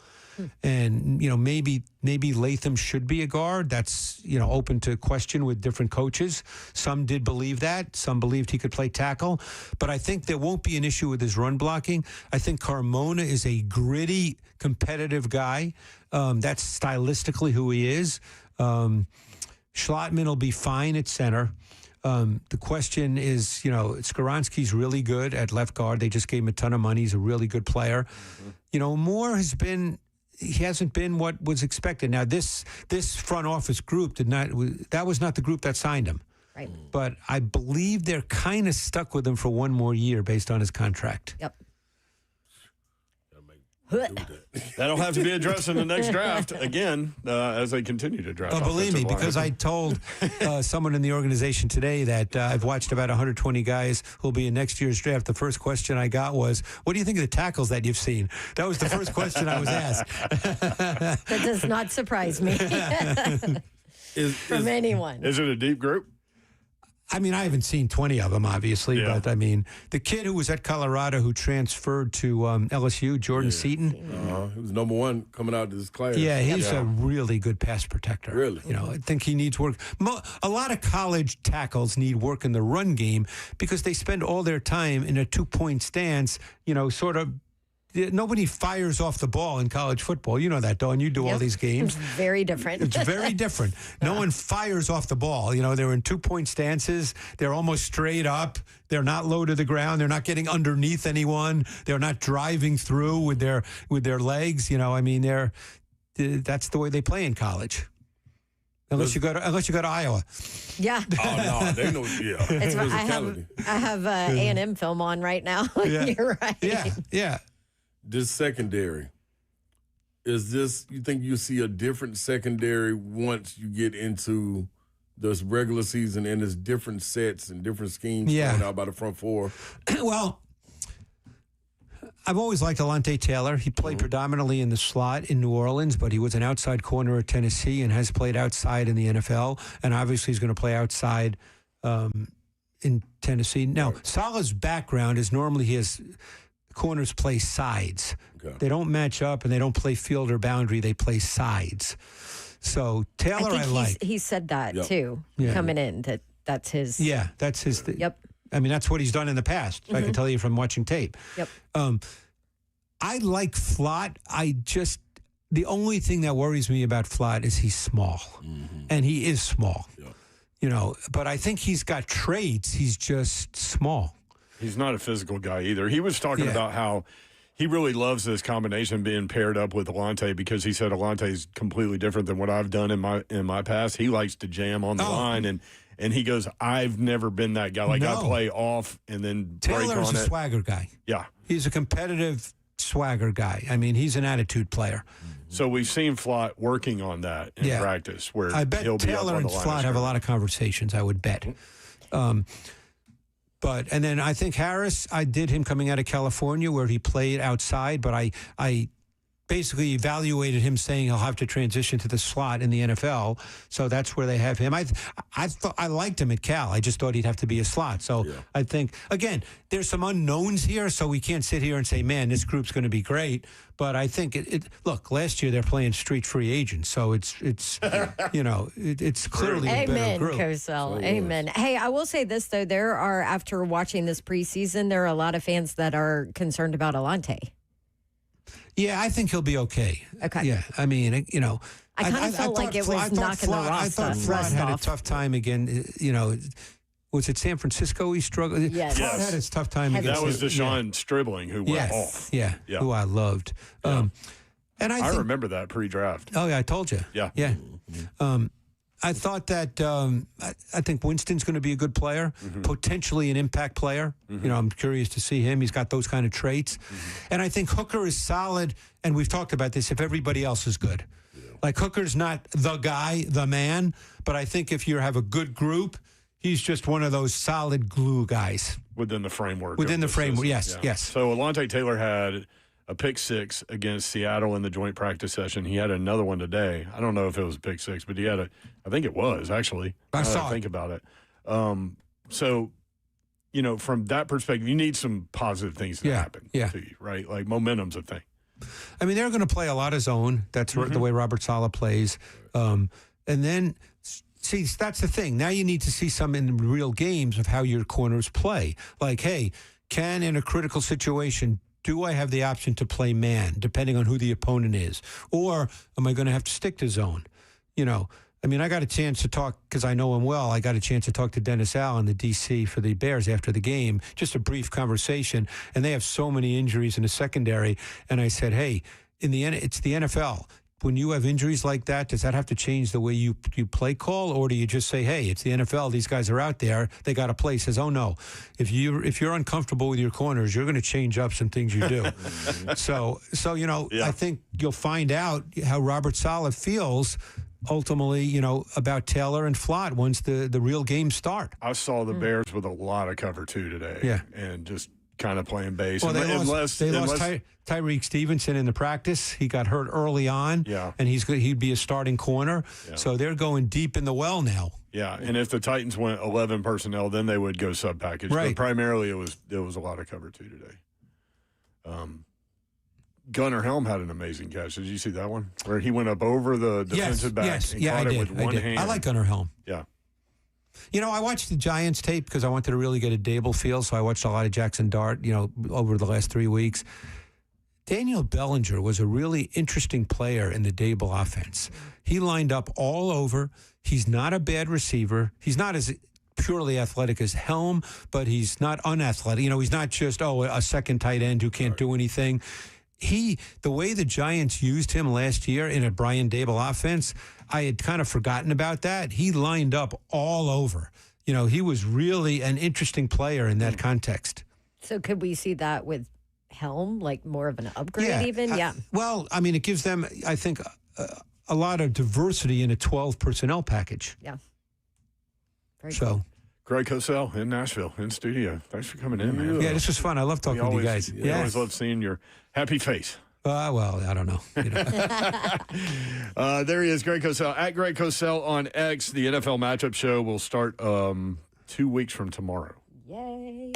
And, maybe Latham should be a guard. That's, open to question with different coaches. Some did believe that. Some believed he could play tackle. But I think there won't be an issue with his run blocking. I think Carmona is a gritty, competitive guy. That's stylistically who he is. Schlottman will be fine at center. The question is, Skoronski's really good at left guard. They just gave him a ton of money. He's a really good player. Moore he hasn't been what was expected. Now, this front office group that was not the group that signed him. Right. But I believe they're kind of stuck with him for one more year based on his contract. Yep. That'll have to be addressed in the next draft again as they continue to draft. Believe me, because I told someone in the organization today that I've watched about 120 guys who'll be in next year's draft. The first question I got was, what do you think of the tackles that you've seen? That was the first question I was asked. That does not surprise me from anyone. Is it a deep group? I mean, I haven't seen 20 of them, obviously, but I mean, the kid who was at Colorado who transferred to LSU, Jordan Seaton. He was number one coming out of this class. Yeah, he's a really good pass protector. Really? I think he needs work. A lot of college tackles need work in the run game because they spend all their time in a 2-point stance, sort of. Nobody fires off the ball in college football. You know that, Dawn. You do all these games. It's very different. It's very different. No one fires off the ball. They're in 2-point stances. They're almost straight up. They're not low to the ground. They're not getting underneath anyone. They're not driving through with their legs. That's the way they play in college. Unless you go to Iowa. Yeah. Oh no, they know. Yeah. I have A&M film on right now. You're right. Yeah. This secondary, you think you see a different secondary once you get into this regular season and there's different sets and different schemes thrown out by the front four? Well, I've always liked Alante Taylor. He played predominantly in the slot in New Orleans, but he was an outside corner at Tennessee and has played outside in the NFL, and obviously he's going to play outside in Tennessee. Now, Salah's background is normally corners play sides. Okay. They don't match up and they don't play field or boundary. They play sides. So Taylor, I like. He said that too, coming in, that's his. Yeah, that's his. Yep. I mean, that's what he's done in the past. I can tell you from watching tape. Yep. I like Flott. The only thing that worries me about Flott is he's small. And he is small. Yep. But I think he's got traits. He's just small. He's not a physical guy either. He was talking about how he really loves this combination being paired up with Alante because he said Alante's completely different than what I've done in my past. He likes to jam on the line, and he goes, I've never been that guy. I play off and then break on it. Taylor's a swagger guy. Yeah. He's a competitive swagger guy. I mean, he's an attitude player. So we've seen Flott working on that in practice where I bet he'll be Taylor up on and the line Flott have a lot of conversations, I would bet. And then I think Harris, I did him coming out of California where he played outside, but I basically evaluated him saying he'll have to transition to the slot in the NFL. So that's where they have him. I thought I liked him at Cal. I just thought he'd have to be a slot. So I think, again, there's some unknowns here, so we can't sit here and say, man, this group's going to be great. But I think look, last year they're playing street free agents, so it's it's clearly a better group. Amen, Cosell. Amen. Hey, I will say this though, after watching this preseason, there are a lot of fans that are concerned about Alante. Yeah, I think he'll be okay. Okay. Yeah, I mean, I kind of felt like it was knocking the I thought Flott had a tough time again. Was it San Francisco he struggled? Yes. Flott had his tough time against. That was Deshaun Stribling who went off. Yeah, who I loved. And I remember that pre-draft. Oh, yeah, I told you. Yeah. Yeah. I thought that I think Winston's going to be a good player, potentially an impact player. I'm curious to see him. He's got those kind of traits. And I think Hooker is solid, and we've talked about this, if everybody else is good. Like Hooker's not the guy, the man, but I think if you have a good group, he's just one of those solid glue guys. Within the framework. Within the framework, yes. So Alante Taylor had a pick six against Seattle in the joint practice session. He had another one today. I don't know if it was a pick six, but he had I think it was, actually. I saw it. Think about it. So, from that perspective, you need some positive things to happen to you, right? Like momentum's a thing. I mean, they're going to play a lot of zone. That's the way Robert Saleh plays. And then, see, that's the thing. Now you need to see some in real games of how your corners play. Like, hey, in a critical situation, do I have the option to play man, depending on who the opponent is? Or am I going to have to stick to zone? I mean, I got a chance to talk, because I know him well, I got a chance to talk to Dennis Allen, the DC for the Bears after the game, just a brief conversation, and they have so many injuries in the secondary, and I said, hey, it's the NFL. When you have injuries like that, does that have to change the way you play call, or do you just say, "Hey, it's the NFL; these guys are out there; they got to play"? Says, "Oh no, if you're uncomfortable with your corners, you're going to change up some things you do." So I think you'll find out how Robert Saleh feels ultimately, about Taylor and Flott once the real games start. I saw the Bears with a lot of cover two today, and just kind of playing base. Well, they lost Tyreek Stevenson in the practice. He got hurt early on, and he'd be a starting corner. Yeah. So they're going deep in the well now. Yeah, and if the Titans went 11 personnel, then they would go sub package. Right. But primarily, it was a lot of cover two today. Gunnar Helm had an amazing catch. Did you see that one where he went up over the defensive back and caught it with one hand? I like Gunnar Helm. Yeah. I watched the Giants tape because I wanted to really get a Dable feel, so I watched a lot of Jackson Dart, over the last 3 weeks. Daniel Bellinger was a really interesting player in the Dable offense. He lined up all over. He's not a bad receiver. He's not as purely athletic as Helm, but he's not unathletic. He's not just, a second tight end who can't do anything. The way the Giants used him last year in a Brian Dable offense, I had kind of forgotten about that. He lined up all over. He was really an interesting player in that context. So could we see that with Helm, like more of an upgrade even? Yeah. Well, I mean, it gives them, I think, a lot of diversity in a 12 personnel package. Yeah. Very cool. Greg Cosell in Nashville, in studio. Thanks for coming in, man. Yeah, this was fun. I love talking to you guys. I always love seeing your happy face. Well, I don't know. There he is, Greg Cosell. At Greg Cosell on X. The NFL matchup show will start 2 weeks from tomorrow. Yay.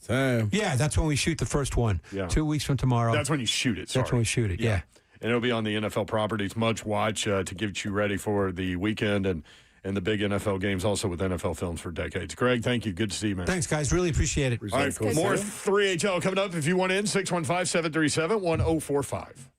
Time. Yeah, that's when we shoot the first one. Yeah. 2 weeks from tomorrow. That's when you shoot it. That's when we shoot it, yeah. And it'll be on the NFL properties. Much watch to get you ready for the weekend and the big NFL games, also with NFL films for decades. Greg, thank you. Good to see you, man. Thanks, guys. Really appreciate it. All right, more 3HL coming up. If you want in, 615-737-1045.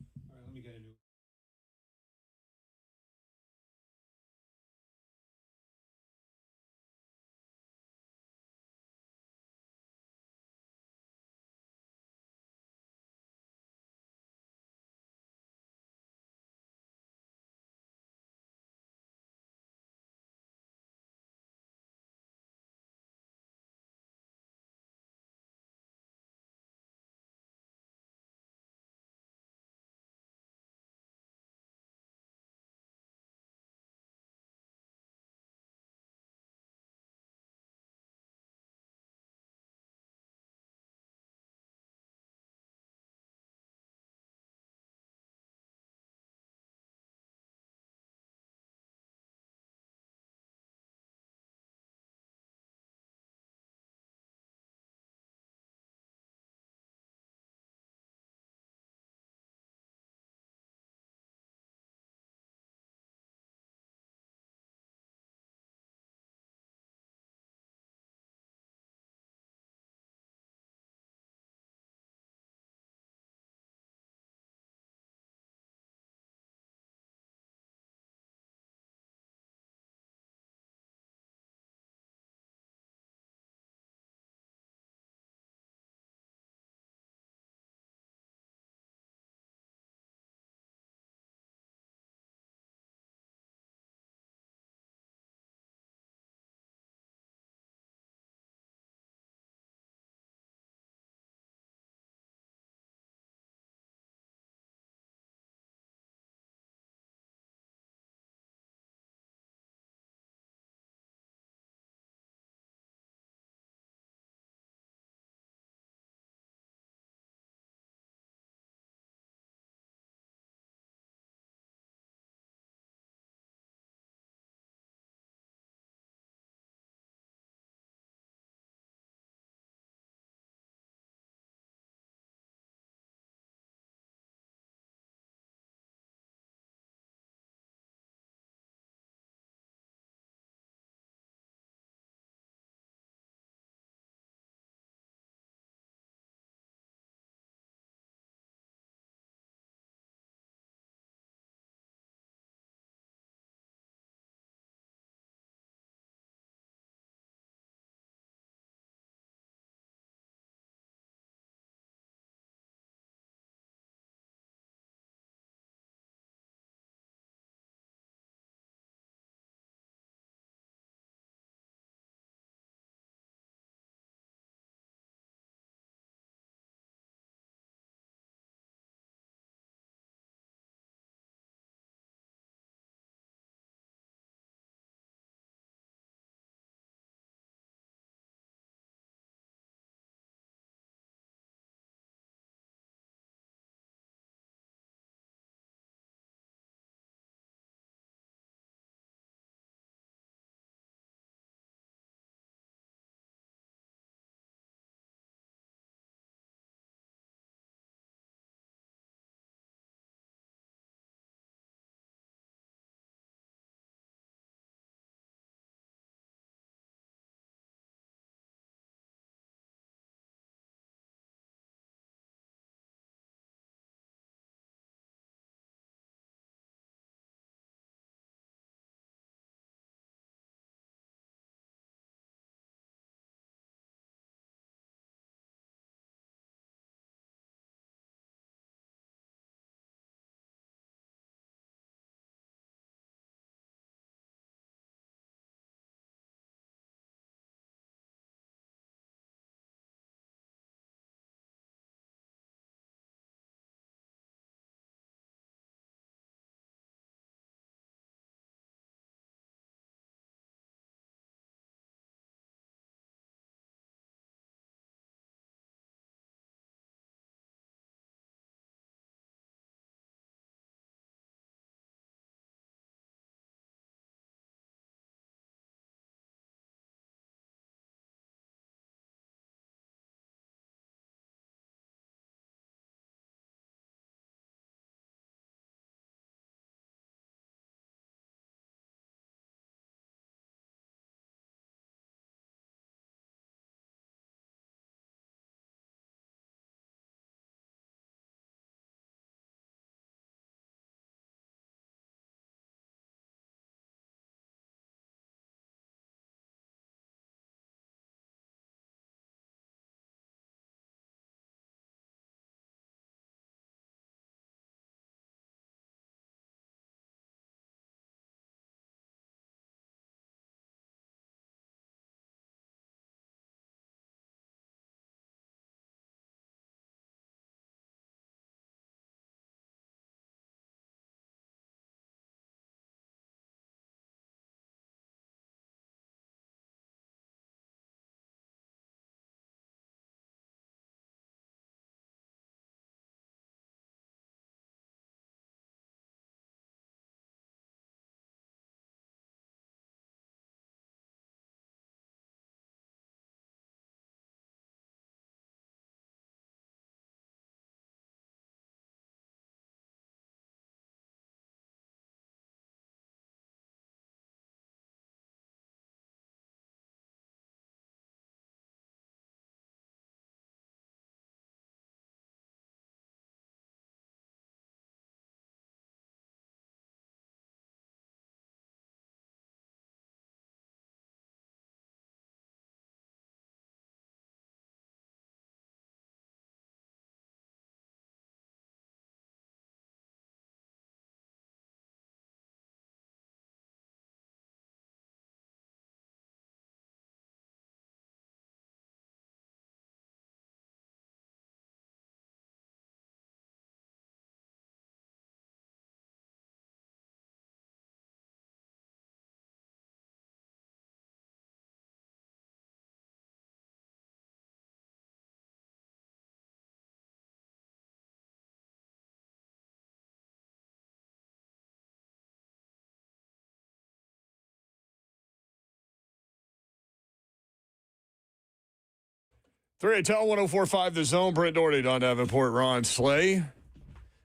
3HL 1045 The Zone. Brent Doherty, Don Davenport, Ron Slay.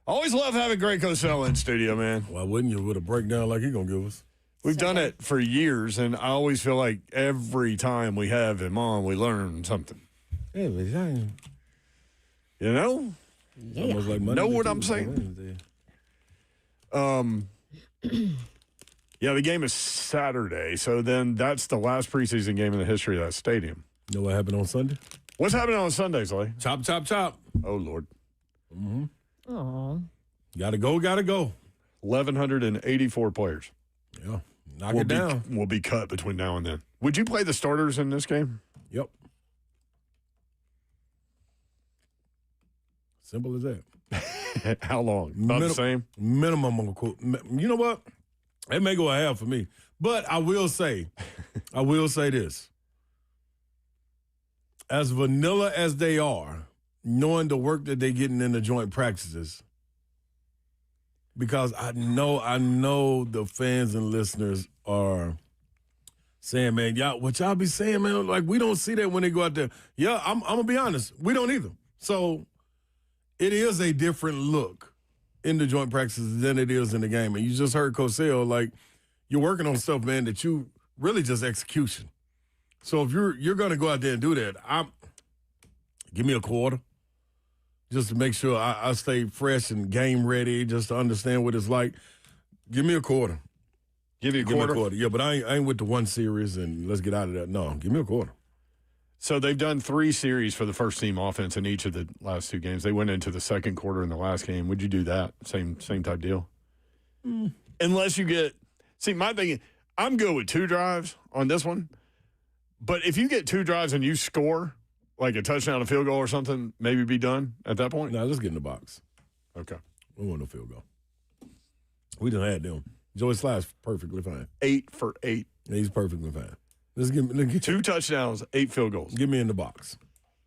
Always love having Greg Cosell in studio, man. Why wouldn't you with a breakdown like he's going to give us? We've done it for years, and I always feel like every time we have him on, we learn something. Yeah, but You know? Yeah. almost like Monday Know to what I'm Tuesday, saying? Wednesday. Yeah, the game is Saturday, so then that's the last preseason game in the history of that stadium. You know what happened on Sunday? What's happening on Sundays, Lay? Chop, chop, chop. Oh, Lord. Oh. Gotta go, gotta go. 1,184 players Yeah, knock it down. will be cut between now and then. Would you play the starters in this game? Yep. Simple as that. How long? About the same? Minimum of a quarter. You know what? It may go a half for me. But I will say this. As vanilla as they are, knowing the work that they're getting in the joint practices, because I know the fans and listeners are saying, man, what y'all be saying, man, like we don't see that when they go out there. Yeah, I'm gonna be honest, we don't either. So it is a different look in the joint practices than it is in the game. And you just heard Cosell, like you're working on stuff, man, that you really just execution. So if you're gonna go out there and do that, give me a quarter. Just to make sure I stay fresh and game ready, just to understand what it's like. Give me a quarter. Give you a Give me quarter? a quarter. Yeah, but I ain't with the one series and let's get out of that. No, give me a quarter. So they've done 3 series for the first team offense in each of the last 2 games. They went into the second quarter in the last game. Would you do that? Same type deal? Unless you get – see, my thing – I'm good with 2 drives on this one. But if you get 2 drives and you score – like a touchdown, a field goal or something, maybe be done at that point? No, let's get in the box. Okay. We want no field goal. We done had them. Joey Sly's perfectly fine. 8 for 8. Yeah, he's perfectly fine. Let's get 2 touchdowns, 8 field goals. Get me in the box.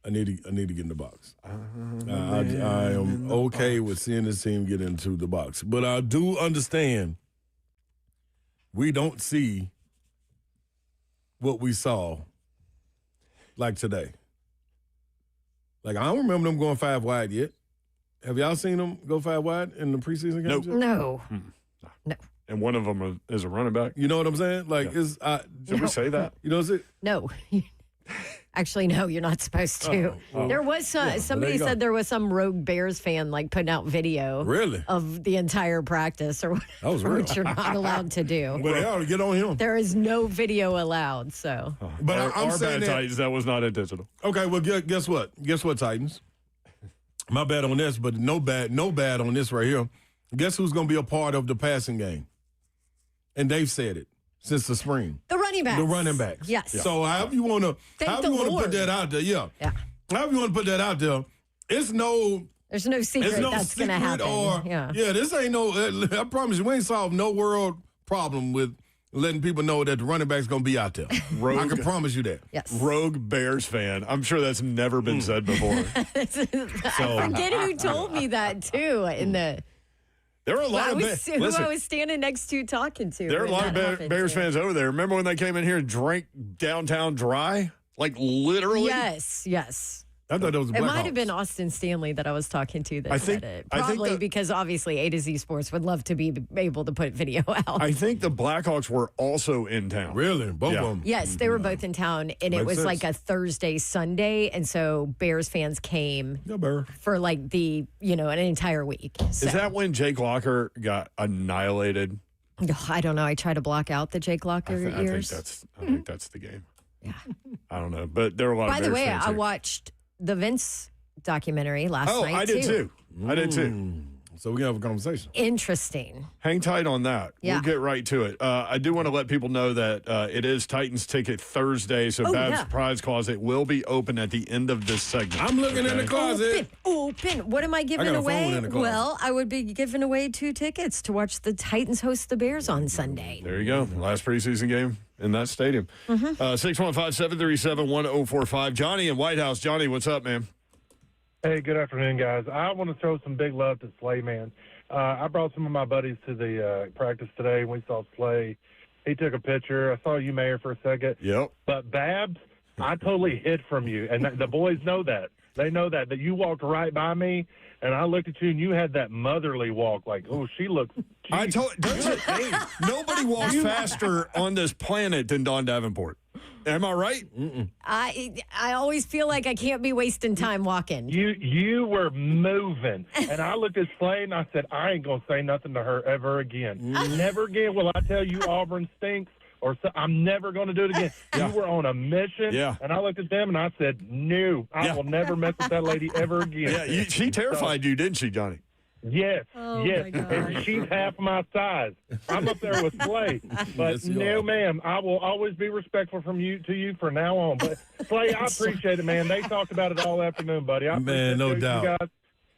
I need to get in the box. I am okay with seeing this team get into the box. But I do understand we don't see what we saw like today. Like, I don't remember them going 5 wide yet. Have y'all seen them go 5 wide in the preseason games? Nope. No. No. And one of them is a running back. You know what I'm saying? Like, Should we say that? You know what I'm saying? No. Actually, no, you're not supposed to. There was somebody said there was some rogue Bears fan like putting out video Really? of the entire practice or whatever, That was real. which you're not allowed to do. Well, they ought to get on him. There is no video allowed, so. But I'm our saying bad that. Titans, that was not intentional. Okay, well, guess what? Guess what, Titans? My bad on this, but no bad on this right here. Guess who's going to be a part of the passing game? And they've said it since the spring. The running backs. The running backs. Yes. So however you want to Lord. put that out there, yeah. However you want to put that out there, There's no secret that's going to happen. This ain't no. I promise you, we ain't solved no world problem with letting people know that the running back's going to be out there. I can promise you that. Yes. Rogue Bears fan. I'm sure that's never been said before. I forget who told me that too. There were a lot of who I was standing next to talking to. There are a lot of Bears fans over there. Remember when they came in here and drank downtown dry? Like literally? Yes. I thought that was It might have been Austin Stanley that I was talking to that said it. Probably because obviously A to Z Sports would love to be able to put video out. I think the Blackhawks were also in town. Really? Both of them? Yes, they were both in town, and it was sense. like a Thursday, Sunday, and so Bears fans came for like an entire week. So. Is that when Jake Locker got annihilated? I don't know. I try to block out the Jake Locker years. I think that's the game. Yeah. I don't know, but there were a lot of Bears By the way, fans I here. watched the Vince documentary last night. I did too. I did too. So we can have a conversation. Interesting. Hang tight on that. Yeah. We'll get right to it. I do want to let people know that it is Titans Ticket Thursday, so Babs Prize Closet will be open at the end of this segment. I'm looking in the closet. Open. What am I giving got a phone away? in the closet. Well, I would be giving away 2 tickets to watch the Titans host the Bears on Sunday. There you go. Last preseason game in that stadium. 615-737-1045. Johnny in White House. Johnny, what's up, man? Hey, good afternoon, guys. I want to throw some big love to Slay, man. I brought some of my buddies to the practice today, and we saw Slay. He took a picture. I saw you, Mayor, for a second. Yep. But Babs, I totally hid from you, and the boys know that. They know that you walked right by me, and I looked at you, and you had that motherly walk, like, oh, she looks. I told nobody walks faster on this planet than Don Davenport. Am I right? I always feel like I can't be wasting time walking. You were moving, and I looked at Slade, and I said, I ain't gonna say nothing to her ever again. Never again will I tell you Auburn stinks. I'm never going to do it again. Yeah. You were on a mission, Yeah. and I looked at them, and I said, no, I will never mess with that lady ever again. Yeah, she terrified you, didn't she, Johnny? Yes, Oh, yes. my gosh. And she's half my size. I'm up there with Slade. But Yes, you no, are. ma'am, I will always be respectful to you from now on. But Slade, I appreciate it, man. They talked about it all afternoon, buddy. I Man, no appreciate you doubt. guys.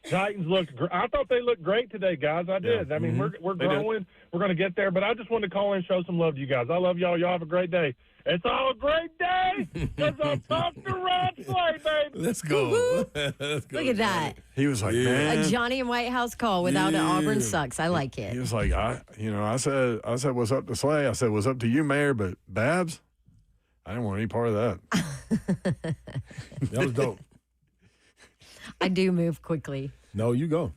Titans looked. I thought they looked great today, guys. I did. I mean, we're They did. growing. We're going to get there. But I just wanted to call in and show some love to you guys. I love y'all. Y'all have a great day. It's all a great day because I'm talking to Rod Slade, baby. Let's go. Let's go. Look at that. He was like, Yeah. man. A Johnny and White House call without an Auburn Yeah. sucks. I like He it. was like, I said, what's up to Slay? I said, what's up to you, Mayor? But Babs, I didn't want any part of that. That was dope. I do move quickly. No, you go.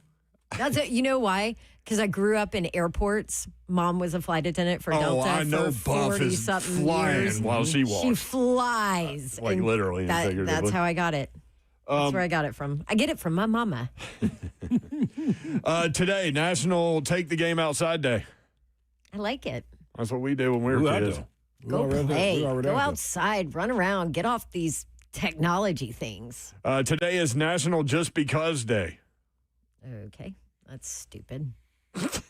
That's it. You know why? Because I grew up in airports. Mom was a flight attendant for Delta I know for Buff is 40-something flying years. while she walks. She flies. Like And literally and figuratively. That's how I got it. That's where I got it from. I get it from my mama. Today, National Take the Game Outside Day. I like it. That's what we did when we were Who I kids. do? We Go already- play. we already Go out there. outside. Run around. Get off these technology things. Today is National Just Because Day. Okay. That's stupid.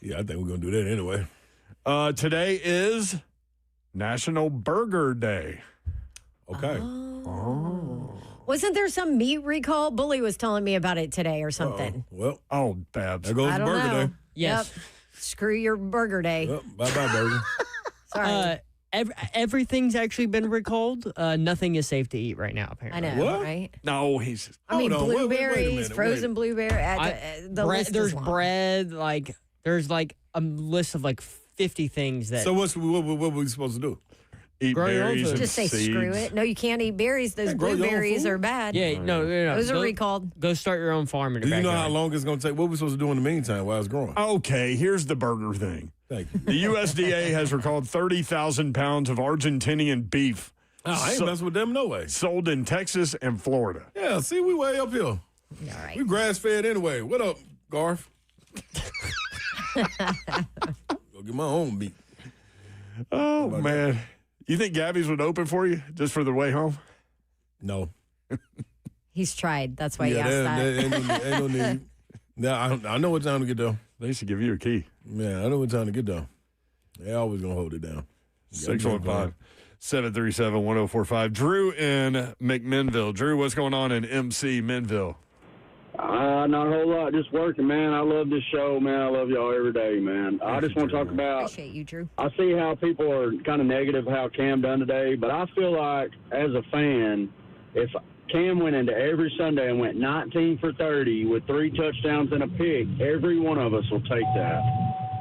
Yeah, I think we're going to do that anyway. Today is National Burger Day. Okay. Wasn't there some meat recall? Bully was telling me about it today or something. Well, Oh, Babs. there goes I the don't burger know. day. Yes. Yep. Screw your burger day. Well, bye-bye, burger. Sorry. Everything's actually been recalled. Nothing is safe to eat right now, I apparently. know, What? right? No, he's. I mean, Hold on. Wait a blueberries, minute. frozen blueberry. The list There's is long. bread. There's a list of 50 things that. So what were we supposed to do? Eat Grow your own berries food. and Just say screw seeds. it. No, you can't eat berries. Those grow your own blueberries food? are bad. yeah, no. Those are go, recalled. Go start your own farm in Do the you know backyard. how long it's going to take? What are we supposed to do in the meantime while it's growing? Okay, here's the burger thing. Thank you. The USDA has recalled 30,000 pounds of Argentinian beef Oh, I ain't messing with them no way. sold in Texas and Florida. Yeah, see, we way up here. All right. We grass-fed anyway. What up, Garth? Go get my own meat. Oh, man. You think Gabby's would open for you just for the way home? No. He's tried. That's why he asked there- that. there ain't no need. Now, I know what time to get there. They should give you a key. Yeah, I know what time to get there. They always going to hold it down. 615-737-1045. Drew in McMinnville. Drew, what's going on in MC Minville? Not a whole lot, just working, man. I love this show, man. I love y'all every day, man. I just want to talk about, Appreciate you, Drew. I see how people are kind of negative how Cam done today, but I feel like as a fan, if Cam went into every Sunday and went 19 for 30 with 3 touchdowns and a pick, every one of us will take that.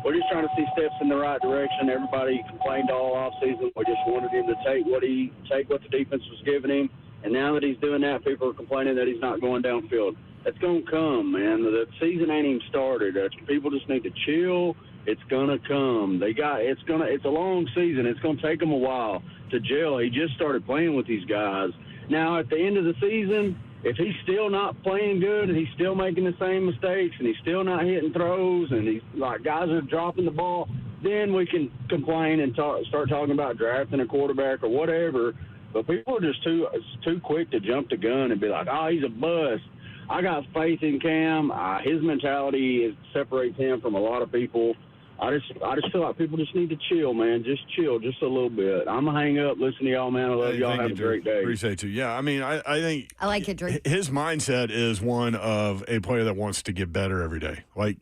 We're just trying to see steps in the right direction. Everybody complained all offseason. We just wanted him to take what the defense was giving him. And now that he's doing that, people are complaining that he's not going downfield. It's going to come, man. The season ain't even started. People just need to chill. It's going to come. It's a long season. It's going to take them a while to gel. He just started playing with these guys. Now, at the end of the season, if he's still not playing good and he's still making the same mistakes and he's still not hitting throws and he's like guys are dropping the ball, then we can complain and start talking about drafting a quarterback or whatever. But people are just too quick to jump the gun and be like, oh, he's a bust. I got faith in Cam. His mentality separates him from a lot of people. I just feel like people just need to chill, man. Just chill just a little bit. I'm going to hang up, listen to y'all, man. I love y'all. Thank Have you, a Drew. great day. Appreciate you. Yeah, I mean, I think I like it, Drew. his mindset is one of a player that wants to get better every day. Like,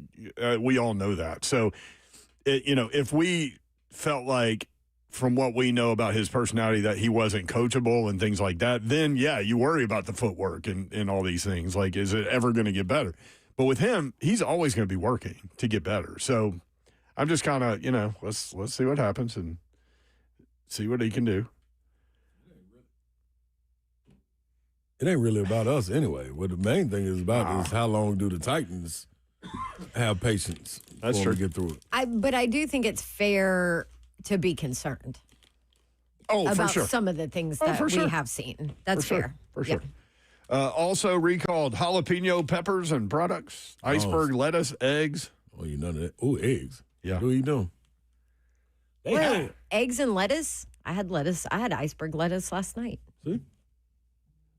we all know that. So, if we felt like from what we know about his personality that he wasn't coachable and things like that, then, yeah, you worry about the footwork and all these things. Like, is it ever going to get better? But with him, he's always going to be working to get better. So I'm just kind of, let's see what happens and see what he can do. It ain't really about us anyway. What the main thing is about is how long do the Titans have patience before we get through it. But I do think it's fair to be concerned about some of the things that we have seen. That's fair. For sure. Also recalled jalapeno peppers and products, iceberg lettuce, eggs. Oh, you none of that. Oh, eggs. Yeah. What are you doing? Wait, eggs and lettuce? I had lettuce. I had iceberg lettuce last night. See?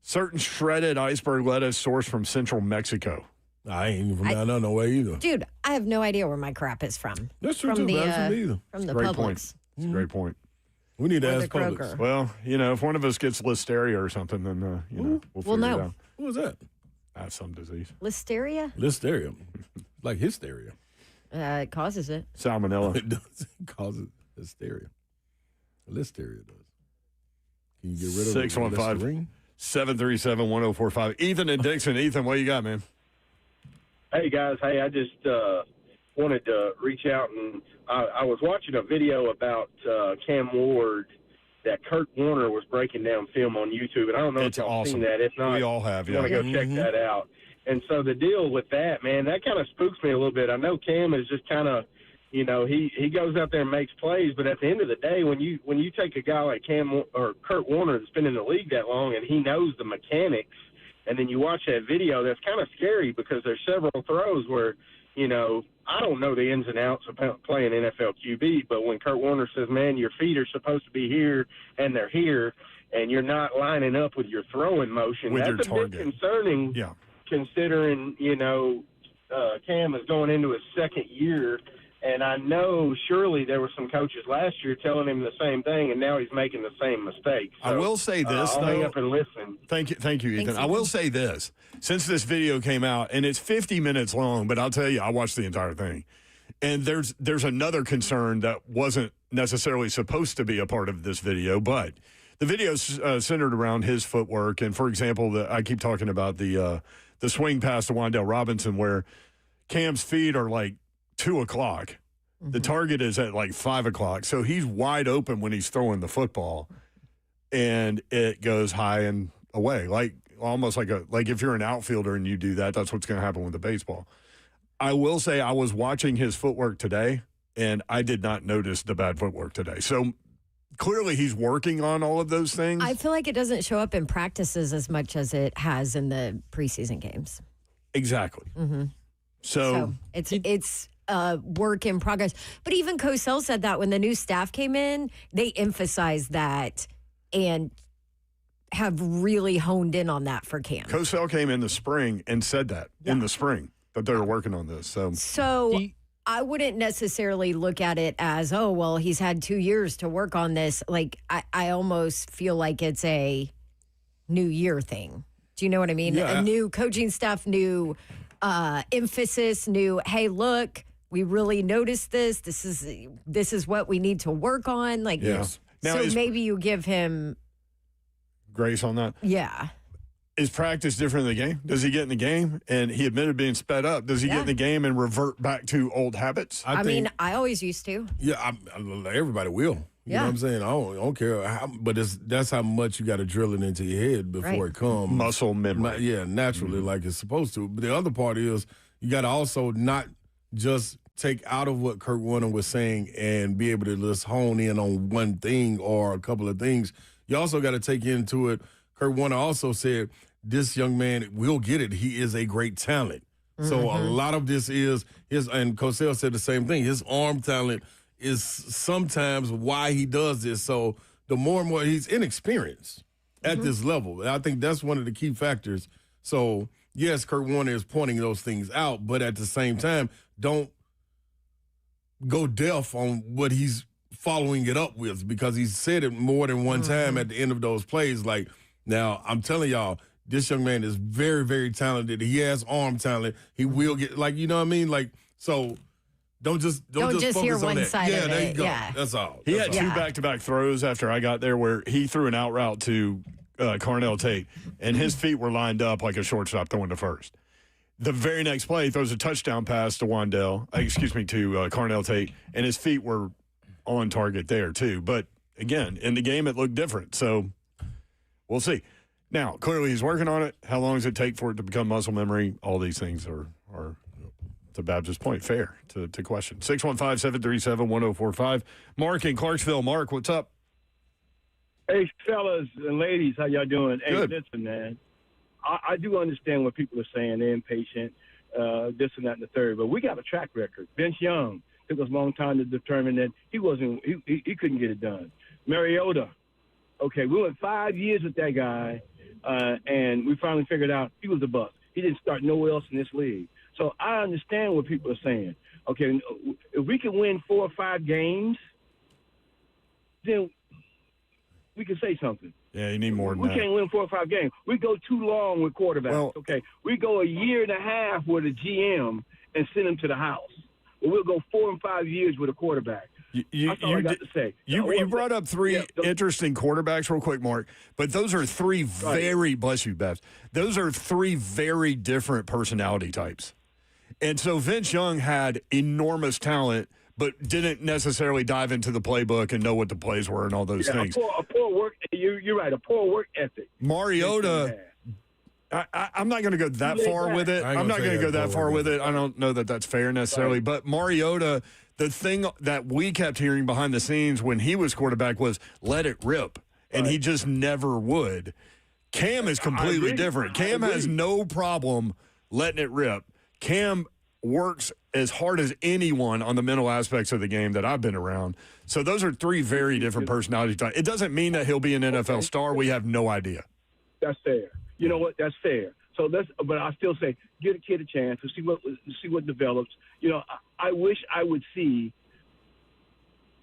Certain shredded iceberg lettuce sourced from central Mexico. I ain't even from down there no way either. Dude, I have no idea where my crap is from. That's true, from too. From the Great Publix. point. It's a great point. We need to Or ask the Kroger. Publix. Well, if one of us gets listeria or something, then, we'll figure know. it out. What was that? I have some disease. Listeria? Listeria. Like hysteria. It causes it. Salmonella. It does cause hysteria. Listeria does. Can you get rid of 615 737 1045. Ethan and Dixon. Ethan, what you got, man? Hey, guys. Hey, I just wanted to reach out, and I was watching a video about Cam Ward that Kurt Warner was breaking down film on YouTube, and I don't know It's if y'all awesome. seen that. If not, We all have, you yeah. want to go check that out. And so the deal with that, man, that kind of spooks me a little bit. I know Cam is just kind of, he goes out there and makes plays, but at the end of the day, when you take a guy like Cam or Kurt Warner that's been in the league that long and he knows the mechanics, and then you watch that video, that's kind of scary because there's several throws where, I don't know the ins and outs of playing NFL QB, but when Kurt Warner says, man, your feet are supposed to be here and they're here, and you're not lining up with your throwing motion, With that's your a target. bit concerning. Yeah. Considering, Cam is going into his second year, and I know surely there were some coaches last year telling him the same thing, and now he's making the same mistake. So, I will say this, I'll though. hang up and listen. Thank you, Ethan. Thanks, I will say this. Since this video came out, and it's 50 minutes long, but I'll tell you, I watched the entire thing. And there's another concern that wasn't necessarily supposed to be a part of this video, but the video's centered around his footwork. And, for example, I keep talking about the swing pass to Wan'Dale Robinson where Cam's feet are like 2 o'clock. The target is at like 5 o'clock. So he's wide open when he's throwing the football, and it goes high and away. Like almost like if you're an outfielder and you do that, that's what's going to happen with the baseball. I will say I was watching his footwork today, and I did not notice the bad footwork today. So clearly he's working on all of those things. I feel like it doesn't show up in practices as much as it has in the preseason games. Exactly. So it's work in progress. But even Cosell said that when the new staff came in, they emphasized that and have really honed in on that for Cam. Cosell came in the spring and said that in the spring that they were working on this. So I wouldn't necessarily look at it as, oh, well, he's had 2 years to work on this. Like, I almost feel like it's a new year thing. Do you know what I mean? Yeah. A new coaching staff, new emphasis, new, hey, look, we really noticed this. This is what we need to work on. Like, Yes. Now, so is- maybe you give him, grace on that. yeah. Is practice different in the game? Does he get in the game and he admitted being sped up? Does he get in the game and revert back to old habits? I mean, I always used to. Yeah, everybody will. You know what I'm saying? I don't care how, but that's how much you got to drill it into your head before it comes. Muscle memory. Yeah, naturally, like it's supposed to. But the other part is you got to also not just take out of what Kurt Warner was saying and be able to just hone in on one thing or a couple of things. You also got to take into it. Kurt Warner also said, this young man will get it. He is a great talent. So a lot of this is his, and Cosell said the same thing. His arm talent is sometimes why he does this. So the more and more he's inexperienced at this level. And I think that's one of the key factors. So yes, Kurt Warner is pointing those things out, but at the same time, don't go deaf on what he's following it up with, because he's said it more than one time at the end of those plays. Like, now I'm telling y'all, this young man is very, very talented. He has arm talent. He will get, like, you know what I mean? Like, so don't just focus hear on one that. side Yeah, of there it. you go. Yeah. That's all. He That's had all. two back-to-back throws after I got there where he threw an out route to Carnell Tate, and his feet were lined up like a shortstop throwing to first. The very next play, he throws a touchdown pass to Carnell Tate, and his feet were on target there too. But again, in the game, it looked different. So we'll see. Now, clearly he's working on it. How long does it take for it to become muscle memory? All these things are to Babs' point, fair to question. 615-737-1045. Mark in Clarksville. Mark, what's up? Hey, fellas and ladies, how y'all doing? Good. Hey, listen, man. I do understand what people are saying. They're impatient, this and that and the third. But we got a track record. Vince Young took us a long time to determine that he couldn't get it done. Mariota, okay, we went 5 years with that guy, and we finally figured out he was a bust. He didn't start nowhere else in this league. So I understand what people are saying. Okay, if we can win 4 or 5 games, then we can say something. Yeah, you need more than We that. can't win 4 or 5 games. We go too long with quarterbacks. Well- Okay, we go a year and a half with a GM and send him to the house. But we'll go 4 and 5 years with a quarterback. That's all I got to say. You brought up three interesting quarterbacks real quick, Mark, but those are three bless you, Babs. Those are three very different personality types. And so Vince Young had enormous talent, but didn't necessarily dive into the playbook and know what the plays were and all those things. A poor work. You're right. A poor work ethic. Mariota, I'm not going to go that far with it. I'm not going to go that far with it. I don't know that that's fair necessarily. But Mariota, the thing that we kept hearing behind the scenes when he was quarterback was let it rip, and he just never would. Cam is completely different. Cam has no problem letting it rip. Cam works as hard as anyone on the mental aspects of the game that I've been around. So those are three very different personality types. It doesn't mean that he'll be an NFL star. We have no idea. That's fair. You know what? That's fair. So but I still say, give a kid a chance to see what develops. You know, I wish I would see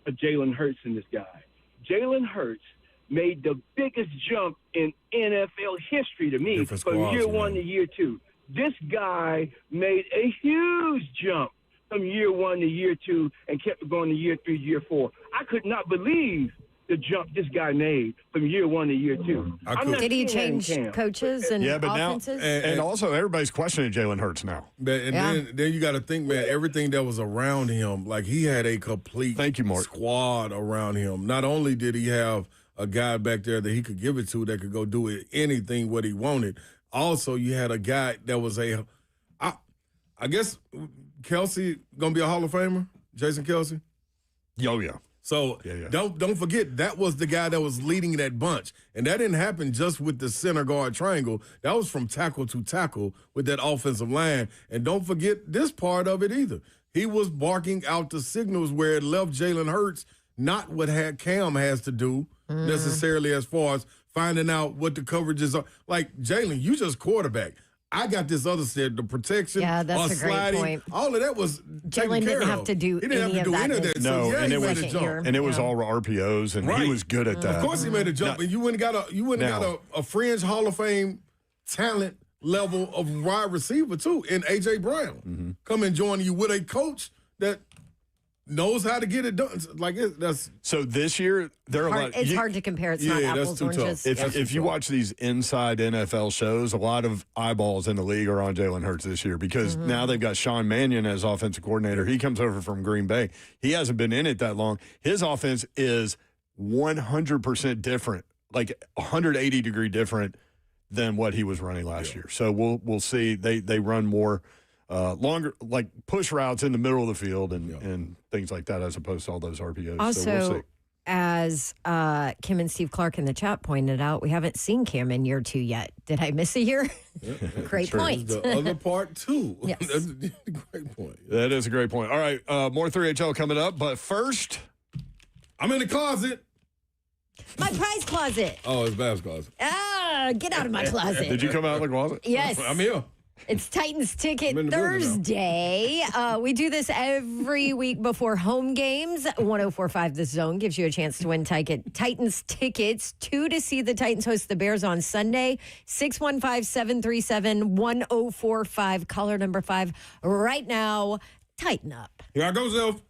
a Jalen Hurts in this guy. Jalen Hurts made the biggest jump in NFL history to me from year one to year two. This guy made a huge jump from year one to year two and kept going to year three, year four. I could not believe the jump this guy made from year one to year two. Did he change coaches and offenses? And also everybody's questioning Jalen Hurts now. Then you got to think, man, everything that was around him, like he had a complete squad around him. Not only did he have a guy back there that he could give it to that could go do anything what he wanted, also you had a guy that was I guess Kelsey going to be a Hall of Famer, Jason Kelsey? Oh, yeah. So don't forget, that was the guy that was leading that bunch. And that didn't happen just with the center guard triangle. That was from tackle to tackle with that offensive line. And don't forget this part of it either. He was barking out the signals where it left Jalen Hurts not what Cam has to do necessarily as far as finding out what the coverages are. Like, Jalen, you just quarterback. I got this other set, the protection, that's a great sliding. point. All of that was taken care didn't of. have to do He didn't have to do any of that. No, so, and it was jump. and it was all RPOs, and he was good at that. Of course, he made a jump, and you wouldn't got a fringe Hall of Fame talent level of wide receiver too in AJ Brown. Come and join you with a coach that knows how to get it done. Like that's so this year they're it's hard to compare. It's not apples and oranges. If you watch these inside NFL shows, a lot of eyeballs in the league are on Jalen Hurts this year because now they've got Sean Mannion as offensive coordinator. He comes over from Green Bay. He hasn't been in it that long. His offense is 100% different, like 180-degree different than what he was running last year. So we'll see. They run more longer, like push routes in the middle of the field and things like that, as opposed to all those RPOs. Also, so we'll see. As Kim and Steve Clark in the chat pointed out, we haven't seen Cam in year 2 yet. Did I miss a year? Great point. The other part too. Yes. That's a great point. That is a great point. All right, more 3HL coming up, but first, I'm in the closet. My prize closet. Oh, it's Bab's closet. Get out of my closet. Did you come out of the closet? Yes. I'm here. It's Titans Ticket in the building now. Thursday. We do this every week before home games. 104.5 The Zone gives you a chance to win Titans tickets. 2 to see the Titans host the Bears on Sunday. 615-737-1045. Caller number 5 right now. Tighten up. Here I go, Zelf.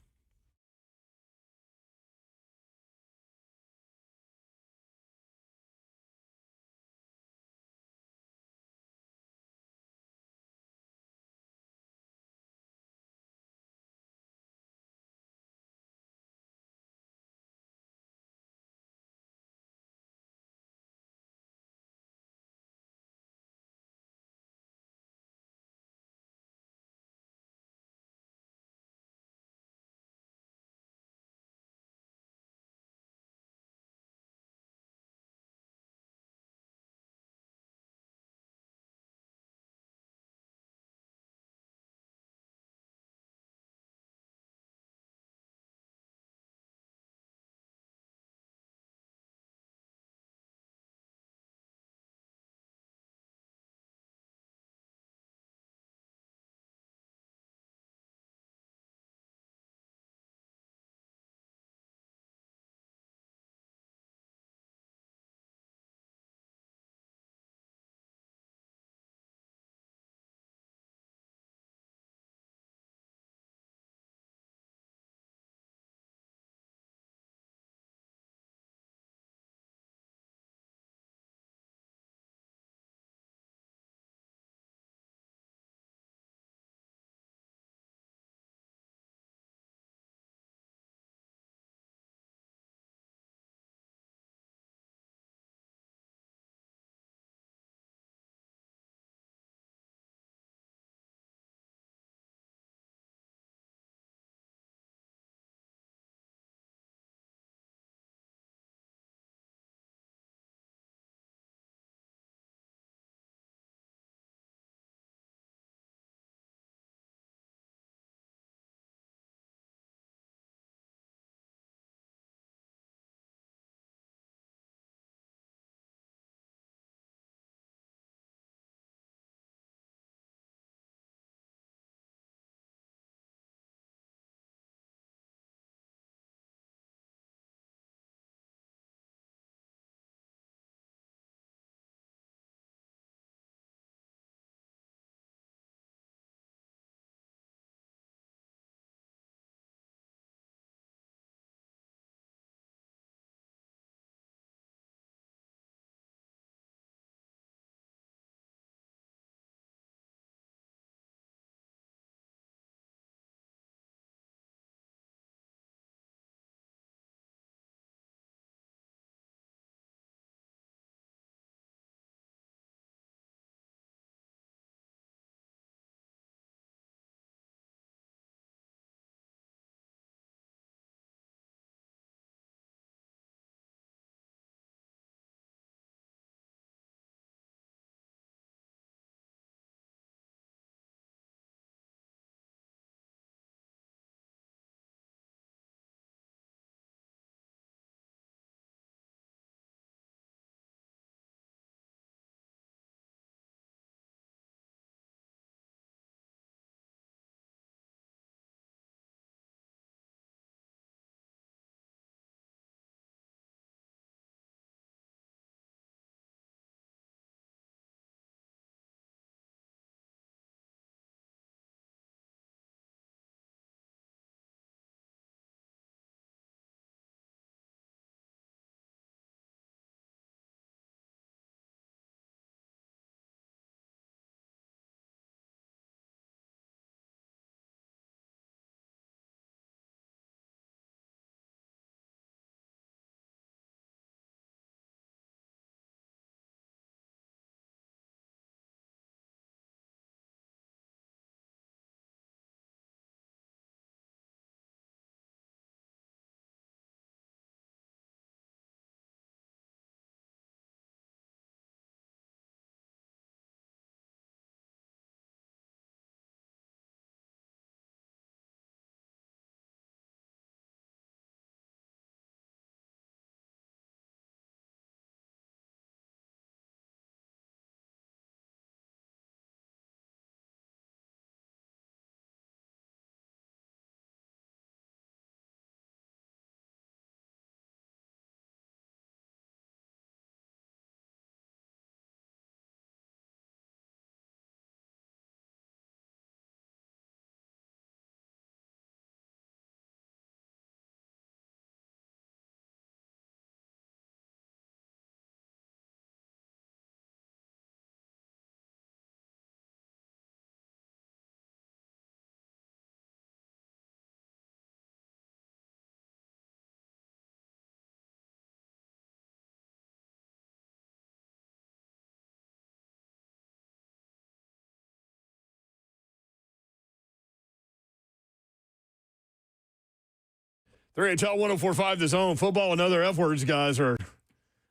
3HL 104.5 The Zone. Football and other F words guys are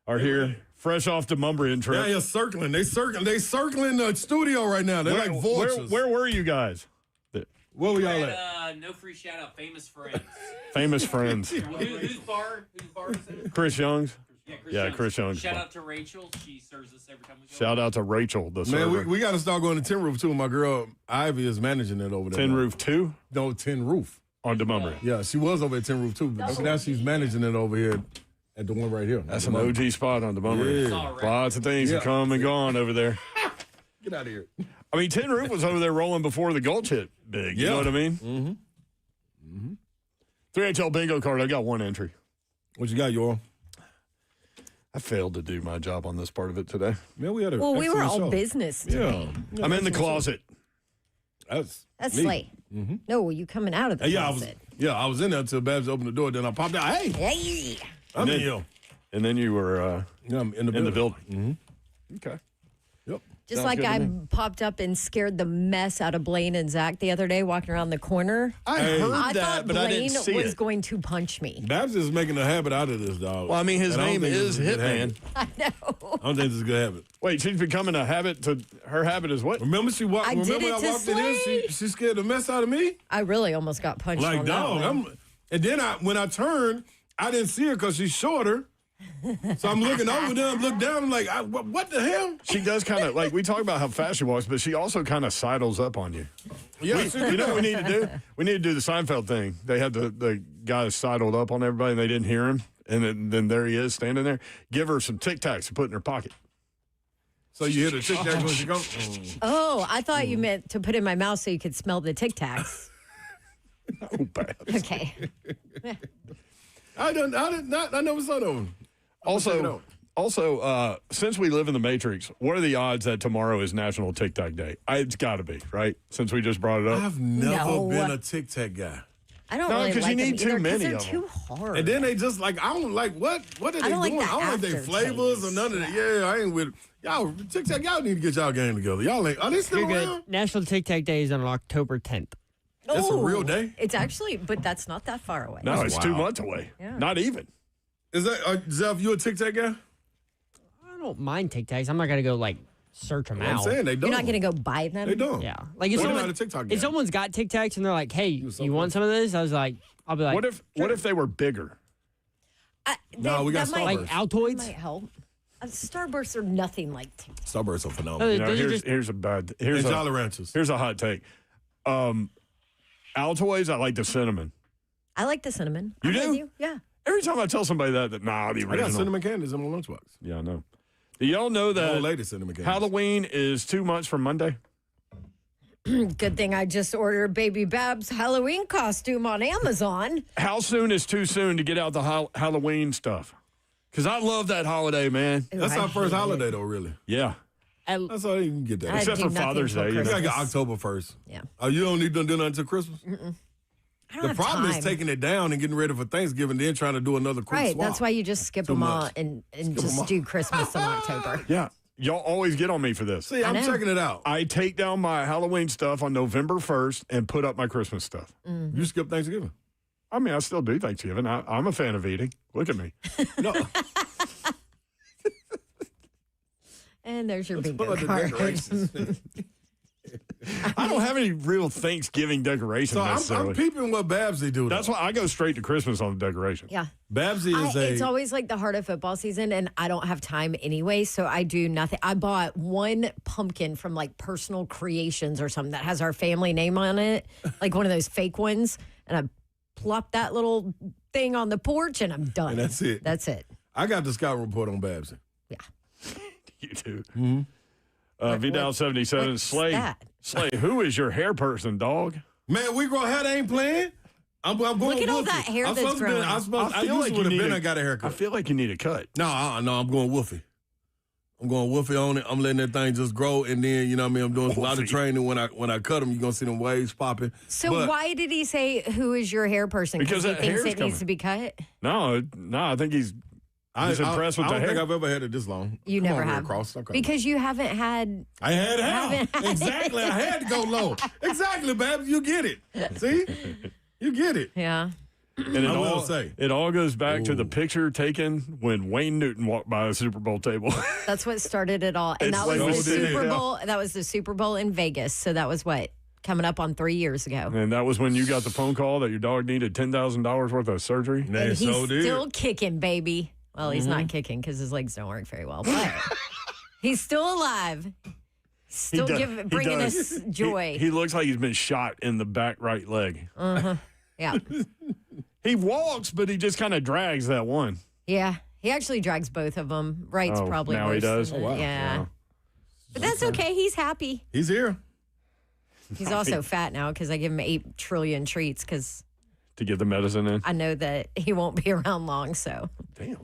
here, fresh off the Mumbrian trip. Yeah, circling. They circling the studio right now. They're like vultures. Where were you guys? Where were y'all at? No free shout out. Famous friends. Famous friends. Whose bar is it? Chris Young's. Yeah, Chris Young's. Shout out to Rachel. She serves us every time we go. Shout out to Rachel, the Man, server. we got to start going to Tin Roof, too. My girl, Ivy, is managing it over there. Tin now. Roof 2? No, Tin Roof. On DeMumbrian. Yeah, she was over at Tin Roof, too. But now she's managing it over here at the one right here. That's an OG spot on DeMumbrian. Yeah. Lots of things have come and gone over there. Get out of here. I mean, Tin Roof was over there rolling before the Gulch hit big. You know what I mean? Mm-hmm. 3HL bingo card. I got one entry. What you got, y'all? I failed to do my job on this part of it today. Man, we had a Well, we were excellent all show. business today. Yeah. I'm in the closet. That's That's me. Slate. No, you coming out of the Yeah, closet. I was in there until Babs opened the door. Then I popped out. Hey, Hey. I'm in here. And then you were Yeah, I'm in the in the building. building. Okay. Yep. Just Sounds like good to I me. popped up and scared the mess out of Blaine and Zach the other day walking around the corner. I Hey. heard I that, thought but I Blaine didn't see was it. going to punch me. Babs is making a habit out of this, dog. Well, I mean, his And I don't name think is this a good Hitman. habit. I know. I don't think this is a good habit. Wait, she's becoming a habit to her habit is what? Remember she walked. I did Remember it I to walked in here. Slade. She scared the mess out of me. I really almost got punched Like on that dog. one. And then when I turned, I didn't see her because she's shorter. So I'm looking over there, look down, I'm like, what the hell? She does kind of like we talk about how fast she walks, but she also kind of sidles up on you. Yeah, You know what we need to do? We need to do the Seinfeld thing. They had the guy sidled up on everybody and they didn't hear him. And then there he is standing there. Give her some Tic Tacs to put in her pocket. So you hear the Tic Tac when she comes? Oh, I thought you meant to put in my mouth so you could smell the Tic Tacs. Oh, bad. Okay. I never saw that one. Also, since we live in the Matrix, what are the odds that tomorrow is National Tic Tac Day? It's got to be, right? Since we just brought it up. I've never No. been a Tic Tac guy. I don't No, really 'cause like you need them too either 'cause many they're of them. too hard. And then they just like, I don't like, what are they I don't like doing? the I don't like their flavors or none of that. Yeah, I ain't with y'all. Tic Tac, y'all need to get y'all game together. Y'all ain't, are they still You're good. around? National Tic Tac Day is on October 10th. That's a Oh, real day? It's actually, but that's not that far away. No, it's 2 Wow. months away. Yeah. Not even. Is that, Zeph, you a Tic Tac guy? I don't mind Tic Tacs. I'm not gonna go like search them I'm out. saying they don't. You're not going to go buy them? They don't. Yeah, like if Well, you're someone, not a TikTok guy. if someone's got Tic Tacs and they're like, "Hey, you want some of this?" I was like, "I'll be like, What if they were bigger? No, we got that might, like Starburst. Altoids?" might help. Starbursts are nothing like Tic Tacs. Starbursts are Oh, phenomenal. You know, those are just here's And Jolly Ranchers. here's a hot take. Altoids, I like the cinnamon. I like the cinnamon. You I'm do? with you. Yeah. Every time I tell somebody that nah, the I original. got cinnamon candies in my lunchbox. Yeah, I know. Do y'all know The that old lady cinnamon candies. Halloween is 2 months from Monday? Good thing I just ordered Baby Bab's Halloween costume on Amazon. How soon is too soon to get out the Halloween stuff? Because I love that holiday, man. Ooh, That's I our first hate holiday, it. though, really. Yeah. At- That's all you can get that. I Except do for nothing Father's till Day, you know. You gotta get Christmas. October 1st. Yeah. Oh, you don't need to do nothing until Christmas? I don't The have problem time. is taking it down and getting ready for Thanksgiving, then trying to do another quick Right. swap. That's why you just skip Too them all much. and them just all. do Christmas in October. Yeah. Y'all always get on me for this. See, I'm know. checking it out. I take down my Halloween stuff on November 1st and put up my Christmas stuff. You skip Thanksgiving. I mean, I still do Thanksgiving. I'm a fan of eating. Look at me. No. And there's your Pull bingo out the card. decorations. I don't have any real Thanksgiving decorations So necessarily. I'm peeping what Babsy do. That's why I go straight to Christmas on the decoration. Yeah. Babsy is It's always like the heart of football season, and I don't have time anyway, so I do nothing. I bought one pumpkin from like Personal Creations or something that has our family name on it, like one of those fake ones, and I plopped that little thing on the porch, and I'm done. And that's it. That's it. I got the scout report on Babsy. Yeah. You do. Vidal77, what's Slay. that? Slay, who is your hair person, dog? Man, we grow hair. They ain't playing. I'm going Look at all Wolfie. that hair I'm that's supposed to be- growing. I'm supposed, I feel usually like would you have need been. a- I got a I haircut. feel like you need a cut. No, I'm going Wolfie. I'm going Wolfie on it. I'm letting that thing just grow, and then you know what I mean. I'm doing a lot of Wolfie. training. When I cut them, you're gonna see them waves popping. So But why did he say who is your hair person? Because he that thinks hair's it coming. needs to be cut. No, I think he's impressed with I the don't hair. think I've ever had it this long. You Come never on, Red have. Cross. Okay. Because you haven't had. I had it haven't out. had Exactly. I had to go low. Exactly, Babs. You get it. See? You get it. Yeah. And I will say. it all goes back to the picture taken when Wayne Newton walked by a Super Bowl table. That's what started it all. And It's that was like the what did it- Super Bowl. That was the Super Bowl in Vegas. So that was what? Coming up on 3 years ago. And that was when you got the phone call that your dog needed $10,000 worth of surgery. They And he's so did. still kicking, baby. Well, he's not kicking because his legs don't work very well, but he's still alive. Still bringing us joy. He looks like he's been shot in the back right leg. Yeah. He walks, but he just kind of drags that one. Yeah. He actually drags both of them. Right's Oh, probably now he worse does? than- Oh, wow. Yeah. Wow. But that's okay. He's happy. He's here. He's also fat now because I give him 8 trillion treats because To get the medicine in. I know that he won't be around long. So Damn. like,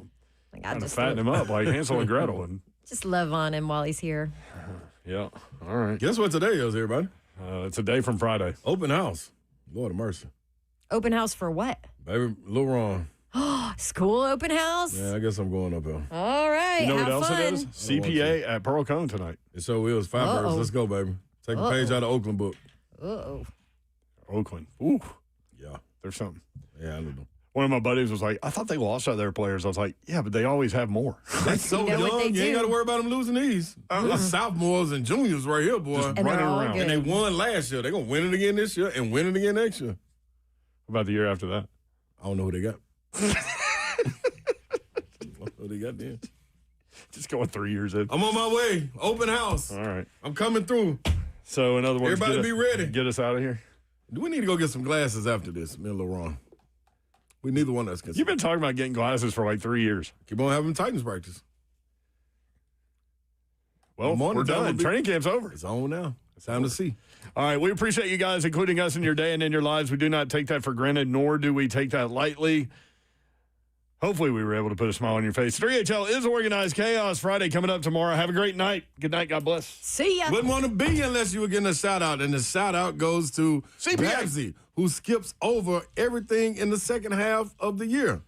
I Kind of just fatten him up like Hansel and Gretel. And, just love on him while he's here. yeah. All right. Guess what today is, everybody? It's a day from Friday. Open house. Lord of mercy. Open house for what? Baby, Lil Ron. School open house? Yeah, I guess I'm going up here. All right. You know have what else fun. it is? CPA at Pearl Cone tonight. It so is. Five birds. Let's go, baby. Take a page out of Oakland book. Uh-oh. Oakland. Ooh. Yeah. There's something. Yeah, I know. One of my buddies was like, I thought they lost out their players. I was like, yeah, but they always have more. They so You know what young. they You ain't do. got to worry about them losing these. There's sophomores and juniors right here, boy. Just And they're running all around. good. And they won last year. They're going to win it again this year and win it again next year. About the year after that. I don't know who they got. I don't know who they got then. Just going 3 years in. I'm on my way. Open house. All right. I'm coming through. So, in other words, Everybody be ready. Get us out of here. Do we need to go get some glasses after this, me and Lil Ron? We neither one of us can. You've been talking about getting glasses for like 3 years. Keep on having Titans practice. Well, Morning we're time will done. be- Training camp's over. It's on now. It's time to see. All right. We appreciate you guys including us in your day and in your lives. We do not take that for granted, nor do we take that lightly. Hopefully, we were able to put a smile on your face. 3HL is Organized Chaos Friday coming up tomorrow. Have a great night. Good night. God bless. See ya. Wouldn't want to be unless you were getting a shout out. And the shout out goes to CPA. Babsy, who skips over everything in the second half of the year.